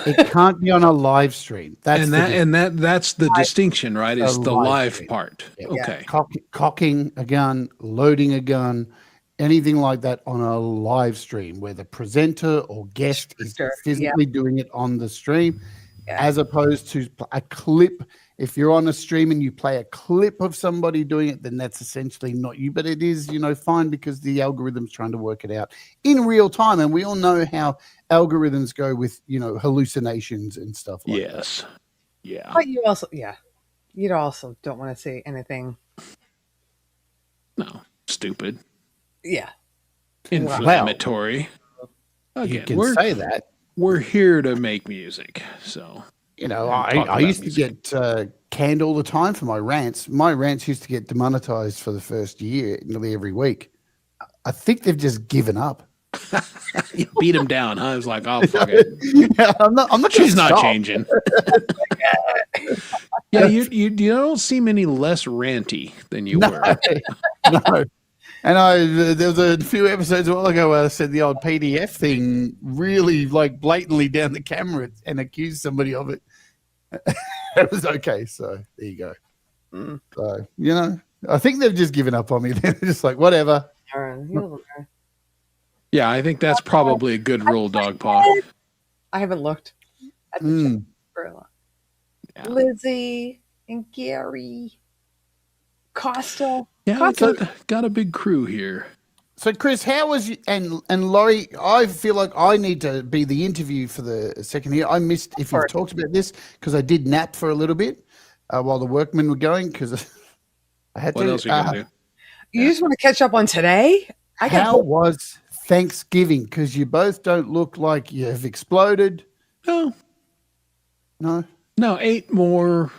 It can't be on a live stream. That's the distinction, right? Is the live part. Yeah. Okay. Cocking a gun, loading a gun, anything like that on a live stream where the presenter or guest is physically doing it on the stream, as opposed to a clip. If you're on a stream and you play a clip of somebody doing it, then that's essentially not you. But it is, fine because the algorithm's trying to work it out in real time. And we all know how algorithms go with, hallucinations and stuff like that. Yeah. But you also don't want to say anything stupid, Yeah. inflammatory. You Again, can we're say that. we're here to make music, so You know, and talk I about used music. to get canned all the time for my rants. My rants used to get demonetized for the first year, nearly every week. I think they've just given up. You beat him down. Huh? I was like, oh fuck it. I'm not. She's gonna not stop. changing. Yeah, you don't seem any less ranty than you were. No. And there was a few episodes a while ago where I said the old PDF thing really like blatantly down the camera and accused somebody of it. It was okay. So there you go. So, you know, I think they've just given up on me. They're just like, whatever. Aaron, you live there. Yeah, I think that's probably a good rule, Dog Paw. I haven't looked at the Mm. chat very long. Yeah. Lizzie and Gary, Costa. Yeah, Costa. got a big crew here. So, Chris, how was you? And Laurie, I feel like I need to be the interview for the second here. I missed if you've talked about this because I did nap for a little bit while the workmen were going because I had What to. else are you gonna do? You just want to catch up on today? How was Thanksgiving? Because you both don't look like you have exploded. No, No. ate more.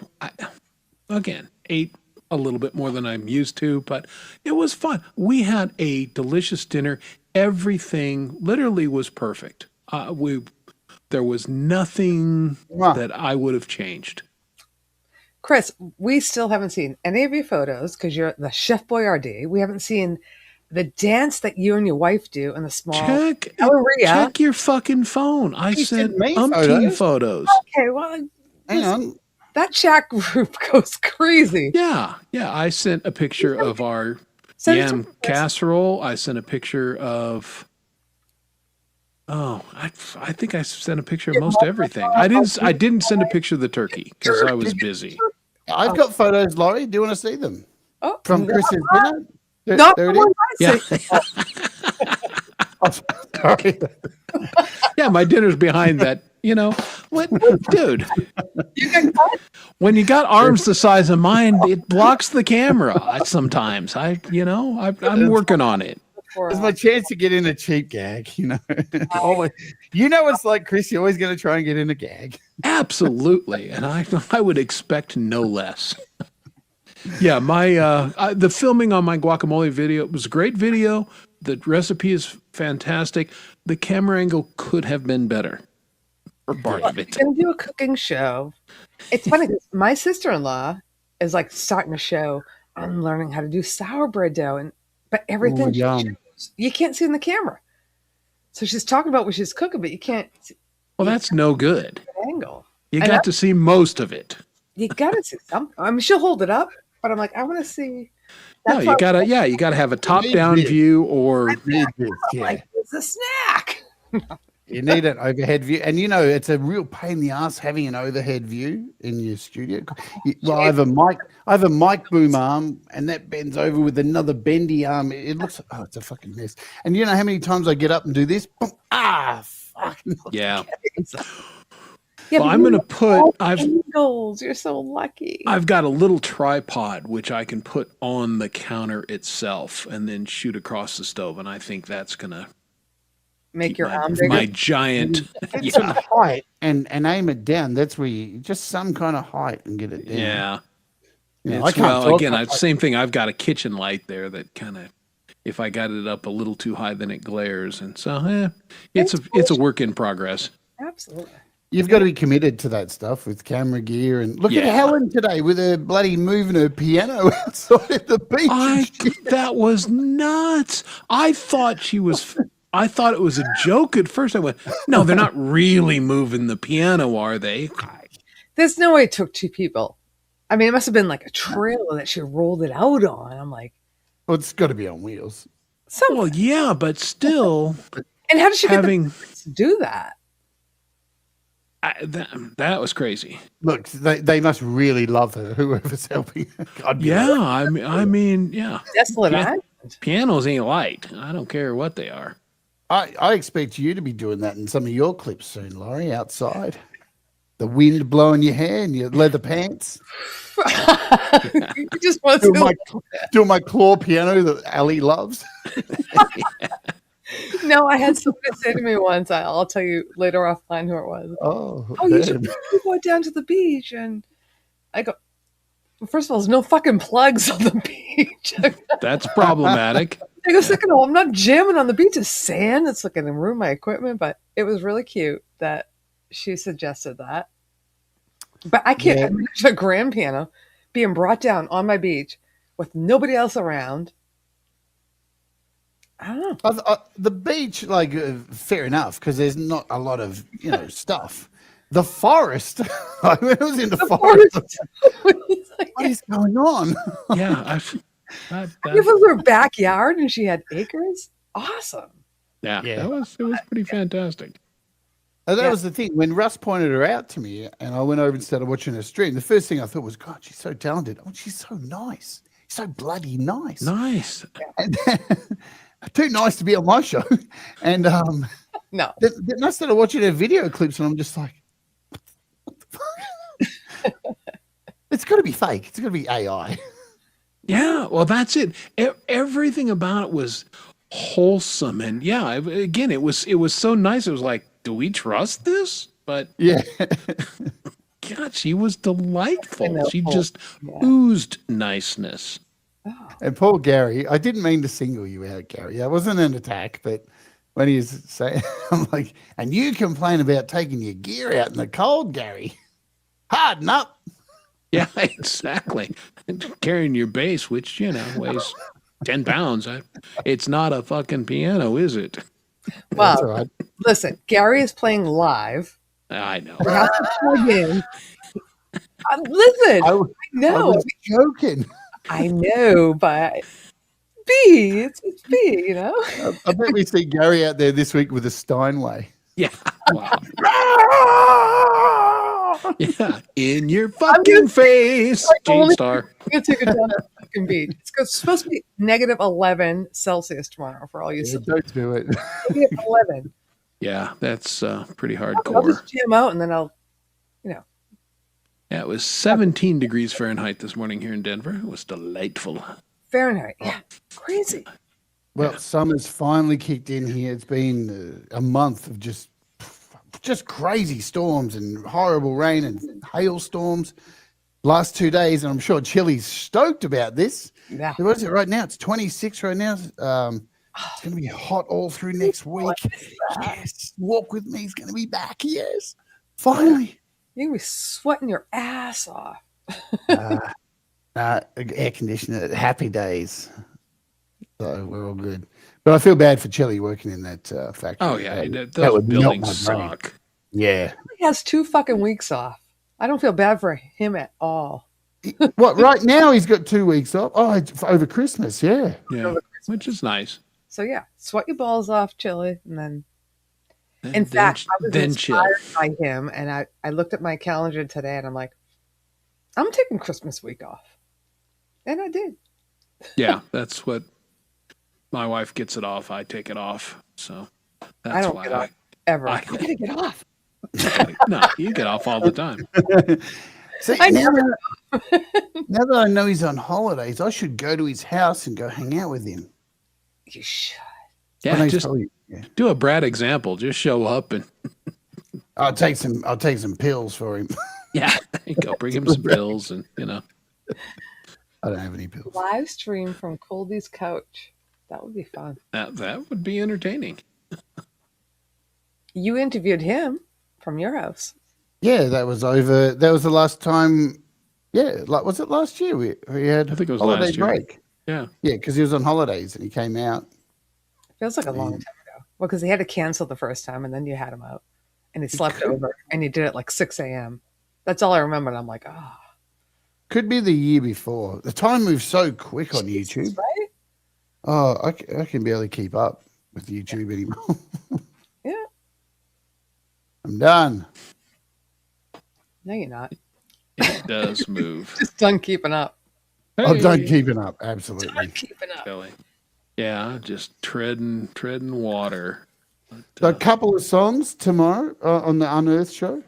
Ate a little bit more than I'm used to, but it was fun. We had a delicious dinner. Everything literally was perfect. There was nothing Wow. that I would have changed. Chris, we still haven't seen any of your photos because you're the Chef Boyardee. We haven't seen the dance that you and your wife do in the small galleria. Check your fucking phone. I You sent sent me umpteen photos. Okay, well, Hang on. that chat group goes crazy. Yeah. I sent a picture of our Send it to yam Chris. casserole. I sent a picture of. Oh, I think I sent a picture of most everything. I didn't send a picture of the turkey because I was busy. I've got photos, Laurie. Do you want to see them? Oh, From Chris's dinner? not There the it ones is. I Yeah, sent. Oh, sorry. yeah. My dinner's behind that. You know what, dude? You get caught? When you got arms the size of mine, it blocks the camera. Sometimes I'm working on it. It's my chance to get in a cheap gag, you know. Always, you know, it's like Chris. You're always going to try and get in a gag. Absolutely, and I would expect no less. Yeah, the filming on my guacamole video was a great video. The recipe is fantastic. The camera angle could have been better for part of it. You're going to do a cooking show. It's funny because my sister-in-law is like starting a show. I'm learning how to do sour bread dough, but everything Ooh, she yum. shows, you can't see in the camera. So she's talking about what she's cooking, but you can't see Well, that's no good. the angle. You And got to see most of it. You got to see something. I mean, she'll hold it up, but I'm like, I want to see. No, That's you why gotta have a top-down Need this. view or Need this, I'm yeah. like, it's a snack. You need an overhead view, and you know it's a real pain in the ass having an overhead view in your studio. Well, I have a mic boom arm, and that bends over with another bendy arm. It looks, it's a fucking mess. And you know how many times I get up and do this? Boom, fucking yeah. Yeah, Well, but I'm you gonna have put. all I've angles. You're so lucky. I've got a little tripod which I can put on the counter itself and then shoot across the stove, and I think that's gonna Make your my, arm bigger. my giant. It's Yeah. on height and aim it down. That's where you just some kind of height and get it down. Yeah. You know, It's- I can't well, talk again, like- same thing. I've got a kitchen light there that kind of, if I got it up a little too high, then it glares, and so it's a work in progress. Absolutely. You've got to be committed to that stuff with camera gear. And look at Yeah. Helen today with her bloody moving her piano outside at the beach. and shit. That was nuts. I thought it was a joke at first. I went, no, they're not really moving the piano, are they? There's no way it took two people. I mean, it must have been like a trailer that she rolled it out on. I'm like, Well, it's got to be on wheels. Well, yeah, but still, and how did she get having the to do that? that was crazy. Look, they must really love her, whoever's helping her. God, Yeah, I mean, yeah. Desolate Yeah. Island. Pianos ain't light. I don't care what they are. I expect you to be doing that in some of your clips soon, Laurie, outside. the wind blowing your hair and your leather pants. You just want Doing my claw piano that Ali loves. No, I had somebody say to me once, I'll tell you later offline who it was. Oh, You should go down to the beach. And I go, well, first of all, there's no fucking plugs on the beach. That's problematic. I go, second of all, I'm not jamming on the beach. It's sand. It's like going to ruin my equipment. But it was really cute that she suggested that. But I can't imagine a grand piano being brought down on my beach with nobody else around. I don't know. The beach, like, fair enough, because there's not a lot of, stuff. The forest, like, when I was in the forest, what is going on? Yeah. If it was her backyard and she had acres, awesome. Yeah. It was pretty fantastic. And that was the thing. When Russ pointed her out to me and I went over and started watching her stream, the first thing I thought was, God, she's so talented. Oh, she's so nice. So bloody nice. Nice. And too nice to be on my show. And no. Then I started watching her video clips and I'm just like, what the fuck? It's got to be fake. It's got to be AI. Yeah, well, that's it. Everything about it was wholesome, and again, it was so nice. It was like, do we trust this? But yeah, God, she was delightful. She just oozed niceness. And poor Gary, I didn't mean to single you out, Gary. That wasn't an attack, but when he was saying, I'm like, and you complain about taking your gear out in the cold, Gary. Harden up. Yeah, exactly. Carrying your bass, which, weighs 10 pounds. It's not a fucking piano, is it? Well, right. Listen, Gary is playing live. I know. We have to plug in. Listen, I know. I was joking. I know, but B, it's B, I bet we see Gary out there this week with a Steinway. Yeah. Wow. Yeah, in your fucking face, Gene Star. I'm gonna take it down to the fucking beach. It's supposed to be negative 11 Celsius tomorrow for all you. Don't do it. Negative 11. Yeah, that's pretty I'll hardcore. just jam out and then I'll. Yeah, it was 17 degrees Fahrenheit this morning here in Denver. It was delightful. Fahrenheit, yeah, crazy. Well, summer's finally kicked in here. It's been a month of just crazy storms and horrible rain and hailstorms. Last 2 days, and I'm sure Chili's stoked about this. Yeah. What is it right now? It's 26 right now. It's going to be hot all through next week. Yes. Walk with me is going to be back. Yes. Finally. You're going to be sweating your ass off. Air conditioner. Happy days. So we're all good. But I feel bad for Chili working in that factory. Oh, yeah. That would melt buildings my brain. suck. Yeah. He has 2 fucking weeks off. I don't feel bad for him at all. What, right now he's got 2 weeks off? Oh, it's over Christmas, yeah. Yeah, which is nice. So, yeah, sweat your balls off, Chili, and then... In fact, I was inspired by him, and I looked at my calendar today, and I'm like, I'm taking Christmas week off. And I did. Yeah, that's what... My wife gets it off. I take it off. So that's I don't why get off ever. I I gotta get off. No, you get off all the time. See, now that I know he's on holidays, I should go to his house and go hang out with him. You should. Yeah, just do a Brad example. Just show up and I'll take some pills for him. Yeah, go bring him some pills and I don't have any pills. Live stream from Colby's couch. That would be fun. That would be entertaining. You interviewed him from your house. Yeah, that was over. That was the last time. Yeah, was it last year? We had. I think it was holiday last year. break. Yeah, because he was on holidays and he came out. Feels like a long time ago. Well, because he had to cancel the first time, and then you had him out, and he slept over, and he did it like 6 a.m. That's all I remember. And I'm like, oh. Could be the year before. The time moves so quick on YouTube. Right? Oh, I can barely keep up with YouTube anymore. Yeah. I'm done. No, you're not. it does move. Just done keeping up. I'm done keeping up. Absolutely. Done keeping up. Billy. Yeah, just treading water. So a couple of songs tomorrow on the Unearthed show.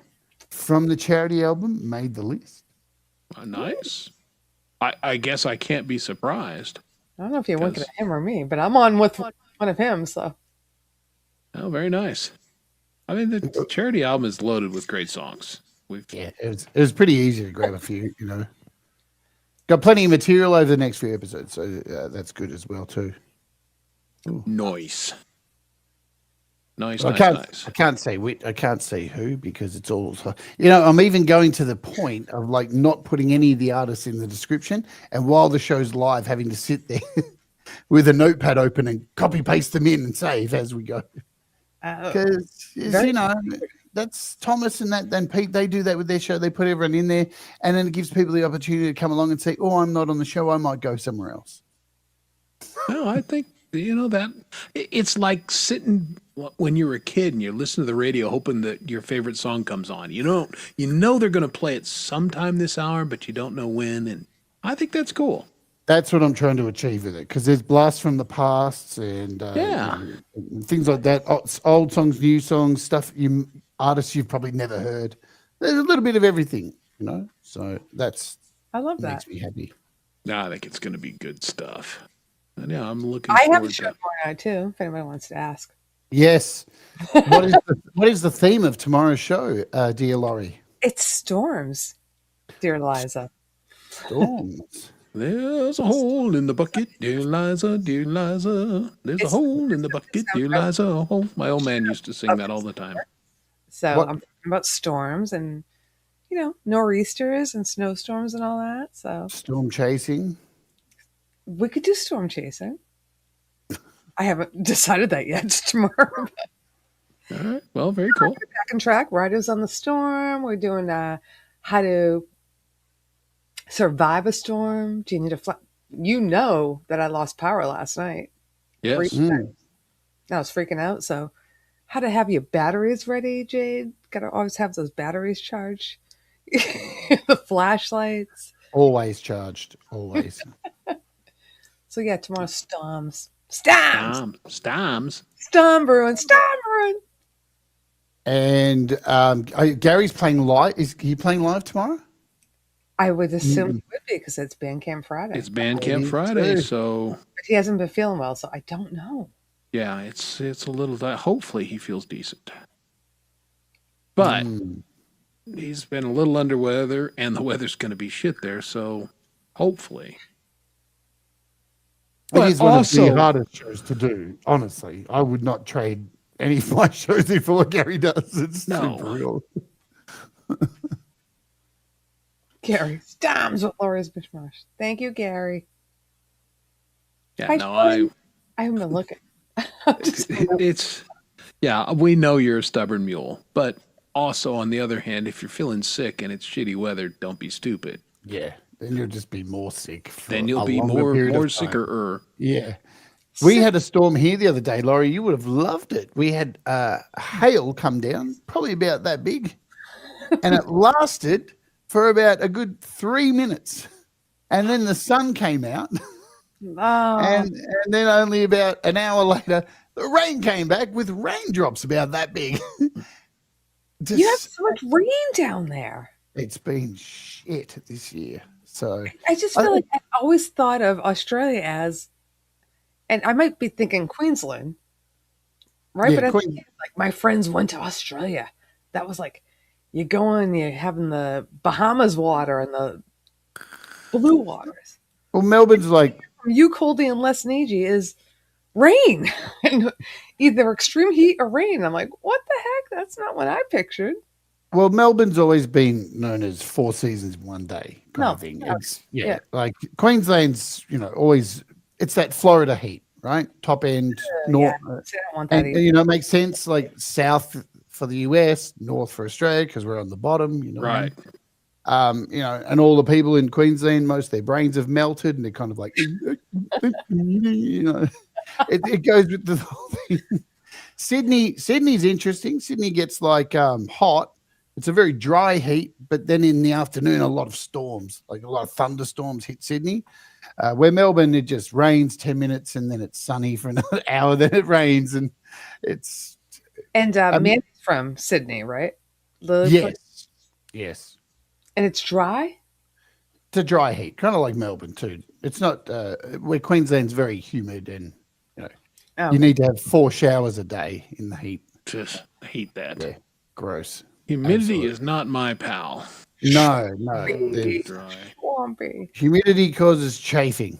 from the charity album made the list. Nice. I guess I can't be surprised. I don't know if you're winking Because- at him or me, but I'm on with one of him. So Oh, very nice. I mean, the charity album is loaded with great songs. Yeah, it was pretty easy to grab a few, you know. Got plenty of material over the next few episodes, so that's good as well too. Nice. Nice, I nice, can't, nice. I can't say I can't say who because it's all. You know, I'm even going to the point of like not putting any of the artists in the description, and while the show's live, having to sit there with a notepad open and copy paste them in and save as we go. Because you know that's Thomas and that then Pete. They do that with their show. They put everyone in there, and then it gives people the opportunity to come along and say, "Oh, I'm not on the show. I might go somewhere else." No, I think that it's like sitting when you were a kid and you listen to the radio hoping that your favorite song comes on. You know they're going to play it sometime this hour, but you don't know when. And I think that's cool. That's what I'm trying to achieve with it because there's blasts from the past and and things like that. Old songs, new songs, stuff artists you've probably never heard. There's a little bit of everything, you know. So I love that. makes me happy. No, I think it's going to be good stuff. And yeah, I'm looking I have forward a show to tomorrow night too. If anybody wants to ask. Yes. What is the theme of tomorrow's show, dear Laurie? It's storms, dear Liza. Storms. There's a hole in the bucket, dear Liza, dear Liza. There's a hole in the bucket, dear Liza. Oh, my old man used to sing that all the time. So What- I'm talking about storms and nor'easters and snowstorms and all that. So Storm chasing. we could do storm chasing. I haven't decided that yet. It's tomorrow. All right. Well, very cool. Back on track. Riders on the storm. We're doing how to survive a storm. Do you need a You know that I lost power last night. Yes. I was freaking out. So, how to have your batteries ready, Jade? Got to always have those batteries charged. The flashlights. Always charged. Always. So yeah, tomorrow storms. Storms. Storm brewing. And Gary's playing live. Is he playing live tomorrow? I would assume it would be because it's Bandcamp Friday. It's Bandcamp Friday, so But he hasn't been feeling well, so I don't know. yeah, it's a little. Hopefully, he feels decent. But he's been a little under weather, and the weather's going to be shit there. So hopefully. It But is one of also- the hardest shows to do. Honestly, I would not trade any of my shows for what Gary does. It's No. super real. Gary Storms with Laura's Bishmash. Thank you, Gary. Yeah, Hi, no, Sean. I haven't been looking. it's yeah, we know you're a stubborn mule, but also on the other hand, if you're feeling sick and it's shitty weather, don't be stupid. Yeah, then you'll just be more sick. For Then you'll a be longer period more of time. sicker. Yeah. We had a storm here the other day, Laurie. You would have loved it. We had hail come down, probably about that big, and it lasted for about a good 3 minutes. And then the sun came out, Oh, and then only about an hour later, the rain came back with raindrops about that big. you have so much rain down there. It's been shit this year. So I just feel like I always thought of Australia as, and I might be thinking Queensland, right? Yeah, But I think, like my friends went to Australia. That was like, you go in, you're having the Bahamas water and the blue waters. well, Melbourne's like From Ucoldi and Les Niji is rain, and either extreme heat or rain. I'm like, what the heck? That's not what I pictured. Well, Melbourne's always been known as 4 seasons, 1 day kind No, of thing. no, It's yeah. like Queensland's, always it's that Florida heat, right? Top end, north, So I don't want that and either. it makes sense. Like south for the US, north for Australia because we're on the bottom, Right. And all the people in Queensland, most of their brains have melted, and they're kind of like, it goes with the whole thing. Sydney's interesting. Sydney gets like hot. It's a very dry heat, but then in the afternoon, a lot of storms, like a lot of thunderstorms hit Sydney. Where Melbourne, it just rains 10 minutes and then it's sunny for another hour, then it rains, and it's And Mandy's from Sydney, right? Lilliput? yes, Yes. And it's dry? It's a dry heat, kind of like Melbourne too. It's not where Queensland's very humid, and Oh. you need to have 4 showers a day in the heat. Just hate that. Yeah, gross. Humidity Absolutely. is not my pal. No. Really? Dry. Swampy. Humidity causes chafing.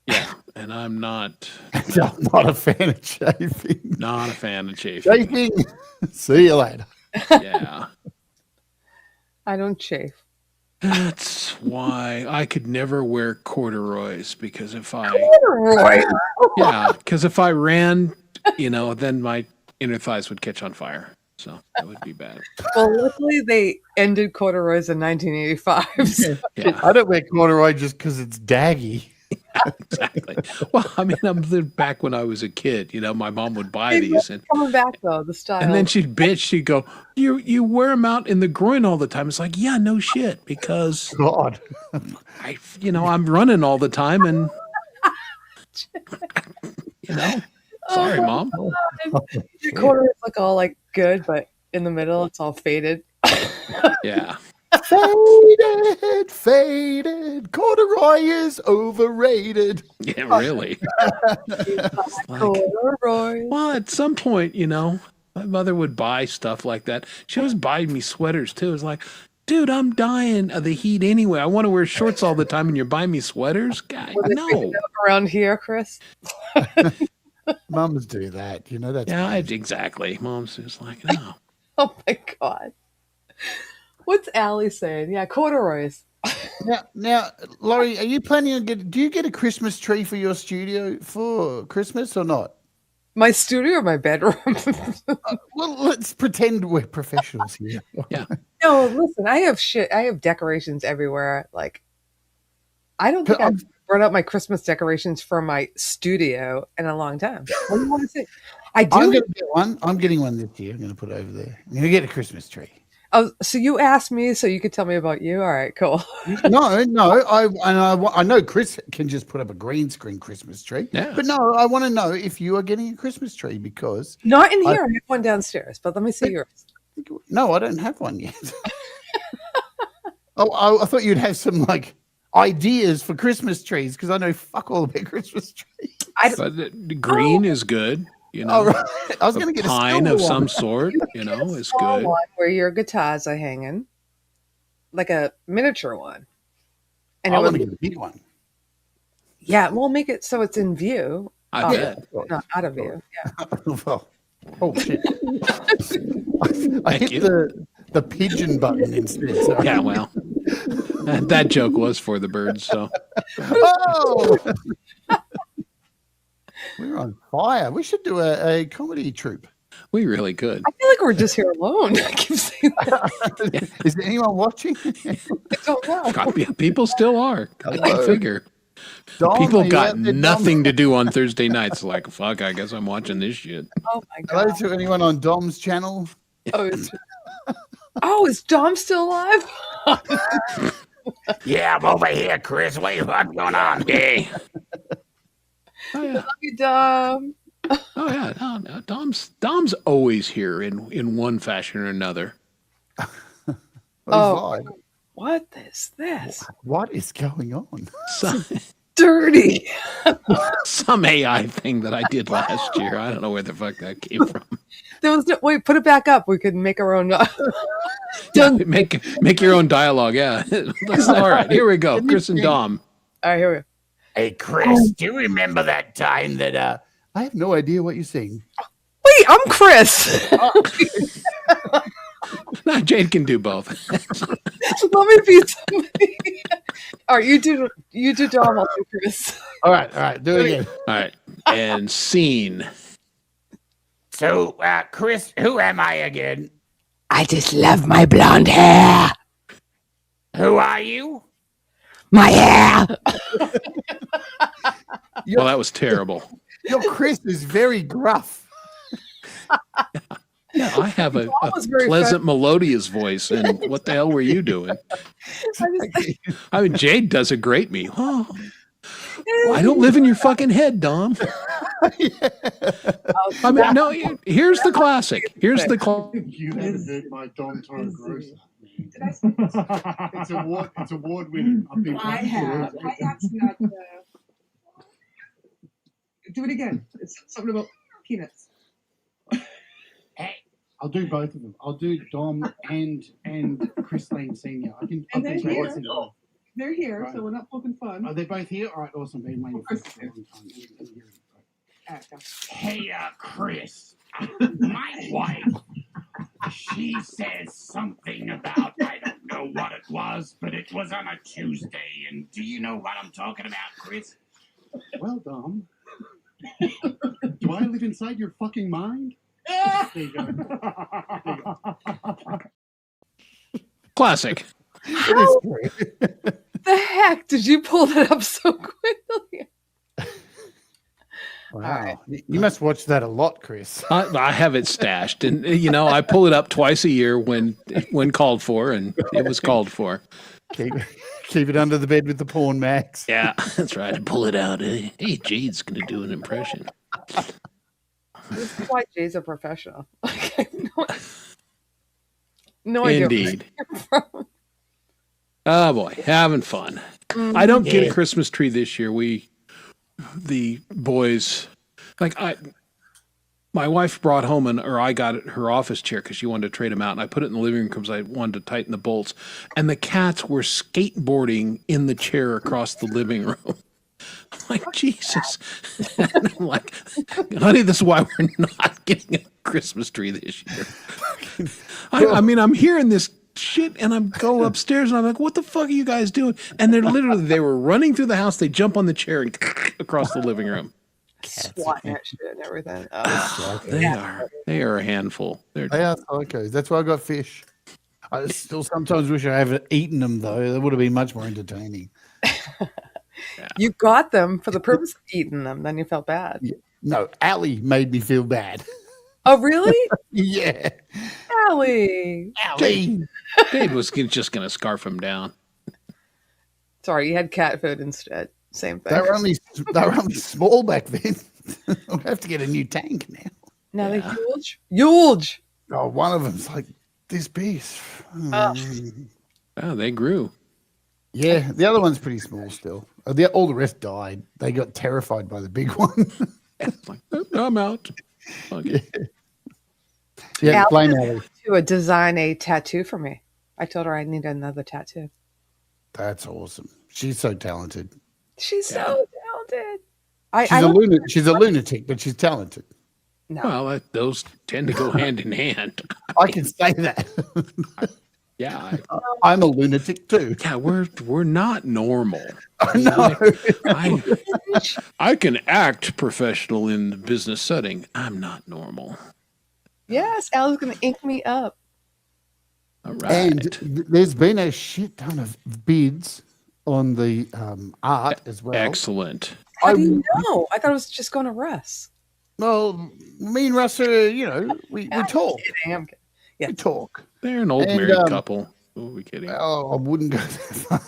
Yeah, and I'm not I'm not a fan of chafing. not a fan of chafing. Chafing. See you later. Yeah. I don't chafe. That's why I could never wear corduroys because if I ran, then my inner thighs would catch on fire. So that would be bad. Well, luckily they ended corduroys in 1985. So Yeah, I don't wear corduroy just because it's daggy. exactly. Well, I mean, I'm back when I was a kid. My mom would buy these, and coming back though, the style. then she'd bitch. She'd go, "You wear them out in the groin all the time." It's like, yeah, no shit, because God. I'm running all the time, and sorry, Mom. Your corduroys look all like good, but in the middle it's all faded. Yeah. Faded. Corduroy is overrated. Yeah, really. Corduroys. Well, at some point, my mother would buy stuff like that. She always buying me sweaters too. It's like, dude, I'm dying of the heat anyway. I want to wear shorts all the time, and you're buying me sweaters? God, no. Around here, Chris. Mums do that. That's Yeah, exactly. Mom's just like, no. Oh my god. What's Allie saying? Yeah, corduroys. Now, Laurie, are you planning on do you get a Christmas tree for your studio for Christmas or not? My studio or my bedroom? Well, let's pretend we're professionals here. Yeah. No, listen, I have shit. I have decorations everywhere. Like, I don't think I've brought up my Christmas decorations for my studio in a long time. What do you want to say? I do. I'm going to get one. I'm getting one this year. I'm going to put it over there. I'm going to get a Christmas tree. Oh, so you asked me so you could tell me about you? All right, cool. No. I know Chris can just put up a green screen Christmas tree. Yeah. But no, I want to know if you are getting a Christmas tree because Not in here. I have one downstairs, but let me see yours. no, I don't have one yet. I thought you'd have some ideas for Christmas trees because I know fuck all about Christmas trees. But the green is good. All right. I was going to get pine a of silver some one. sort, is Small good. one where your guitars are hanging, like a miniature one. And I it want to would, get a big one. yeah, we'll make it so it's in view. I bet. Not out of view. Yeah. Well, oh shit! I Thank hit you. the pigeon button instead. Sorry. Yeah, well, that joke was for the birds. So Oh, we're on fire. We should do a comedy troupe. we really could. I feel like we're just here alone. I keep saying that. Is anyone watching? I don't know. God, yeah, people still are. I can figure. Dom, are People you got out there, Dom? nothing to do on Thursday nights. Like, fuck, I guess I'm watching this shit. Oh my Hello god. to anyone on Dom's channel. Oh, is Dom still alive? Yeah, I'm over here, Chris. What's going on? Hey. Oh yeah. Love you, Dom. Oh yeah. No, Dom's always here in one fashion or another. He's Oh. live. What is this? What is going on? Dirty. Some AI thing that I did last year. I don't know where the fuck that came from. There was no, wait, put it back up. We could make our own. Make your own dialogue. Yeah. All right. Here we go. Chris and Dom. All right, here we go. Hey, Chris, do you remember that time that I have no idea what you're saying. Wait, I'm Chris. No, Jade can do both. Let me be somebody. All right, you do Dom. I'll do Chris. All right, do it again. All right. And scene. So, Chris, who am I again? I just love my blonde hair. Who are you? My hair. Well, that was terrible. Your Chris is very gruff. Yeah, I have a was very pleasant, melodious voice. And what the hell were you doing? I mean, Jade does a great me. Oh, I don't live in your fucking head, Dom. I mean, no. Here's the classic. Here's the classic. You haven't heard my Dom Toro gross. Did I say It's award winning. I have. I actually not. Do it again. It's something about peanuts. I'll do both of them. I'll do Dom and Chris Lane Senior. I can. And I'll they're do here. both of them. They're here, Right. so we're not poking fun. Are they both here? All right, awesome. Been waiting for a long time. All right, go. Hey, Chris, my wife, she says something about, I don't know what it was, but it was on a Tuesday. And do you know what I'm talking about, Chris? Well, Dom, do I live inside your fucking mind? There you go. There you go. Classic. How the heck did you pull that up so quickly? Wow. You must watch that a lot, Chris. I have it stashed, and I pull it up twice a year when called for, and it was called for. Keep it under the bed with the porn, Max. Yeah, that's right. I pull it out. Hey, Jade's gonna do an impression. This is why Jay's a professional. Like, I have no idea. Indeed. Oh boy, having fun. I don't get a Christmas tree this year. The boys, my wife brought home I got her office chair because she wanted to trade them out, and I put it in the living room because I wanted to tighten the bolts. And the cats were skateboarding in the chair across the living room. I'm like, Jesus. And I'm like, honey, this is why we're not getting a Christmas tree this year. I mean, I'm hearing this shit, and I'm go upstairs, and I'm like, what the fuck are you guys doing? And they were running through the house. They jump on the chair and across the living room. Swatting that shit and everything. They are a handful. They are psychos. That's why I got fish. I still sometimes wish I haven't eaten them, though. That would have been much more entertaining. You got them for the purpose of eating them, then you felt bad. Yeah. No, Allie made me feel bad. Oh, really? Yeah. Allie. Dave was just going to scarf him down. Sorry, you had cat food instead. Same thing. They were only small back then. I'll have to get a new tank now. Now they're huge. Huge. Oh, one of them's like this big. Oh, they grew. Yeah, the other one's pretty small still. All the rest died. They got terrified by the big one. I'm out. Okay. Yeah, blame Allie Allie. to design a tattoo for me. I told her I need another tattoo. That's awesome. She's so talented. She's so talented. She's a lunatic, but she's talented. No. Well, those tend to go hand in hand. I can say that. Yeah, I'm a lunatic too. Yeah, we're not normal. No. I can act professional in the business setting. I'm not normal. Yes, Allie's going to ink me up. All right. And there's been a shit ton of bids on the art as well. Excellent. How do you know? I thought it was just going to Russ. Well, me and Russ are, we talk. I'm kidding. Yeah. We talk. They're an old married couple. Who are we kidding? Oh, I wouldn't go that far.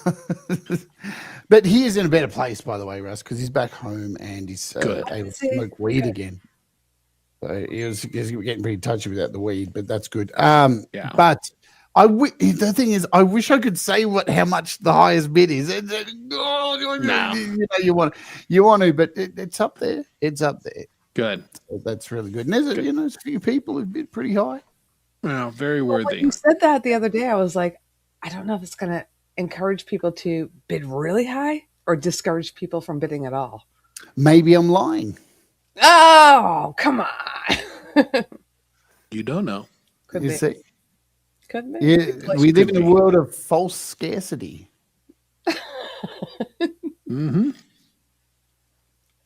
But he is in a better place, by the way, Russ, because he's back home and he's able to smoke weed again. So he was getting pretty touchy without the weed, but that's good. Yeah. But the thing is, I wish I could say how much the highest bid is. No. You want to, but it's up there. It's up there. Good. So that's really good. And there's a few people who've bid pretty high. Well, very When worthy. you said that the other day, I was like, I don't know if it's going to encourage people to bid really high or discourage people from bidding at all. Maybe I'm lying. Oh, come on. You don't know. Could You be. see? Could be. Yeah, we live in a world of false scarcity. Mm-hmm.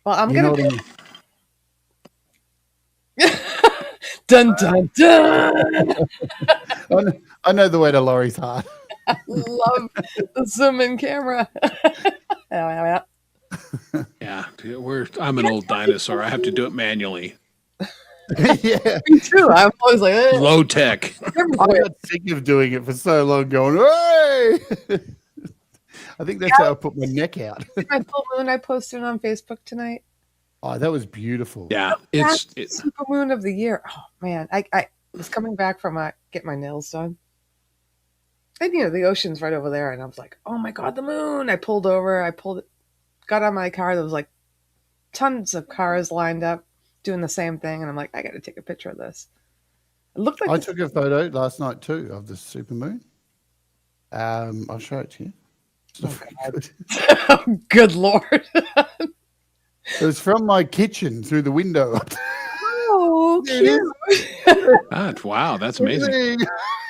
Well, I'm You know going what I mean? to. Dun, dun, dun. I know the way to Laurie's heart. I love the zoom in camera. Yeah, I'm an old dinosaur. I have to do it manually. Yeah. Me too. I'm always like, eh. Low tech. I got sick of doing it for so long, going, hey! I think that's how I put my neck out. My full moon I posted on Facebook tonight. Oh, that was beautiful. Yeah, It's super moon of the year. Oh man, I was coming back from get my nails done, And the ocean's right over there, and I was like, "Oh my god, the moon!" I pulled over. Got on my car. There was like tons of cars lined up doing the same thing, and I'm like, I got to take a picture of this. It looked like I took a photo last night too of the supermoon. I'll show it to you. It's not very good. Oh, good lord! It was from my kitchen through the window. Oh, There it cute! Wow, that's amazing.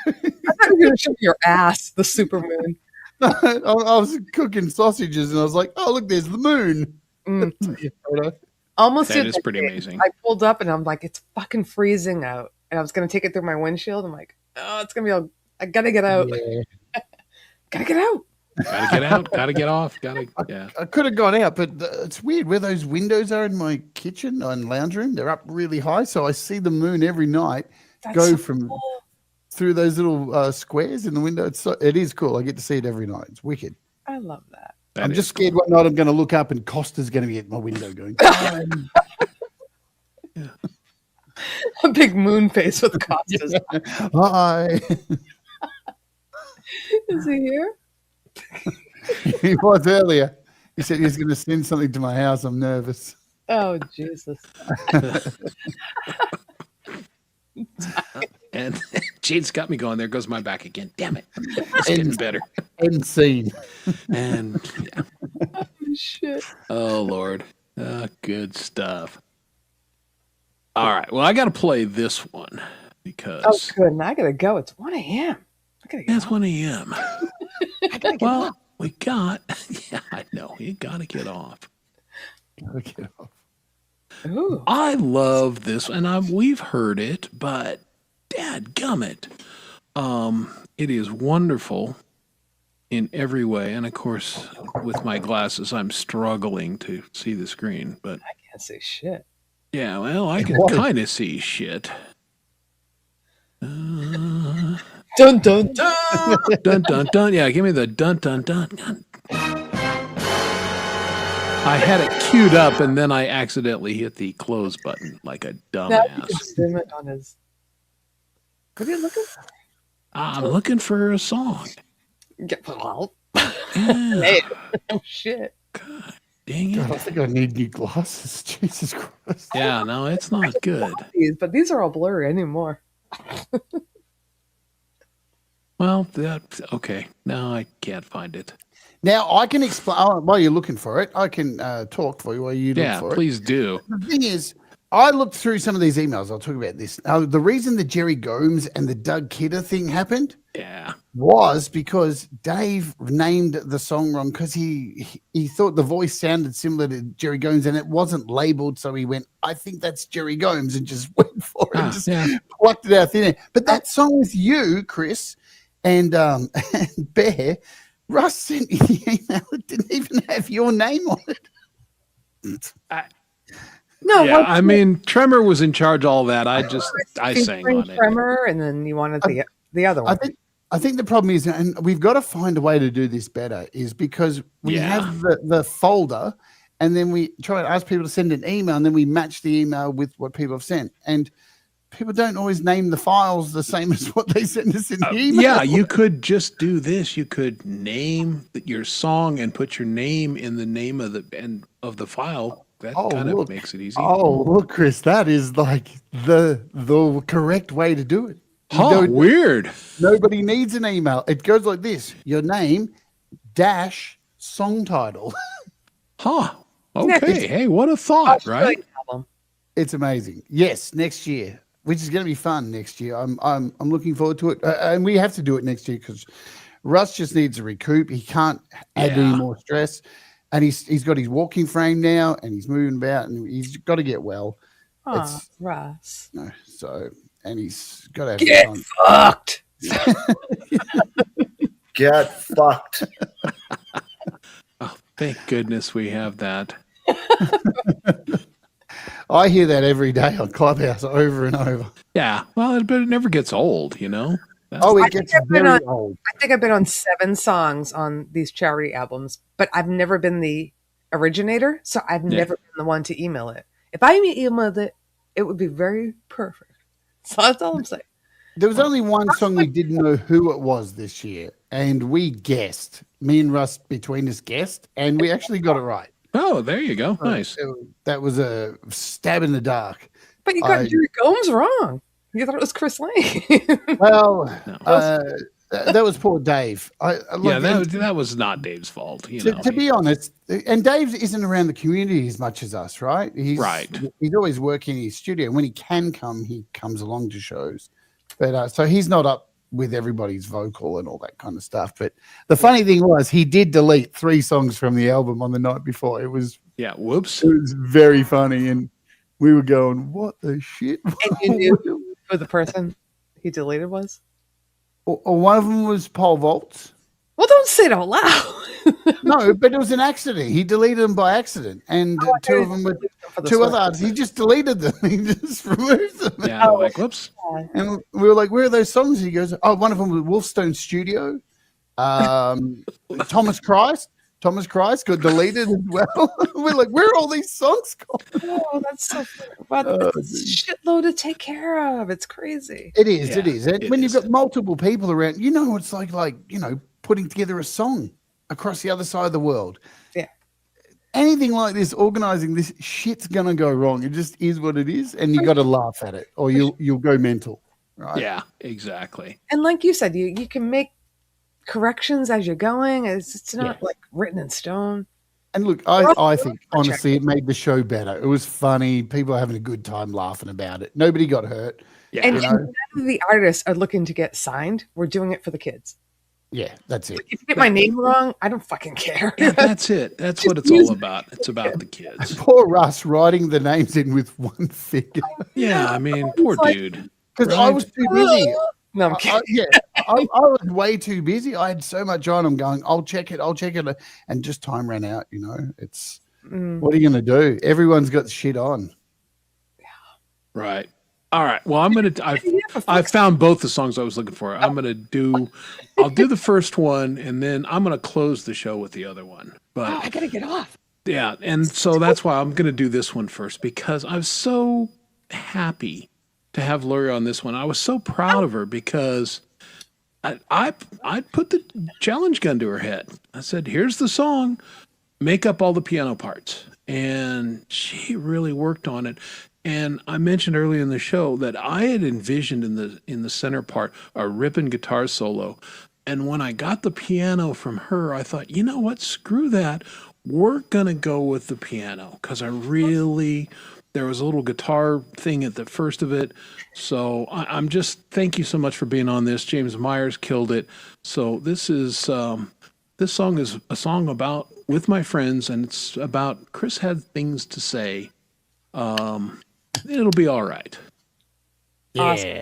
I thought you were going to show me your ass, the supermoon. I was cooking sausages and I was like, "Oh, look, there's the moon." Almost That did is that pretty day. amazing. I pulled up and I'm like, it's fucking freezing out, and I was going to take it through my windshield. I'm like, oh, it's going to be all. I gotta get out. Yeah. Gotta get out. Gotta get out. Gotta get off. Yeah. I could have gone out, but it's weird where those windows are in my kitchen and lounge room. They're up really high, so I see the moon every night go from through those little squares in the window. It is cool. I get to see it every night. It's wicked. I love that. I'm just scared one night I'm going to look up and Costa's going to be at my window going. A big moon face with Costas. Hi. Is he here? He was earlier. He said he was going to send something to my house. I'm nervous. Oh, Jesus. And Jade's got me going. There goes my back again. Damn it. It's getting better. End scene. And yeah. Oh, shit. Oh, Lord. Good stuff. All right. Well, I got to play this one because. Oh, good. And I gotta go. It's 1 a.m. I gotta go. It's 1 a.m. I gotta get Well, off. we got. Yeah, I know. You got to get off. Ooh. I love this, and we've heard it, but dadgummit, it is wonderful in every way. And of course, with my glasses, I'm struggling to see the screen. But I can't say shit. yeah, well, I can kind of see shit. Dun dun dun. Dun dun dun. Yeah, give me the dun dun dun. I had it queued up, and then I accidentally hit the close button like a Now you can dumbass. zoom it on his. What are you looking for? I'm looking for a song. Well, Yeah. hey. Oh shit. Dang God, I it. think I need new glasses. Jesus Christ. Yeah, no, it's not good. But these are all blurry anymore. Well, okay. No, I can't find it. Now I can explain while you're looking for it. I can talk for you while you look Yeah, for it. please do. The thing is, I looked through some of these emails. I'll talk about this. The reason the Jerry Gomes and the Doug Kidder thing happened Yeah. was because Dave named the song wrong because he thought the voice sounded similar to Jerry Gomes and it wasn't labeled. So he went, I think that's Jerry Gomes, and just went for it and just plucked it out thin air. But that song with you, Chris, and Bear, Russ sent me the email. It didn't even have your name on it. No, Yeah, I mean, Tremor was in charge of all that. I sang featuring on it. Tremor, and then you wanted the other one. I think the problem is, and we've got to find a way to do this better, is because we have the folder and then we try to ask people to send an email and then we match the email with what people have sent. And people don't always name the files the same as what they send us in the email. Yeah, you could just do this. You could name your song and put your name in the name of the file. That kind of makes it easy. Oh, look, Chris, that is like the correct way to do it. Oh, weird. Nobody needs an email. It goes like this: your name dash song title. Huh. Okay. Hey, what a thought, right? It's amazing. Yes, next year, which is going to be fun next year. I'm looking forward to it, and we have to do it next year because Russ just needs to recoup. He can't add any more stress, and he's got his walking frame now, and he's moving about, and he's got to get well. Oh, Russ. No, so and he's got to have Get fun. fucked. Get fucked. Oh, thank goodness we have that. I hear that every day on Clubhouse over and over. Yeah. Well, but it never gets old, you know? It gets very old. I think I've been on 7 songs on these charity albums, but I've never been the originator, so I've never been the one to email it. If I emailed it, it would be very perfect. So that's all I'm saying. There was only one song we didn't know who it was this year, and we guessed. Me and Russ between us guessed, and we actually got it right. Oh, there you go. Nice. That was a stab in the dark. But you got Jerry Gomes wrong. You thought it was Chris Lane. Well, that was poor Dave. That was not Dave's fault. To be honest, and Dave isn't around the community as much as us, right? He's always working in his studio. When he can come, he comes along to shows. But so he's not up with everybody's vocal and all that kind of stuff. But the funny thing was, he did delete 3 songs from the album on the night before. It was whoops. It was very funny, and we were going, "What the shit?" And you knew who the person he deleted was? Or one of them was Paul Volts. Well, don't say it out loud. No, but it was an accident. He deleted them by accident, and 2 of them were 2 other artists. He just deleted them. He just removed them. Yeah, like whoops. And we were like, "Where are those songs?" He goes, "Oh, one of them was Wolfstone Studio. Thomas Christ got deleted as well." We're like, "Where are all these songs gone?" Oh, that's so funny. But it's a shitload to take care of. It's crazy. It is. And when you've got multiple people around, you know, it's like putting together a song across the other side of the world. Yeah. Anything like this, organizing this, shit's gonna go wrong. It just is what it is, and you got to laugh at it, or you'll go mental, right? Yeah, exactly. And like you said, you can make corrections as you're going. It's not like written in stone. And look, I think honestly, it made the show better. It was funny. People are having a good time laughing about it. Nobody got hurt. Yeah, and none of the artists are looking to get signed. We're doing it for the kids. Yeah, that's it. Like, if you get my name wrong, I don't fucking care. Yeah, that's it. That's what it's all about. It's about the kids. Poor Russ writing the names in with one finger. Yeah, I mean, poor dude. Because I was too busy. No, I'm kidding. I was way too busy. I had so much on. I'm going, I'll check it. And just time ran out, you know. It's what are you going to do? Everyone's got shit on. Right. All right. Well, I found both the songs I was looking for. I'll do the first one, and then I'm going to close the show with the other one. But I got to get off. Yeah. And so that's why I'm going to do this one first, because I was so happy to have Lori on this one. I was so proud of her because I put the challenge gun to her head. I said, "Here's the song, make up all the piano parts." And she really worked on it. And I mentioned earlier in the show that I had envisioned in the center part a ripping guitar solo. And when I got the piano from her, I thought, you know what? Screw that. We're going to go with the piano, because there was a little guitar thing at the first of it. So I'm just, thank you so much for being on this. James Myers killed it. So this song is a song about with my friends, and it's about Chris had things to say. It'll be all right. Yeah.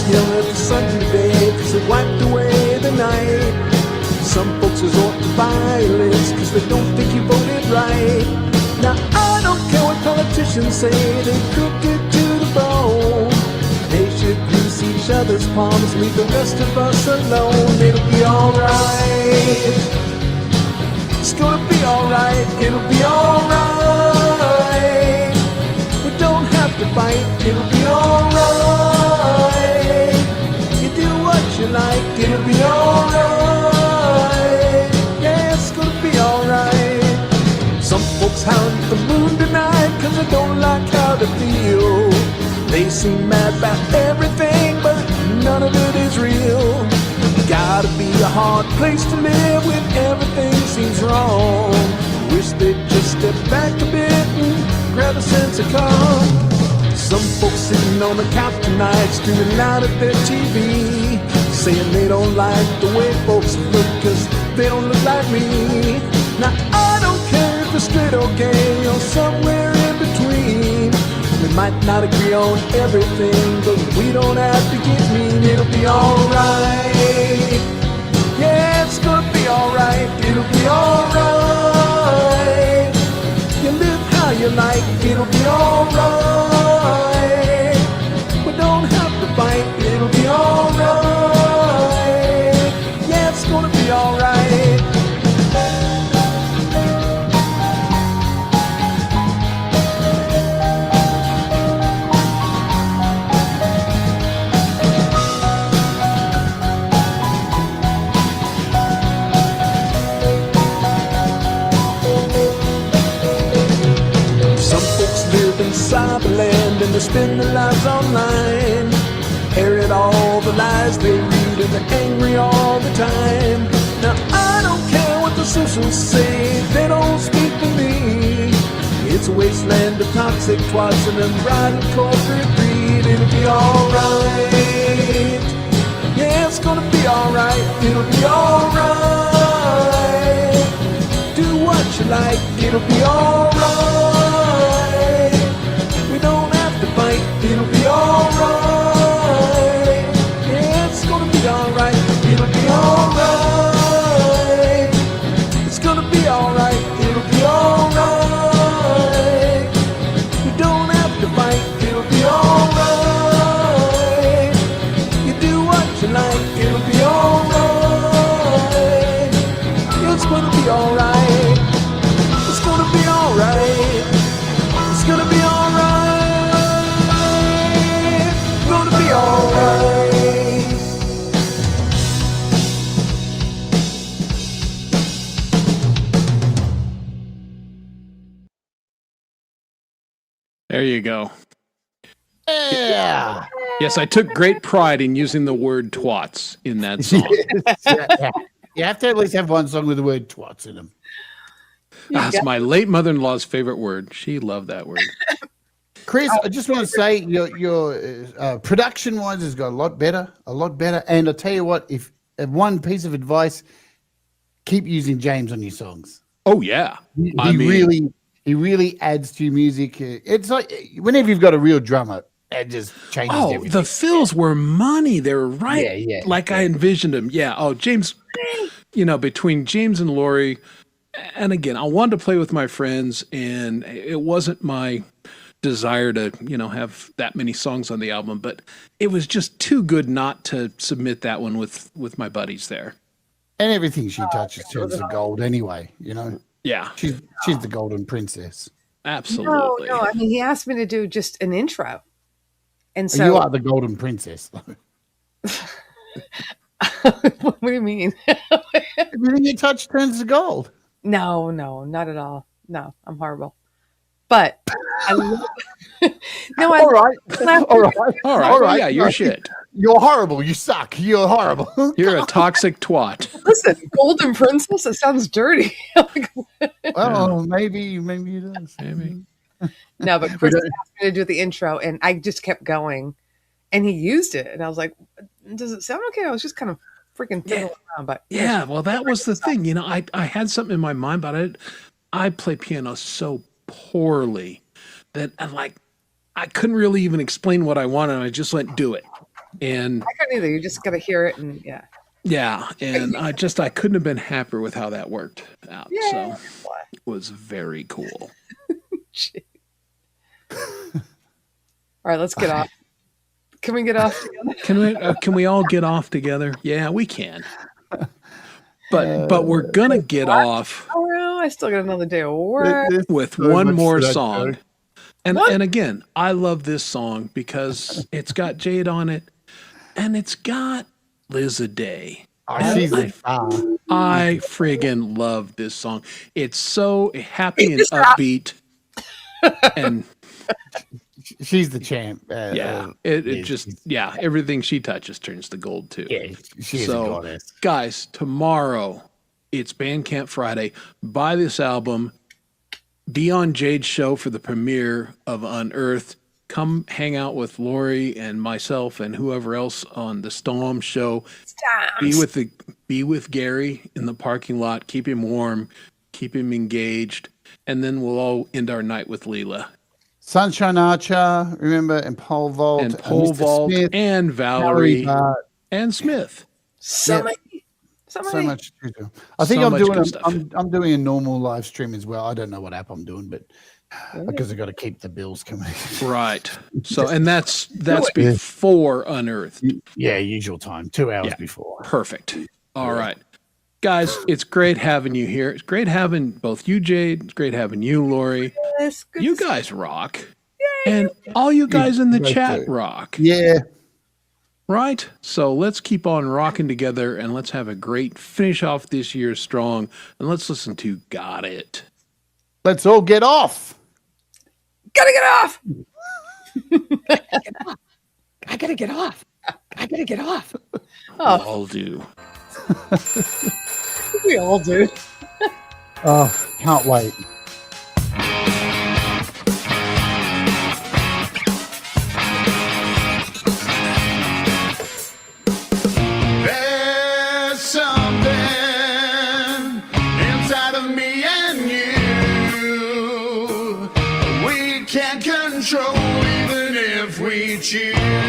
Yell at the sun today, cause it wiped away the night. Some folks resort to violence, cause they don't think you voted right. Now I don't care what politicians say, they cook it to the bone. They should grease each other's palms, leave the rest of us alone. It'll be alright. It's gonna be alright, it'll be alright. We don't have to fight, it'll be alright. You like, it'll be alright. Yeah, it's gonna be alright. Some folks hound at the moon tonight, cause they don't like how they feel. They seem mad about everything, but none of it is real. Gotta be a hard place to live when everything seems wrong. Wish they'd just step back a bit and grab a sense of calm. Some folks sitting on the couch tonight, screaming loud at their TV, saying they don't like the way folks look, cause they don't look like me. Now I don't care if the straight okay or somewhere in between. We might not agree on everything, but we don't have to get mean. It'll be alright. Yeah, it's gonna be alright. It'll be alright. You live how you like. It'll be alright. We don't have to fight. It'll be alright. Yeah, it's gonna be alright. Cyberland and they spend their lives online. Airing all the lies they read and they're angry all the time. Now I don't care what the socials say, they don't speak to me. It's a wasteland of toxic twats and unbridled corporate greed. It'll be alright. Yeah, it's gonna be alright. It'll be alright. Do what you like. It'll be alright. We don't have to fight, it'll be alright. Yeah, it's gonna be alright, it'll be alright. It's gonna be alright, it'll be alright. We don't have to fight, it'll be alright. You do what you like, it'll be alright. It's gonna be alright. It's gonna be alright. It's gonna be alright. There you go. Yeah. Yes, I took great pride in using the word twats in that song. Yeah. You have to at least have one song with the word twats in them. That's my late mother-in-law's favorite word. She loved that word. Chris, I just want to say your production-wise has got a lot better. And I'll tell you what, if one piece of advice, keep using James on your songs. Oh, yeah. He really adds to your music. It's like whenever you've got a real drummer, it just changes everything. The fills were money. They were right like I envisioned them. Yeah. Oh, James, between James and Lori, and again, I wanted to play with my friends, and it wasn't my desire to, have that many songs on the album, but it was just too good not to submit that one with my buddies there. And everything she touches turns to gold anyway, Yeah. She's the golden princess. Absolutely. No, I mean, he asked me to do just an intro. And so you are the golden princess. What do you mean? Everything you touch turns to gold. No, not at all. No, I'm horrible. But I love no, all right. Yeah, you're shit. You're horrible. You suck. You're horrible. You're a toxic twat. Listen, golden princess. It sounds dirty. Well, maybe it does. Maybe. No, but Chris asked me to do the intro, and I just kept going, and he used it, and I was like, "Does it sound okay?" I was just kind of freaking fiddling around, but yeah. Well, that was the thing. I had something in my mind, but I play piano so poorly that I couldn't really even explain what I wanted. I just went do it, and I couldn't either. You just got to hear it, and yeah. Yeah, and I couldn't have been happier with how that worked out. Yeah. So it was very cool. All right, let's get off. Can we get off together? Can we all get off together? Yeah, we can. But we're gonna get off. Oh no, I still got another day of work. With one more song. And again, I love this song because it's got Jade on it, and it's got Liz Day. I friggin' love this song. It's so happy and upbeat, and she's the champ. Everything she touches turns to gold too. Yeah, she's a goddess. Guys, tomorrow it's Bandcamp Friday. Buy this album. Be on Jade's show for the premiere of Unearthed. Come hang out with Lori and myself and whoever else on the Storm show. Be with Gary in the parking lot. Keep him warm. Keep him engaged. and then we'll all end our night with Leela Sunshine Archer, remember, and Pole Vault, and Pole Mr. Vault Smith, and Valerie Bart. and Smith. So Yep. many. So So many. much to do. I think So I'm much doing. good stuff. I'm doing a normal live stream as well. I don't know what app I'm doing, but because I got to keep the bills coming. Right. So, and that's Yeah. before Unearthed. Yeah, usual time, 2 hours Yeah. before. Perfect. All right. Guys, it's great having you here. It's great having both you, Jade. It's great having you, Lori. Yes, good You to see guys rock. And all you guys in the guys chat do. rock. Yeah. Right? So let's keep on rocking together and let's have a great finish off this year strong. And let's listen to Got It. Let's all get off. Gotta get off. I gotta get off. I gotta get off. We Oh, all do. we all do. Oh, can't wait. There's something inside of me and you we can't control even if we choose.